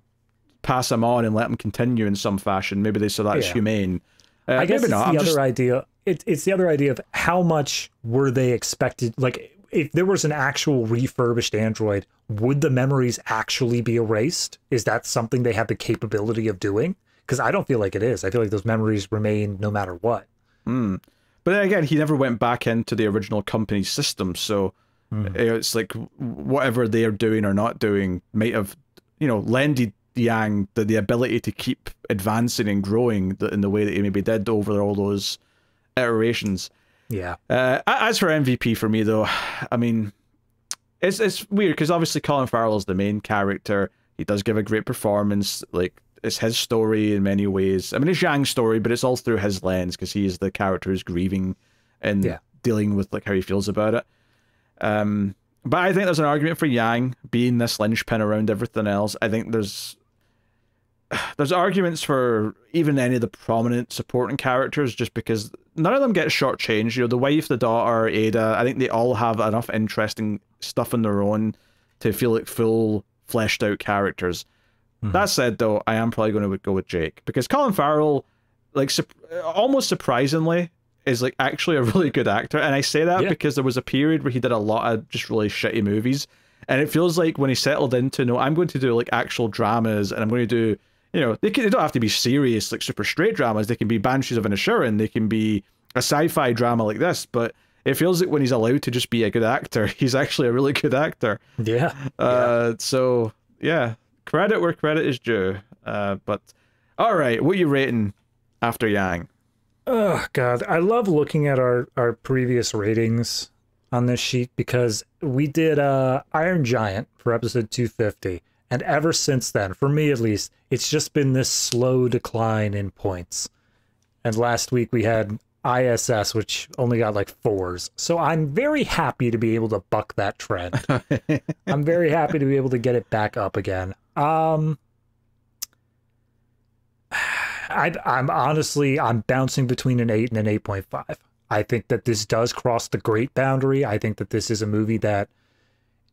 pass them on and let them continue in some fashion. Maybe they saw that as humane. I guess it's the other idea. It's the other idea of how much were they expected. Like, if there was an actual refurbished Android, would the memories actually be erased? Is that something they have the capability of doing? Because I don't feel like it is. I feel like those memories remain no matter what. But then again, he never went back into the original company's system, so it's like whatever they are doing or not doing might have, you know, lended Yang the ability to keep advancing and growing in the way that he maybe did over all those iterations. Yeah. As for MVP for me, though, I mean, it's weird because obviously Colin Farrell is the main character. He does give a great performance. Like, it's his story in many ways. I mean, it's Yang's story, but it's all through his lens because he is the character who's grieving and dealing with like how he feels about it. But I think there's an argument for Yang being this linchpin around everything else. I think there's arguments for even any of the prominent supporting characters just because none of them get shortchanged. You know, the wife, the daughter, Ada, I think they all have enough interesting stuff on their own to feel like full fleshed out characters. That said, though, I am probably going to go with Jake because Colin Farrell, like, almost surprisingly, is like actually a really good actor, and I say that because there was a period where he did a lot of just really shitty movies, and it feels like when he settled into, no, I'm going to do like actual dramas, and I'm going to do, you know, they don't have to be serious, like super straight dramas. They can be Banshees of Inisherin, they can be a sci-fi drama like this, but it feels like when he's allowed to just be a good actor, he's actually a really good actor. So yeah. Credit where credit is due. But all right, what are you rating after Yang? Oh God, I love looking at our previous ratings on this sheet because we did Iron Giant for episode 250, and ever since then, for me at least, it's just been this slow decline in points. And last week we had ISS, which only got like 4s. So I'm very happy to be able to buck that trend. I'm very happy to be able to get it back up again. I'm honestly, I'm bouncing between an 8 and an 8.5. I think that this does cross the great boundary. I think that this is a movie that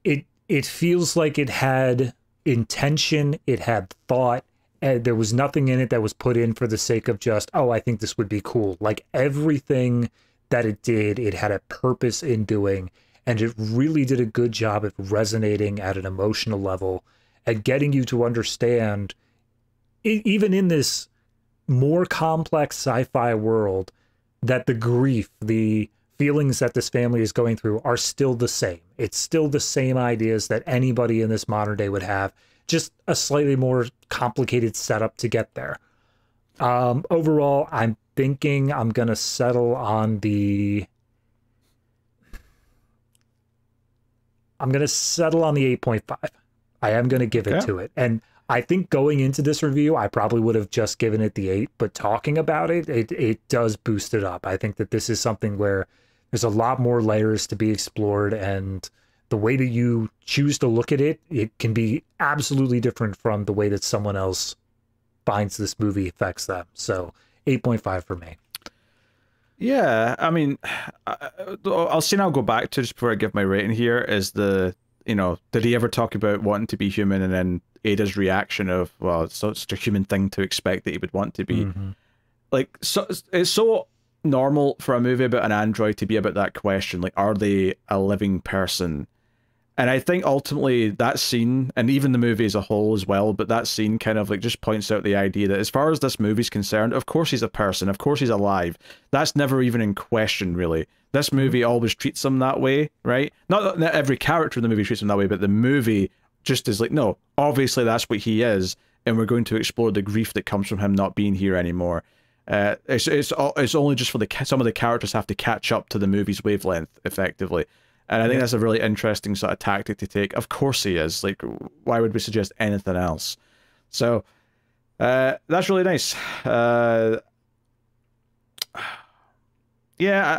it feels like it had intention, it had thought, and there was nothing in it that was put in for the sake of just, oh, I think this would be cool. Like, everything that it did, it had a purpose in doing, and it really did a good job at resonating at an emotional level, at getting you to understand, even in this more complex sci-fi world, that the grief, the feelings that this family is going through are still the same. It's still the same ideas that anybody in this modern day would have, just a slightly more complicated setup to get there. Overall, I'm thinking I'm going to settle on the... I'm going to settle on the 8.5. I am going to give it to it. And I think going into this review, I probably would have just given it the 8, but talking about it, it does boost it up. I think that this is something where there's a lot more layers to be explored, and the way that you choose to look at it, it can be absolutely different from the way that someone else finds this movie affects them. So 8.5 for me. Yeah, I mean, I'll go back to, just before I give my rating here, is the, you know, did he ever talk about wanting to be human, and then Ada's reaction of, well, it's such a human thing to expect that he would want to be. Like, so it's so normal for a movie about an android to be about that question, like, are they a living person? And I think ultimately that scene, and even the movie as a whole as well, but that scene kind of like just points out the idea that as far as this movie's concerned, of course he's a person, of course he's alive. That's never even in question, really. This movie always treats him that way, right? Not that every character in the movie treats him that way, but the movie just is like, no, obviously that's what he is, and we're going to explore the grief that comes from him not being here anymore. It's only just for some of the characters have to catch up to the movie's wavelength, effectively. And I think that's a really interesting sort of tactic to take. Of course he is. Like, why would we suggest anything else? So, that's really nice. Yeah,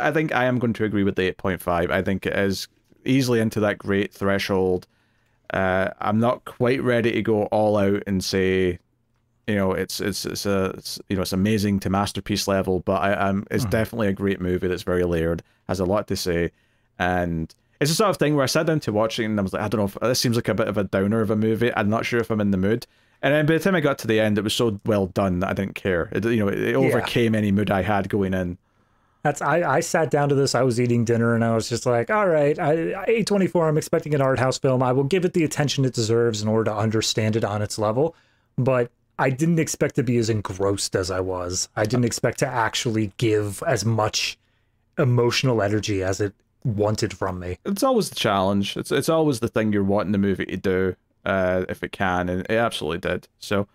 I think I am going to agree with the 8.5. I think it is easily into that great threshold. I'm not quite ready to go all out and say, you know, it's amazing to masterpiece level, but it's definitely a great movie that's very layered, has a lot to say, and it's the sort of thing where I sat down to watch it and I was like, I don't know if this seems like a bit of a downer of a movie. I'm not sure if I'm in the mood. And then by the time I got to the end, it was so well done that I didn't care. It overcame any mood I had going in. I sat down to this. I was eating dinner and I was just like, all right, A24, I'm expecting an art house film. I will give it the attention it deserves in order to understand it on its level. But I didn't expect to be as engrossed as I was. I didn't expect to actually give as much emotional energy as it wanted from me. It's always the challenge. It's always the thing you're wanting the movie to do, if it can, and it absolutely did. So,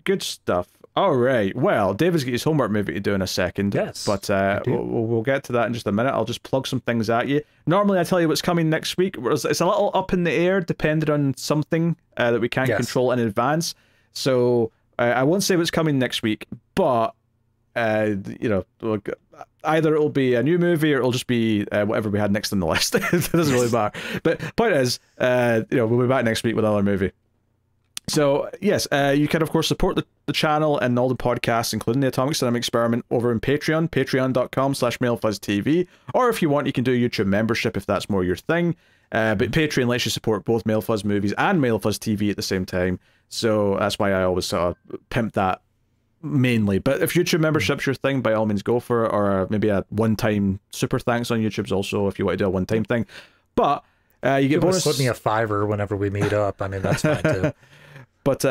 good stuff. All right. Well, David's got his homework movie to do in a second. Yes. But we'll get to that in just a minute. I'll just plug some things at you. Normally, I tell you what's coming next week. It's a little up in the air, depending on something that we can't control in advance. So I won't say what's coming next week, but you know, either it'll be a new movie or it'll just be whatever we had next on the list. It doesn't really matter. But point is, you know, we'll be back next week with another movie. So yes, you can of course support the channel and all the podcasts, including the Atomic Cinema Experiment, over on Patreon, patreon.com/MailFuzzTV, or if you want, you can do a YouTube membership if that's more your thing. But Patreon lets you support both MailFuzz movies and MailFuzz TV at the same time. So that's why I always sort of pimp that mainly. But if YouTube membership's your thing, by all means go for it, or maybe a one-time super thanks on YouTube's also if you want to do a one-time thing. But you get bonus. Slip me a $5 whenever we meet up. I mean, that's fine too. But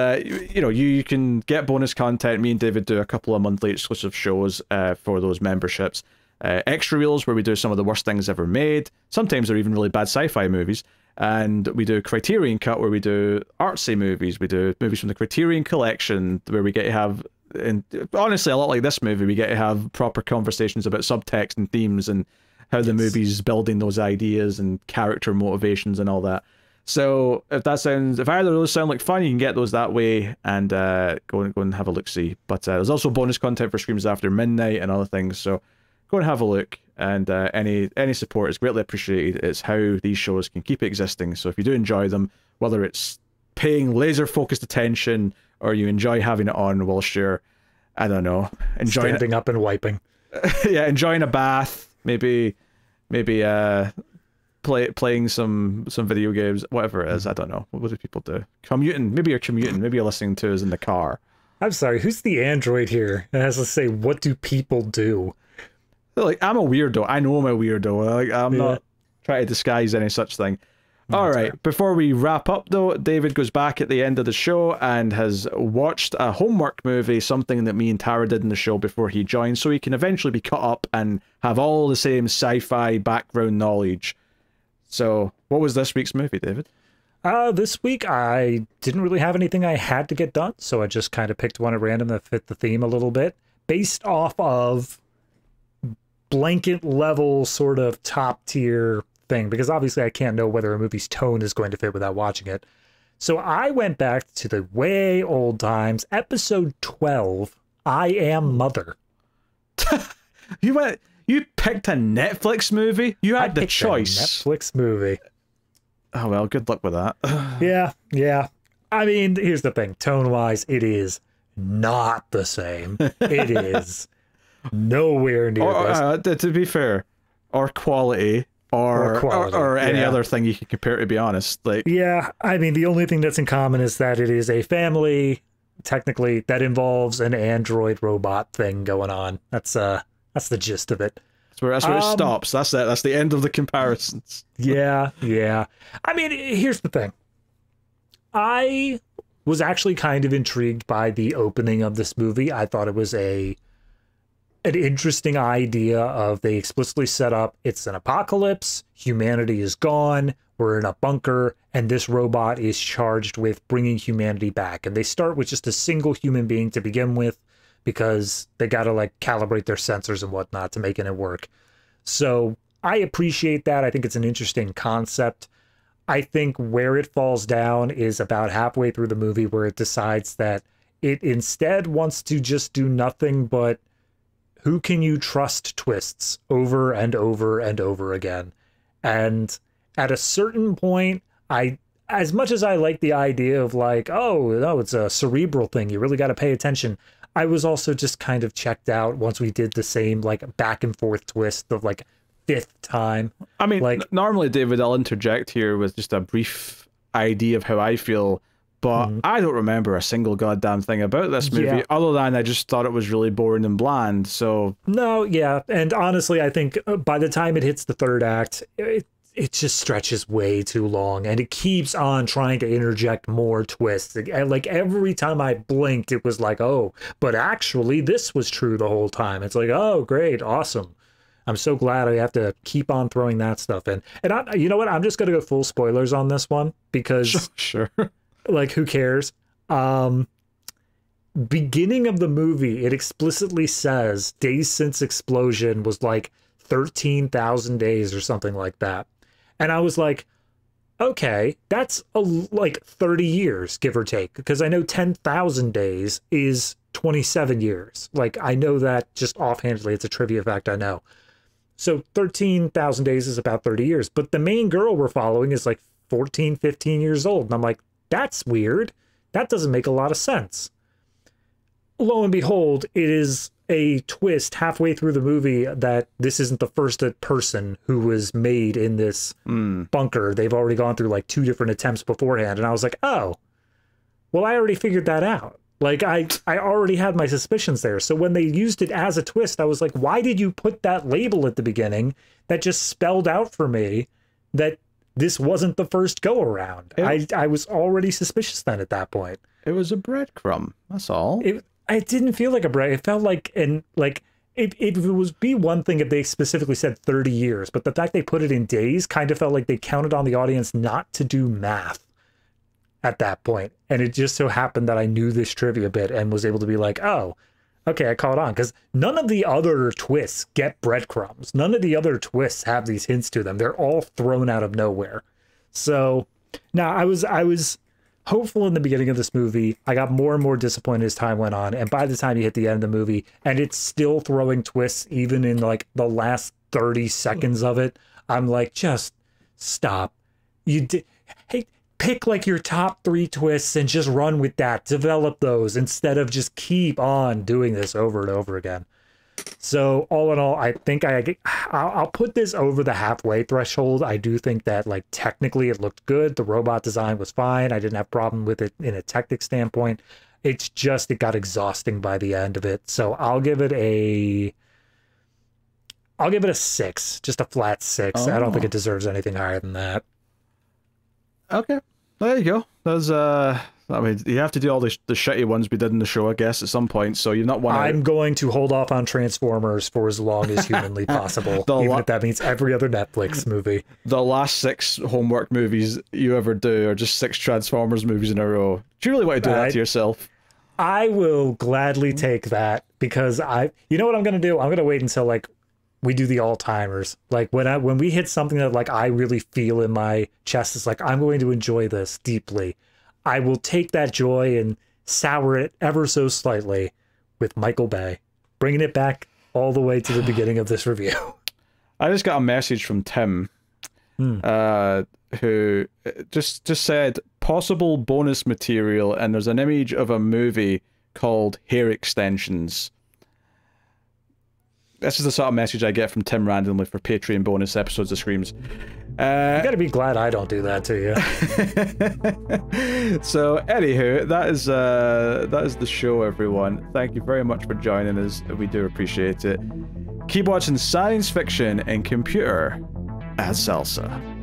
you know, you can get bonus content. Me and David do a couple of monthly exclusive shows for those memberships. Extra reels where we do some of the worst things ever made. Sometimes they're even really bad sci-fi movies. And we do Criterion Cut where we do artsy movies. We do movies from the Criterion Collection where we get to have, and honestly, a lot like this movie, we get to have proper conversations about subtext and themes and how the movie's building those ideas and character motivations and all that. So if either of those sound like fun, you can get those that way and go and have a look-see. But there's also bonus content for Screams After Midnight and other things. So go and have a look. And any support is greatly appreciated. It's how these shows can keep existing. So if you do enjoy them, whether it's paying laser-focused attention or you enjoy having it on whilst you're, I don't know, standing up and wiping. Yeah, enjoying a bath, maybe playing some video games, whatever it is. I don't know. What do people do? Commuting. Maybe you're commuting. Maybe you're listening to us in the car. I'm sorry. Who's the android here that has to say, what do people do? Like, I'm a weirdo. I know I'm a weirdo. Like, I'm not trying to disguise any such thing. All right. Before we wrap up, though, David goes back at the end of the show and has watched a homework movie, something that me and Tara did in the show before he joined, so he can eventually be caught up and have all the same sci-fi background knowledge. So, what was this week's movie, David? This week I didn't really have anything I had to get done, so I just kind of picked one at random that fit the theme a little bit, based off of blanket level sort of top tier thing, because obviously I can't know whether a movie's tone is going to fit without watching it. So I went back to the way old times, episode 12, I Am Mother. You picked a Netflix movie? You had the choice. Netflix movie. Oh, well, good luck with that. Yeah. I mean, here's the thing. Tone-wise, it is not the same. It is nowhere near this. To be fair, or quality, or any other thing you can compare, to be honest. Yeah, I mean, the only thing that's in common is that it is a family, technically, that involves an android robot thing going on. That's the gist of it. That's where it stops. That's it. That's the end of the comparisons. Yeah. I mean, here's the thing. I was actually kind of intrigued by the opening of this movie. I thought it was an interesting idea of, they explicitly set up, it's an apocalypse, humanity is gone, we're in a bunker, and this robot is charged with bringing humanity back. And they start with just a single human being to begin with, because they got to calibrate their sensors and whatnot to making it work. So I appreciate that. I think it's an interesting concept. I think where it falls down is about halfway through the movie, where it decides that it instead wants to just do nothing but who can you trust twists over and over and over again. And at a certain point, as much as I like the idea of oh, no, it's a cerebral thing, you really got to pay attention, I was also just kind of checked out once we did the same back and forth twist of fifth time. I mean, normally, David, I'll interject here with just a brief idea of how I feel, but I don't remember a single goddamn thing about this movie, other than I just thought it was really boring and bland. So no, yeah, and honestly, I think by the time it hits the third act, it just stretches way too long, and it keeps on trying to interject more twists. Every time I blinked, it was oh, but actually this was true the whole time. It's oh, great, awesome. I'm so glad I have to keep on throwing that stuff in. And you know what? I'm just going to go full spoilers on this one, because sure. Who cares? Beginning of the movie, it explicitly says days since explosion was 13,000 days or something like that. And I was okay, that's 30 years, give or take, because I know 10,000 days is 27 years. I know that just offhandedly. It's a trivia fact I know. So 13,000 days is about 30 years. But the main girl we're following is 14, 15 years old. And I'm that's weird. That doesn't make a lot of sense. Lo and behold, it is a twist halfway through the movie that this isn't the first person who was made in this bunker. They've already gone through 2 different attempts beforehand. And I was oh, well, I already figured that out. I already had my suspicions there. So when they used it as a twist, I was why did you put that label at the beginning that just spelled out for me that this wasn't the first go around? I was already suspicious then at that point. It was a breadcrumb. That's all. It didn't feel like a bread. It felt it would be one thing if they specifically said 30 years, but the fact they put it in days kind of felt like they counted on the audience not to do math at that point. And it just so happened that I knew this trivia bit and was able to be oh, okay, I caught on, because none of the other twists get breadcrumbs. None of the other twists have these hints to them. They're all thrown out of nowhere. So now I was hopeful in the beginning of this movie. I got more and more disappointed as time went on, and by the time you hit the end of the movie, and it's still throwing twists even in the last 30 seconds of it, I'm just stop. Hey, pick your top 3 twists and just run with that. Develop those instead of just keep on doing this over and over again. So all in all, I think I'll put this over the halfway threshold. I do think that technically it looked good. The robot design was fine. I didn't have a problem with it in a technical standpoint. It's just, it got exhausting by the end of it. So I'll give it a 6, just a flat 6. I don't think it deserves anything higher than that. Okay, there you go. There's I mean, you have to do all the shitty ones we did in the show, I guess, at some point. So you've not won. I'm going to hold off on Transformers for as long as humanly possible, even if that means every other Netflix movie. The last 6 homework movies you ever do are just 6 Transformers movies in a row. Do you really want to do that to yourself? I will gladly take that because you know what I'm going to do? I'm going to wait until like we do the all-timers. Like when we hit something that like I really feel in my chest, it's like I'm going to enjoy this deeply. I will take that joy and sour it ever so slightly with Michael Bay, bringing it back all the way to the beginning of this review. I just got a message from Tim, who just said possible bonus material, and there's an image of a movie called Hair Extensions. This is the sort of message I get from Tim randomly for Patreon bonus episodes of Screams. You gotta be glad I don't do that to you. So, anywho, that is the show, everyone. Thank you very much for joining us. We do appreciate it. Keep watching science fiction and computer at Salsa.